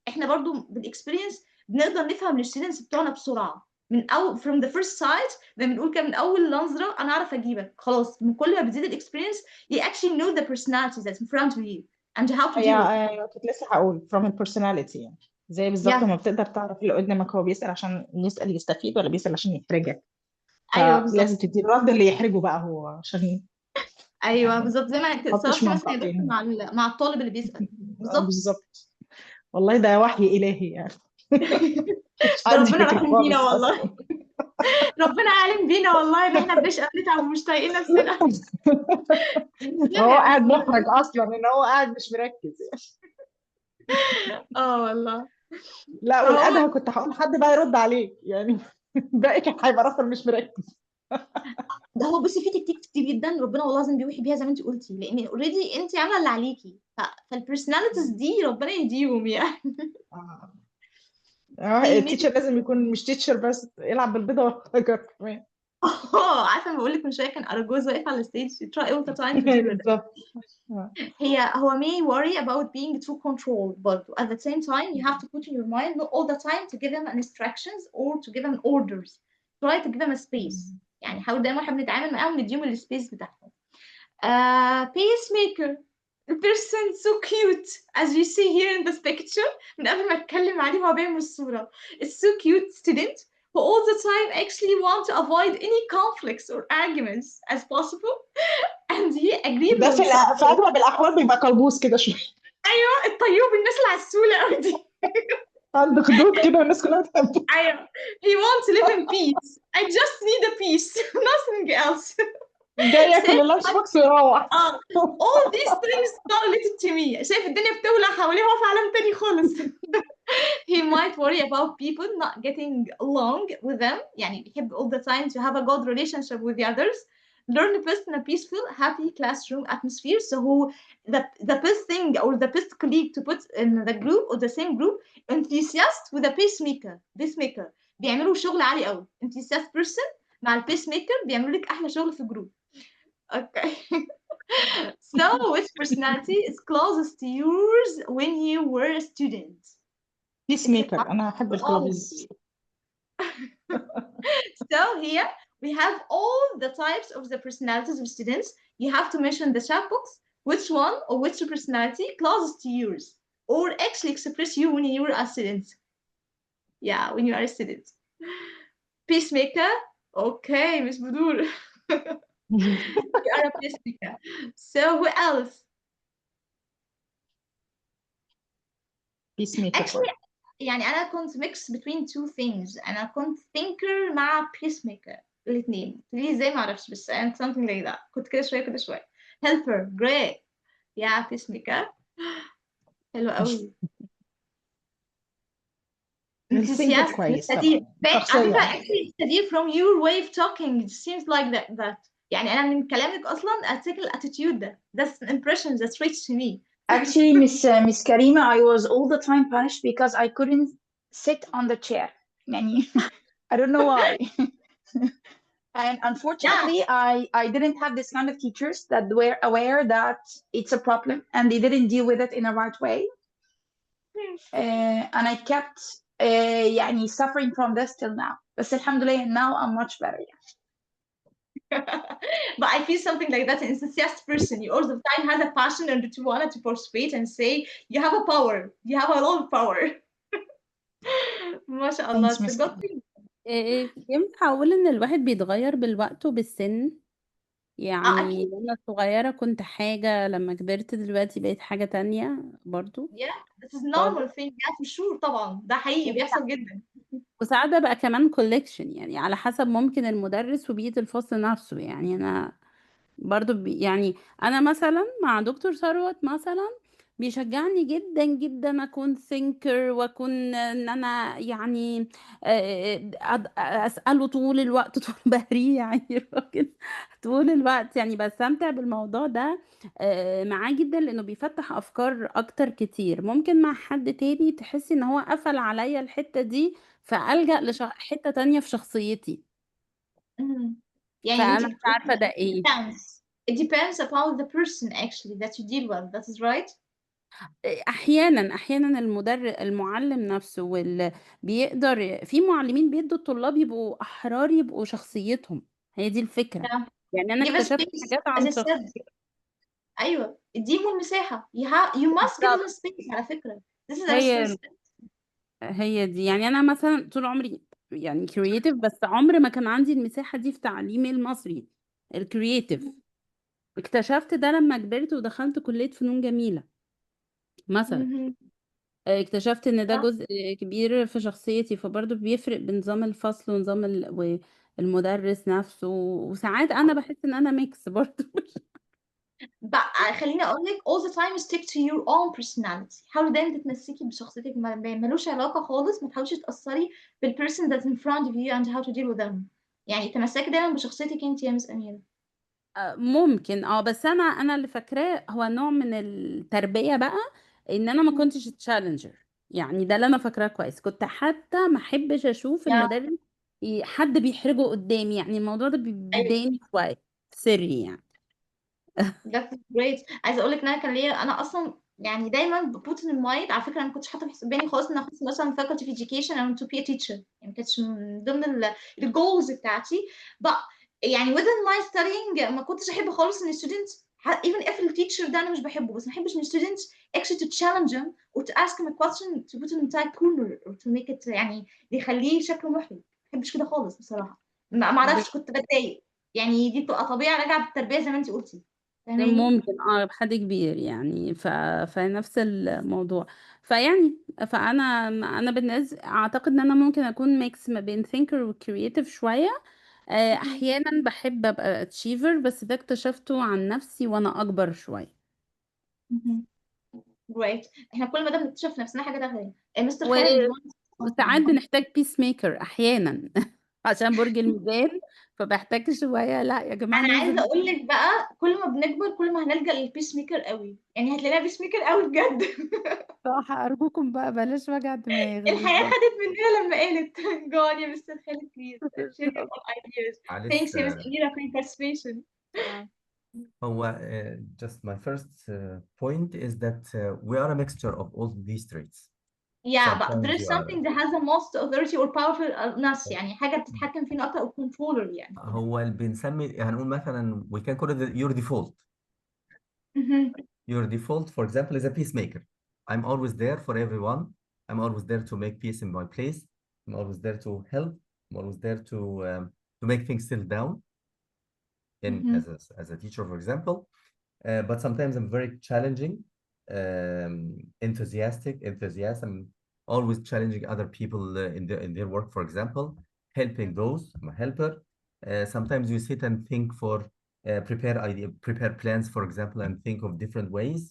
احنا برضو بالاكسبيرينس بنقدر نفهم الستودنتس بتوعنا بسرعة من أول from the first sight. زي ما بنقول كده من أول نظرة أنا أعرف أجيبك خلاص. من كل ما بتزيد الاكسبيرينس you actually know the personalities that's in front of you and how to deal with it. أيوة كنت لسه هقول from the personality يعني زي بالظبط Yeah. ما بتقدر تعرف اللي قدامك هو بيسأل عشان يسأل يستفيد ولا بيسأل عشان يحرجك. أيوه بالظبط. فلازم تدي الرد اللي يحرجه بقى هو عشان ايوه بالظبط زي ما تحطش اتصرفتي مثلا يا دكتور منطقتين. مع الطالب اللي بيسأل بالظبط. بالظبط. والله ده وحي إلهي يعني. مش ده عندي ربنا فكرة رحيم بينا خالص والله. أصلا. ربنا عالم بينا والله ان احنا بنشقى بنتعب ومش طايقين نفسنا. هو قاعد محرج أصلا إن هو قاعد مش مركز يعني. والله. لا فهو والأدهى كنت هقول حد بقى يرد عليك يعني. باقي كان هيبقى أصلا مش مركز. ده هو بصي في تكتيك كتير جدا ربنا والله لازم بيوحي بيها زي ما انت قلتي لان اوريدي انت عامله اللي عليكي. فالبرسوناليتيز دي ربنا يديهم يعني. التيتشر لازم يكون مش تيتشر بس يلعب بالبيضة والحجر كمان. عارفه ما بقول لك من شويه كان اراجوز واقف على الستيج try all the time to do it. بالظبط. هو may worry about being too controlled برضه at the same time you have to put in your mind not all the time to give him instructions or to give him orders. try to give him a space. يعني حاول دايما احنا بنتعامل معاهم نديهم السبيس بتاعهم. Pacemaker a person so cute as you see here in this picture. من قبل ما اتكلم عليه هو باين من الصورة. It's so cute student who all the time actually want to avoid any conflicts or arguments as possible and he ده agreeable. في أغلب الأحوال بيبقى قلبوز كده شوية. ايوه الطيوب الناس العسولة قوي دي. عنده خدود كده والناس كلها بتحبه. ايوه he wants to live in peace. I just need a peace nothing else. جاي ياكل اللانش بوكس ويروح. all these things not related to me. شايف الدنيا بتولع حواليه هو في عالم تاني خالص. he might worry about people not getting along with them. يعني بيحب all the time to have a good relationship with the others. Learn best in a peaceful, happy classroom atmosphere. So the best thing or the best colleague to put in the group or the same group enthusiast with a pacemaker. بيعملوا شغل عالي قوي. enthusiast person مع البيسميكر بيعملوا لك أحلى شغل في الجروب. Okay. So which personality is closest to yours when you were a student? peacemaker. أنا أحب الكلابز. So here we have all the types of the personalities of students. You have to mention the chat box which one or which personality closest to yours or actually express you when you were a student. Yeah, when you are a student. Peacemaker. Okay, Miss Budur. You are a peacemaker. So who else? peacemaker. Actually يعني أنا كنت mix between two things. أنا كنت thinker مع peacemaker الاثنين. ليه زي ما أعرفش بس أنا something like that. كنت كده شوية كده شوية. helper great. yeah peacemaker. حلو قوي. الثينكر enthusiastic كويس مستدير. طبعا. على شخصية. فكرة actually مستدير from your way of talking it seems like that. يعني أنا من كلامك أصلا I take attitude ده. That's an impression that reached to me. Actually, Miss Karima, I was all the time punished because I couldn't sit on the chair. I don't know why. And unfortunately, I didn't have this kind of teachers that were aware that it's a problem and they didn't deal with it in a right way. And I kept يعني suffering from this till now. بس الحمد لله now I'm much better. But I feel something like that, an enthusiastic person. You all the time has a passion and you wanted to participate and say you have a power. You have a lot of power. ما شاء الله. Thanks, It's a Miss good Kate. thing. ينفع أقول إن الواحد بيتغير بالوقت وبالسن؟ يعني أكيد. وأنا صغيرة كنت حاجة، لما كبرت دلوقتي بقيت حاجة تانية برضو. Yeah, this is برضو normal thing. Yeah, for sure طبعا. ده حقيقي بيحصل جدا. وساعات ببقى كمان كوليكشن، يعني على حسب ممكن المدرس وبيئة الفصل نفسه. يعني أنا برضو يعني أنا مثلا مع دكتور ثروت مثلا بيشجعني جدا جدا أكون ثينكر، وأكون إن أنا يعني أسأله طول الوقت طول بهريه يعني الراجل طول الوقت، يعني بستمتع بالموضوع ده معاه جدا، لأنه بيفتح أفكار أكتر كتير. ممكن مع حد تاني تحسي إن هو قفل عليا الحتة دي، فألجأ لحتة تانية في شخصيتي. يعني فأنا انت مش بتقولي عارفة ده it إيه. depends. It depends about the person actually that you deal with. That is right. احيانا المعلم نفسه بيقدر، في معلمين بيدوا الطلاب يبقوا احرار، يبقوا شخصيتهم. هي دي الفكرة. Yeah. يعني انا Give a اكتشفت space حاجات as عن I said. شخصيتي. ايوه اديهم المساحة. You must give them بالظبط. space على فكرة. This is a هي هي دي، يعني انا مثلا طول عمري يعني كرييتيف، بس عمر ما كان عندي المساحة دي في تعليمي المصري الكرييتيف. اكتشفت ده لما كبرت ودخلت كلية فنون جميلة مثلا. Mhm. اكتشفت ان ده Yeah. جزء كبير في شخصيتي، فبرضه بيفرق بنظام الفصل ونظام المدرس نفسه. وساعات انا بحس ان انا ميكس برضه بقى خليني اقول لك all the time stick to your own personality. حاولي دايما تتمسكي بشخصيتك، ملوش علاقة خالص. ما تحاوليش تأثري بالperson that's in front of you and how to deal with them. يعني تمسكي دايما بشخصيتك انت يا مس أميرة. ممكن بس انا اللي فاكراه هو نوع من التربية بقى، ان انا ما كنتش تشالنجر. يعني ده اللي انا فاكراه كويس. كنت حتى ما احبش اشوف Yeah. المدرس حد بيحرجه قدامي. يعني الموضوع ده ايوه بيضايقني شوية في سري يعني. that's great. عايزه اقول لك ان انا كان ليا انا اصلا يعني دايما ببوت ان مايند. على فكره انا ما كنتش حاطه في حسباني خالص ان اخد مثلا faculty في education and to be a teacher. يعني ما كانتش من ضمن الجولز بتاعتي. but يعني within my studying ما كنتش احب خالص ان students even if the teacher ده انا مش بحبه، بس ما احبش ان students actually to challenge him or to ask him a question to put him inside corner or to make it يعني يخليه شكله محرج. ما بحبش كده خالص بصراحه. ما اعرفش كنت بتضايق. يعني دي بتبقى طبيعه راجعه بالتربيه زي ما انت قلتي. فاهماني؟ ممكن بحد كبير يعني فنفس الموضوع. فيعني فانا بالنسبه اعتقد ان انا ممكن اكون ميكس ما بين ثينكر وكرييتيف شويه. احيانا بحب ابقى اتشيفر، بس ده اكتشفته عن نفسي وانا اكبر شويه. جريت. احنا كل ما ده بنكتشف نفسنا حاجه تانية. مستر و... خالد وساعات بنحتاج بيس ميكر احيانا عشان برج الميزان، فبحتاج شويه لا يا جماعه انا نوزن. عايزه اقول لك بقى كل ما بنكبر كل ما هنلجأ للبيس ميكر قوي. يعني هتلاقيها بيس ميكر قوي بجد. صح، ارجوكم بقى بلاش وجع دماغ. الحياه بالظبط. خدت مننا لما قالت go on يا مستر خالد please share your بالظبط. own ideas. معلش thanks يا مس أميرة for your participation. هو just my first point is that we are a mixture of all these traits. Yeah, but there Sometimes is you are something that has the most authority or powerful us. يعني حاجه بتتحكم فينا اكتر او controller يعني كده. هو اللي بنسمي هنقول مثلا we can call it your default. Mhm. Your default, for example, is a peacemaker. I'm always there for everyone. I'm always there to make peace in my place. I'm always there to help. I'm always there to make things settle down in Mhm. as a teacher, for example. But sometimes I'm very challenging, enthusiasm, always challenging other people in their work, for example, helping those. I'm a helper. Sometimes you sit and think for prepare plans, for example, and think of different ways,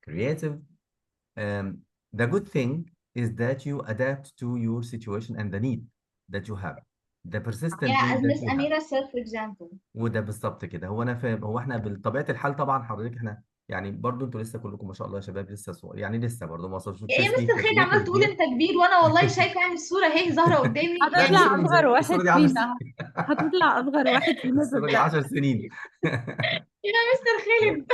creative. The good thing is that you adapt to your situation and the need that you have, the persistent Yeah, need as that Miss you have. Amira said for example. وده بالظبط كده. هو انا فاهم. هو احنا بطبيعه الحال طبعا حضرتك احنا يعني برضو انتوا لسه كلكم ما شاء الله يا شباب لسه صغير، يعني لسه برضو ما وصلتوش يا مستر خالد البيس عمال تقول الكبير. انت كبير وانا والله شايفه يعني الصوره اهي ظاهره قدامي لا دي يعني. صوره هتطلع من اصغر زمان، واحد الصوره دي 10 سنين. فينا. هتطلع اصغر واحد فينا الصوره دي صدق. 10 سنين. يا مستر خالد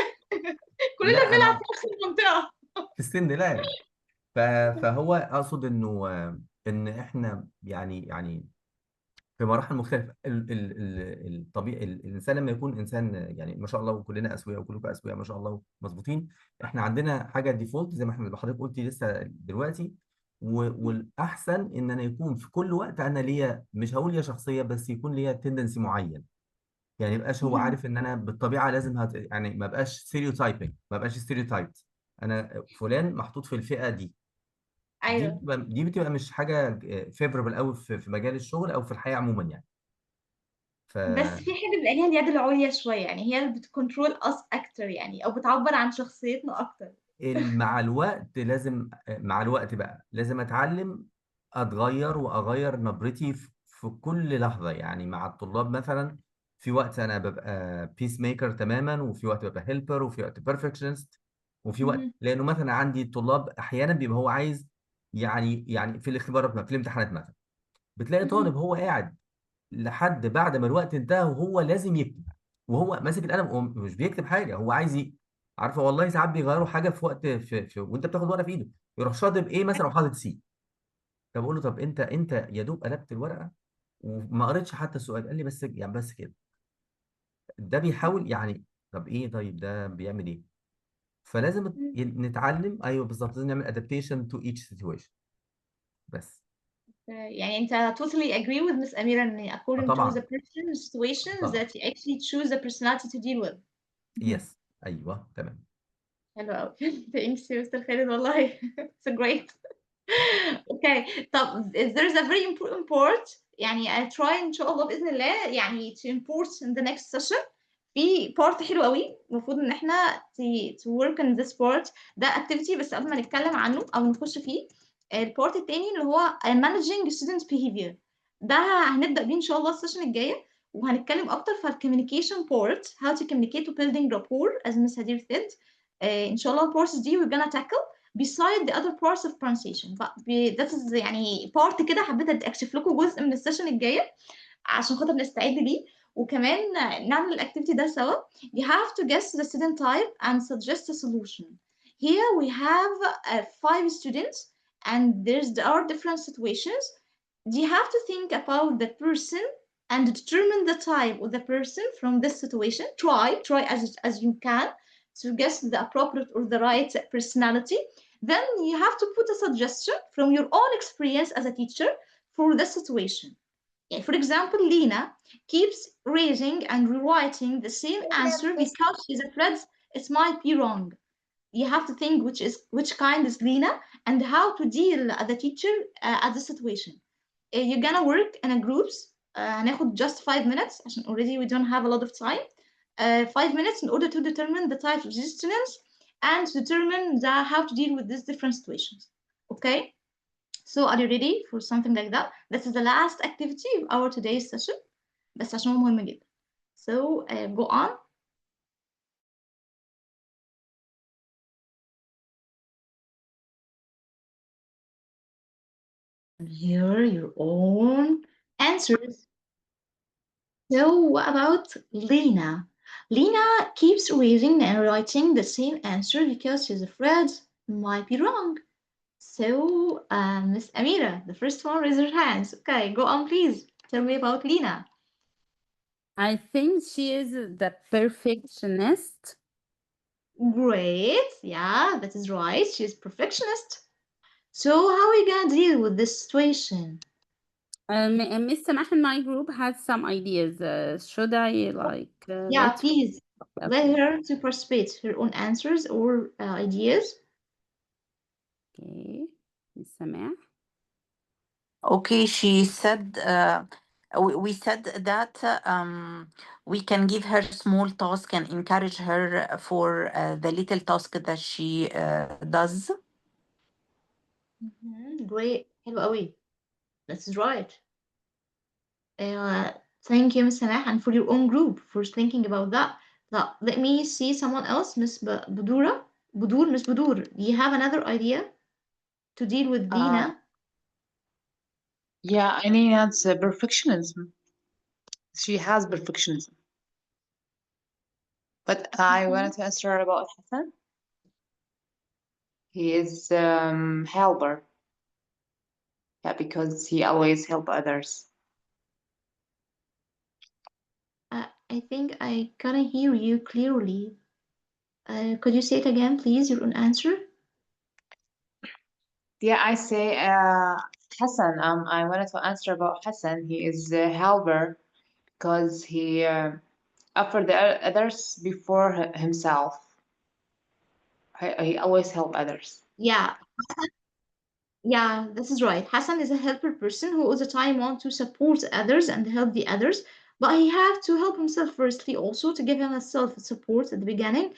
كلنا لا بنلعب انا في نفس المنطقه. في السن لا. فهو اقصد انه ان احنا يعني في مراحل مختلفه. الطبيعي الانسان لما يكون انسان يعني ما شاء الله وكلنا اسوياء وكلكم اسوياء ما شاء الله مظبوطين، احنا عندنا حاجه ديفولت زي ما احنا حضرتك قلتي لسه دلوقتي. والاحسن ان انا يكون في كل وقت انا ليا، مش هقول ليا شخصيه، بس يكون ليا تندنسي معين. يعني ما يبقاش هو عارف ان انا بالطبيعه لازم يعني ما بقاش ستيريوتايبنج، ما بقاش ستيريوتايبت. انا فلان محطوط في الفئه دي. ايوه دي بتبقى مش حاجه فيفربل قوي في مجال الشغل او في الحياه عموما يعني. ف بس في حاجة بيبقى ليها اليد العليا شوية، يعني هي اللي بتكنترول us أكتر يعني، أو بتعبر عن شخصيتنا أكتر. مع الوقت لازم، مع الوقت بقى لازم اتعلم اتغير واغير نبرتي في كل لحظه. يعني مع الطلاب مثلا في وقت انا ببقى بيس ميكر تماما، وفي وقت ببقى هيلبر، وفي وقت بيرفكشنست، وفي وقت مهم. لانه مثلا عندي طلاب احيانا بيبقى هو عايز يعني في الاختبارات في الامتحانات مثلا بتلاقي طالب مهم. هو قاعد لحد بعد ما الوقت انتهى وهو لازم يكتب، وهو ماسك القلم ومش بيكتب حاجه، هو عايز عارفه والله ساعات بيغيروا حاجه في وقت وانت بتاخد ورقه في ايده، يروح شاطب ايه مثلا وحاطط سي. طب اقول له طب انت يا دوب قلبت الورقه وما قريتش حتى السؤال. قال لي بس يعني بس كده. ده بيحاول يعني. طب ايه طيب ده بيعمل ايه؟ فلازم نتعلم. ايوه بالظبط، لازم نعمل adaptation to each situation بس. يعني أنت totally agree with Miss Amira إن according to the طبعا person situations طبعا that you actually choose the personality to deal with. مهم. يس ايوه تمام. حلو أوي. thanks you Mr. Khalid والله. it's great. okay طب there's a very important part، يعني I try إن شاء الله بإذن الله يعني to import in the next session. في بارت حلو قوي المفروض ان احنا to work on this part. ده activity بس قبل ما نتكلم عنه او نخش فيه، البارت التاني اللي هو managing student behavior. ده هنبدأ بيه ان شاء الله السيشن الجاية، وهنتكلم اكتر في الكوميونيكيشن بارت how to communicate to building rapport as Miss Hadir said. ان شاء الله البارتس دي we're gonna tackle beside the other parts of pronunciation. that is يعني بارت كده حبيت اكشف لكم جزء من السيشن الجاية عشان خاطر نستعد ليه، وكمان نعمل الاكتيفيتي ده سوا. You have to guess the student type and suggest a solution. Here we have 5 students and there are different situations. You have to think about the person and determine the type of the person from this situation. Try as you can to guess the appropriate or the right personality. Then you have to put a suggestion from your own experience as a teacher for this situation. Yeah, for example, Lena keeps raising and rewriting the same answer because she's afraid it might be wrong. You have to think which kind is Lena and how to deal as a teacher at the situation. You're gonna work in a groups. هناخد just 5 minutes عشان already we don't have a lot of time. 5 minutes in order to determine the type of students and to determine how to deal with these different situations. Okay? So are you ready for something like that? This is the last activity of our today's session. بس عشان هو مهم جدا. So go on. Here your own answers. So what about Lena? Lena keeps reading and writing the same answer because she's afraid it might be wrong. So Miss Amira, the first one, raise your hands. Okay, go on please. Tell me about Lena. I think she is the perfectionist. Great. Yeah, that is right. She's perfectionist. So how are we gonna deal with this situation? And Miss Samah in my group has some ideas. Should I Yeah, let her? please let Okay. her to participate her own answers or ideas. Okay. Miss Samah. Okay, she said, we said that we can give her small task and encourage her for the little task that she does. Great. حلو قوي. That's right. Uh, thank you, Miss Samah, and for your own group for thinking about that. Now, let me see someone else, Miss Budura. Budur, Miss Budur. Do you have another idea to deal with Dina? Yeah, I mean, that's perfectionism. She has perfectionism. But I wanted to answer her about Hassan. He is helper. because he always help others. I think I couldn't hear you clearly. Could you say it again, please, your own answer? Yeah, I say Hassan. I wanted to answer about Hassan. He is a helper because he offered the others before himself. He always help others. Yeah, yeah, this is right. Hassan is a helper person who all the time wants to support others and help the others, but he have to help himself firstly also to give him a self-support at the beginning.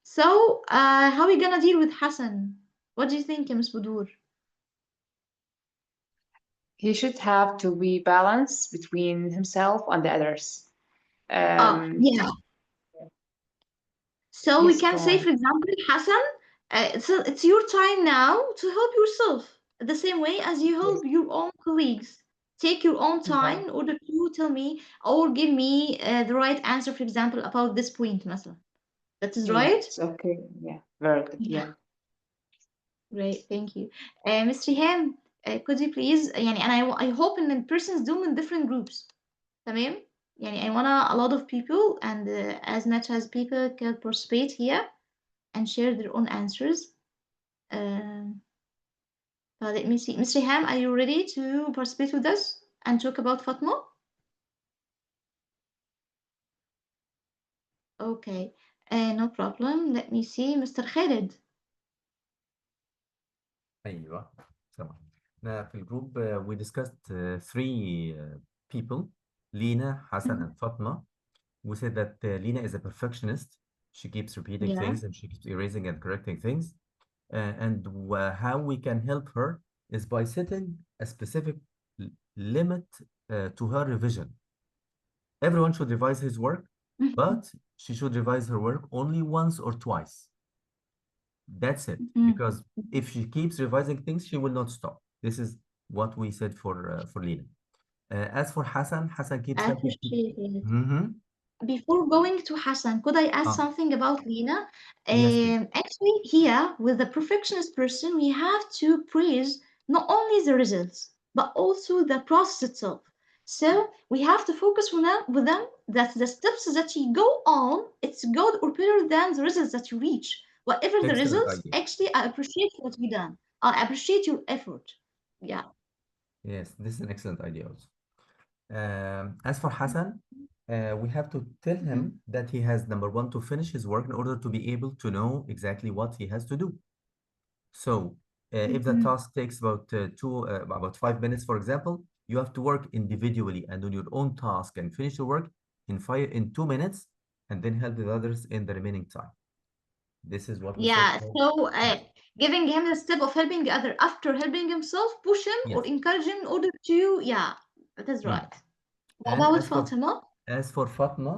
So, how are we gonna deal with Hassan? What do you think, Ms. Budur? He should have to be balanced between himself and the others. Yeah. So we Yes, can go say, on. for example, Hassan, it's your time now to help yourself the same way as you help your own colleagues. Take your own time in order to tell me or give me the right answer, for example, about this point, مثلا. That is right? Yes, okay, yeah, very good, yeah. Great, thank you. Ms. Riham, could you please, يعني I hope إن the persons do in different groups. تمام؟ يعني I wanna a lot of people and as much as people can participate here and share their own answers. Let me see. Ms. Riham, are you ready to participate with us and talk about Fatma? Okay, no problem. Let me see. Mr. Khalid. أيوة تمام. Now في الجروب we discussed three people, Lina, Hassan, and Fatma. We said that Lina is a perfectionist. She keeps repeating Yeah. things and she keeps erasing and correcting things. And how we can help her is by setting a specific limit to her revision. Everyone should revise his work, but she should revise her work only once or twice. That's it. Because if she keeps revising things, she will not stop. This is what we said for Lina. As for Hassan, Hassan keeps I helping appreciate it. Mm-hmm. Before going to Hassan, could I ask Ah. something about Lina? Yes, please. Actually, here with the perfectionist person, we have to praise not only the results, but also the process itself. So we have to focus with them that the steps that you go on, it's good or better than the results that you reach. Whatever the Excellent results, idea. actually, I appreciate what we done. I appreciate your effort. Yeah. Yes, this is an excellent idea also. As for Hassan, we have to tell him that he has, number one, to finish his work in order to be able to know exactly what he has to do. So if the task takes about 5 minutes, for example, you have to work individually and on your own task and finish your work in 2 minutes and then help the others in the remaining time. This is what we said. Yeah, so giving him the step of helping the other after helping himself, push him or Yes. encourage him in order to, yeah, that is right. What And about Fatima? as for Fatma,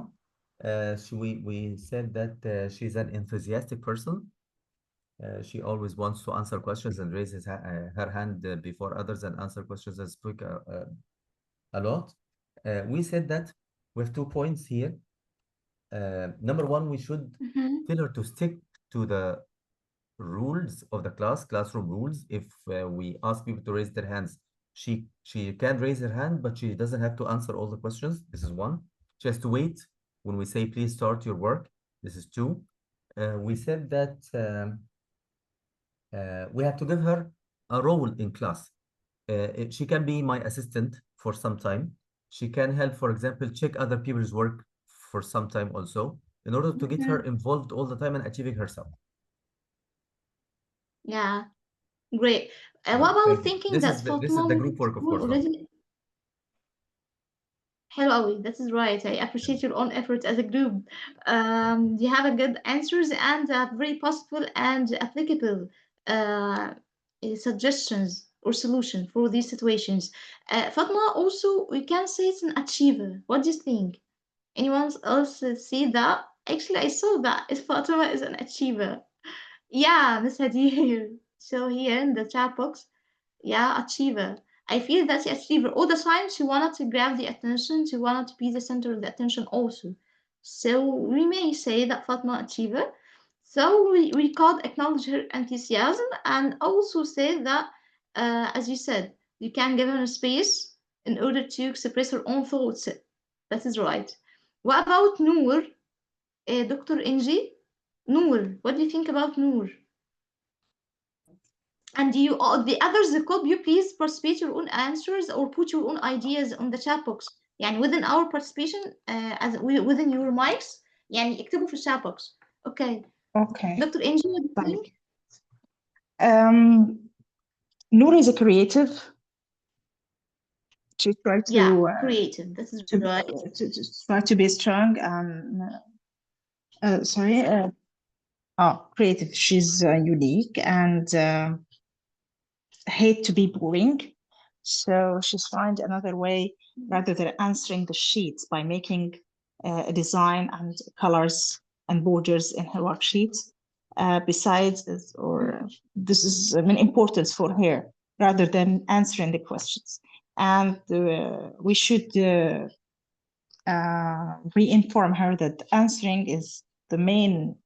we said that she's an enthusiastic person. She always wants to answer questions and raises her hand before others and answer questions and speak a lot. We said that with 2 points here. Number one, we should tell her to stick to the rules of the classroom rules. If we ask people to raise their hands, she can raise her hand, but she doesn't have to answer all the questions. This is one. She has to wait when we say, please start your work. This is two. We said that we have to give her a role in class. She can be my assistant for some time. She can help, for example, check other people's work for some time also, in order to get her involved all the time and achieving herself. Yeah, great. Great, What about thank you. thinking that This is Fatima the went group to work, of school course, not. already? Hello, Awi, that is right. I appreciate your own effort as a group. You have a good answers and very possible and applicable uh, suggestions or solution for these situations. Fatma, also, we can say it's an achiever. What do you think? Anyone else see that? Actually, I saw that. Fatima is an achiever. Yeah, Miss Hadir. So here in the chat box, yeah, achiever. I feel that's the achiever. All the time she wanted to grab the attention, she wanted to be the center of the attention also. So we may say that Fatma achiever. So we could acknowledge her enthusiasm and also say that, as you said, You can give her space in order to express her own thoughts. That is right. What about Noor? Dr. Inji? Noor, what do you think about Noor? And the others, could you please participate your own answers or put your own ideas on the chat box? يعني within our participation, within your mics, يعني اكتبوا في الchat box. Okay. Okay. Dr. Inji, what do you طيب. think? Noor is a creative. She tried to Yeah, creative. This is right. to try to be strong and creative. She's unique and hate to be boring. So she's find another way rather than answering the sheets by making a design and colors and borders in her worksheet. Besides, this is an importance for her rather than answering the questions. And we should re-inform her that answering is the main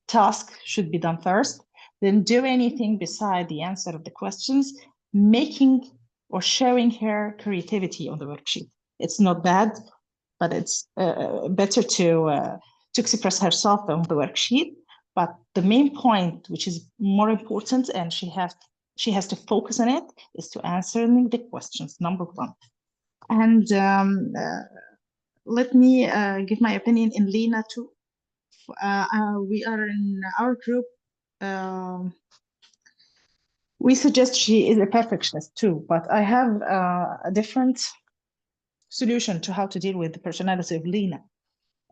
task, should be done first, then do anything beside the answer of the questions, making or showing her creativity on the worksheet. It's not bad, but it's better to express herself on the worksheet. But the main point, which is more important, and she has to focus on it, is to answering the questions, number one. And let me give my opinion in Lena too. We are in our group. We suggest she is a perfectionist too, but I have a different solution to how to deal with the personality of Lena.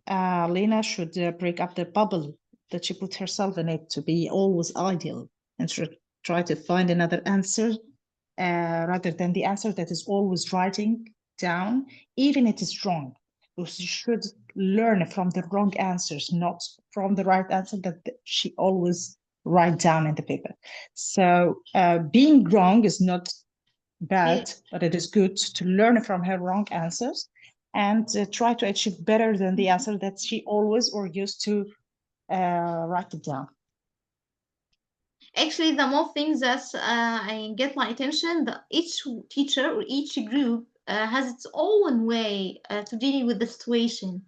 Lena should break up the bubble that she put herself in it to be always ideal and should try to find another answer rather than the answer that is always writing down, even it is wrong. Because you should learn from the wrong answers, not from the right answer that she always write down in the paper. So being wrong is not bad, but it is good to learn from her wrong answers and try to achieve better than the answer that she always or used to write it down. Actually, the more things that I get my attention, that each teacher or each group has its own way to deal with the situation,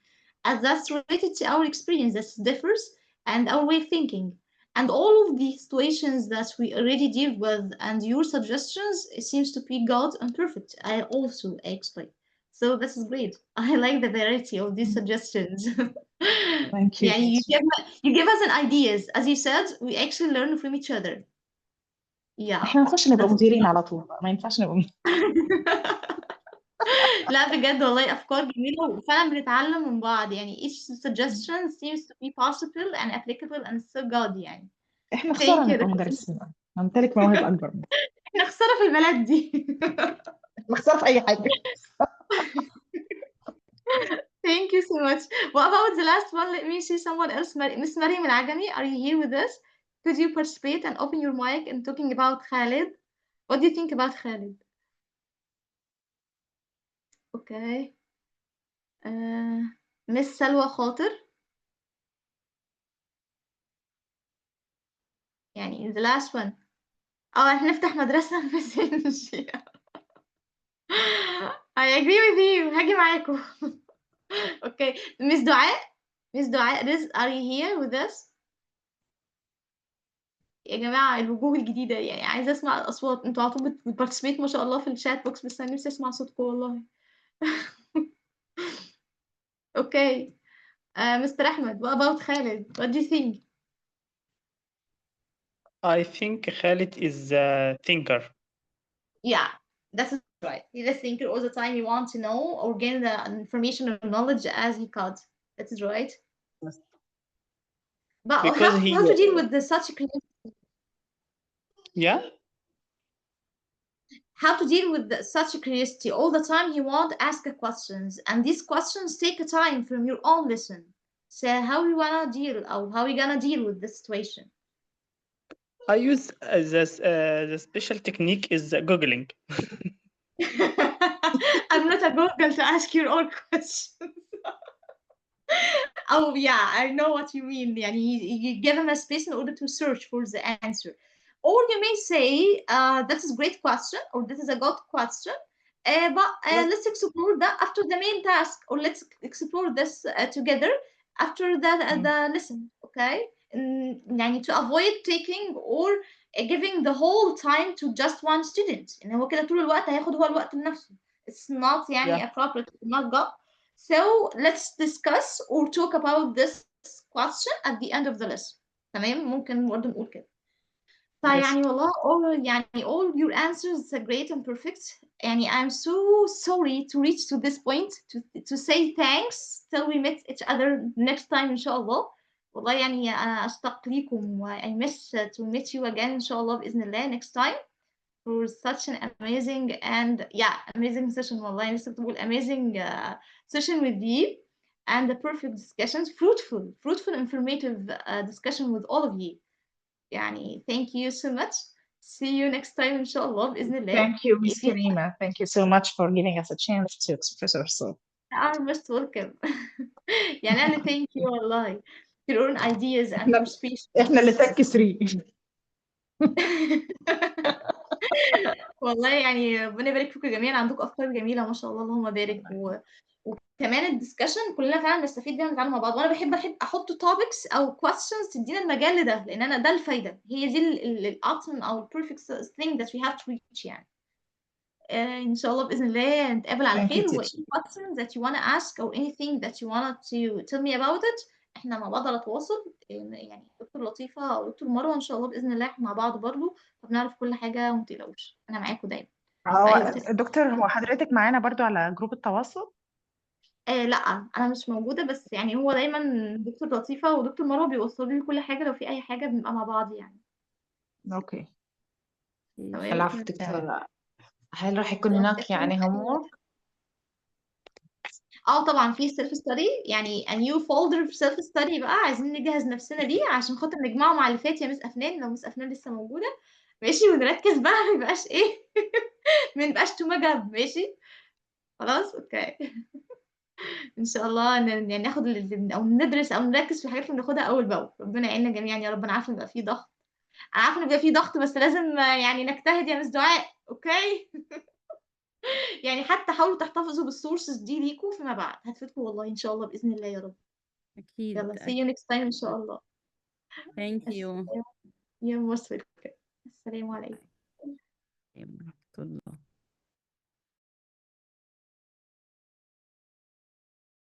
as that's related to our experience that differs and our way of thinking. And all of the situations that we already deal with and your suggestions, it seems to be good and perfect. I also actually. So this is great. I like the variety of these suggestions. Thank you. Yeah, you give us an ideas. As you said, we actually learn from each other. Yeah. احنا نخش نبقى مديرين على طول، ما ينفعش نبقى لا بجد والله أفكار جميلة وفعلا بنتعلم من بعض يعني each suggestion seems to be possible and applicable and so good يعني. احنا خسارة Thank you. نبقى مدرسين، نمتلك مواهب أكبر منها. احنا خسارة في البلد دي. احنا خسارة في أي حاجة. Thank you so much. What about the last one? Let me see someone else. Miss Mariam Al-Agami, are you here with us? Could you participate and open your mic and talking about Khalid? What do you think about Khalid? Okay. Miss Salwa Khatir. يعني the last one. هنفتح مدرسة بس نمشي. I agree with you. هاجي معاكم. Okay. Miss دعاء. Miss دعاء Riz, are you here with us? يا جماعة الوجوه الجديدة يعني عايزة أسمع الأصوات. انتوا على طول بتبارتيسيبيت ما شاء الله في الشات بوكس بس أنا نفسي أسمع صوتكم والله. Okay. Mr. Ahmed, what about Khalid? What do you think? I think Khalid is a thinker. Yeah, that's right. He's a thinker all the time. He wants to know or gain the information or knowledge as he could. That is right. But Because how to deal with such curiosity? Yeah. How to deal with such curiosity all the time? He wants to ask questions, and these questions take a time from your own lesson. So how you wanna deal, or how you gonna deal with this situation? I use the special technique is Googling. I'm not a Google to ask your own questions. Oh yeah, I know what you mean. Yani you give him a space in order to search for the answer. Or you may say, this is a great question, or this is a good question, but let's explore that after the main task, or let's explore this together after the lesson, okay? يعني to avoid taking or giving the whole time to just one student. إن هو كده طول الوقت هياخد هو الوقت لنفسه. It's not يعني appropriate, not good. So let's discuss or talk about this question at the end of the lesson. تمام؟ ممكن برضه نقول كده. فيعني والله all your answers are great and perfect. يعني I'm so sorry to reach to this point to say thanks till we meet each other next time إن شاء الله. والله يعني أنا أشتاق ليكم و I miss to meet you again إن شاء الله بإذن الله next time for such an amazing and amazing session. والله أنا لسه بقول amazing session with you and the perfect discussions, fruitful informative discussion with all of you. يعني thank you so much. See you next time إن شاء الله بإذن الله. Thank you, Miss If you Karima. Thank you so much for giving us a chance to express ourselves. are most welcome. يعني أنا thank you والله for your own ideas and your speech. احنا اللي thank 3. والله يعني ربنا يبارك فيكم جميعا، عندكم أفكار جميلة ما شاء الله اللهم بارك وكمان الدسكشن كلنا فعلا نستفيد بيها ونتعلم مع بعض. وانا بحب احط topics او questions تدينا المجال لده، لان انا ده الفايده، هي دي الاوبتيمم او البيرفكت thing that we have to reach يعني. ان شاء الله باذن الله نتقابل على Thank you, خير. و teacher. any questions that you wanna ask or anything that you wanna to tell me about it، احنا مع بعض على تواصل. يعني دكتور لطيفه او دكتور مروه ان شاء الله باذن الله احنا مع بعض برضه، فبنعرف كل حاجه وما تقلقوش، انا معاكم دايما في اي وقت. دكتور، هو حضرتك معانا برضو على جروب التواصل؟ لا انا مش موجوده، بس يعني هو دايما دكتور لطيفه ودكتور مروه بيوصلوا لي كل حاجه، لو في اي حاجه بنبقى مع بعض يعني. اوكي. تمام. العفو دكتورة، هل راح يكون هناك يعني homework؟ طبعا في سيلف ستادي، يعني a new folder في سيلف ستادي بقى عايزين نجهز نفسنا ليه عشان خاطر نجمعه مع اللي فات يا مس افنان، لو مس افنان لسه موجوده ماشي، ونركز بقى ما يبقاش ايه ما نبقاش تو مجب. ماشي خلاص اوكي. ان شاء الله يعني ناخد او ندرس او نركز في الحاجات اللي بناخدها اول باول. ربنا يعيننا جميعا يا رب. انا عارفه ان بيبقى في ضغط، انا عارفه ان بيبقى في ضغط، بس لازم يعني نجتهد يا مس دعاء. اوكي. يعني حتى حاولوا تحتفظوا بالسورسز دي ليكوا فيما بعد، هتفيدكم والله ان شاء الله باذن الله يا رب. أكيد يلا see you next time ان شاء الله. Thank you. You're most welcome. السلام عليكم. ورحمة الله.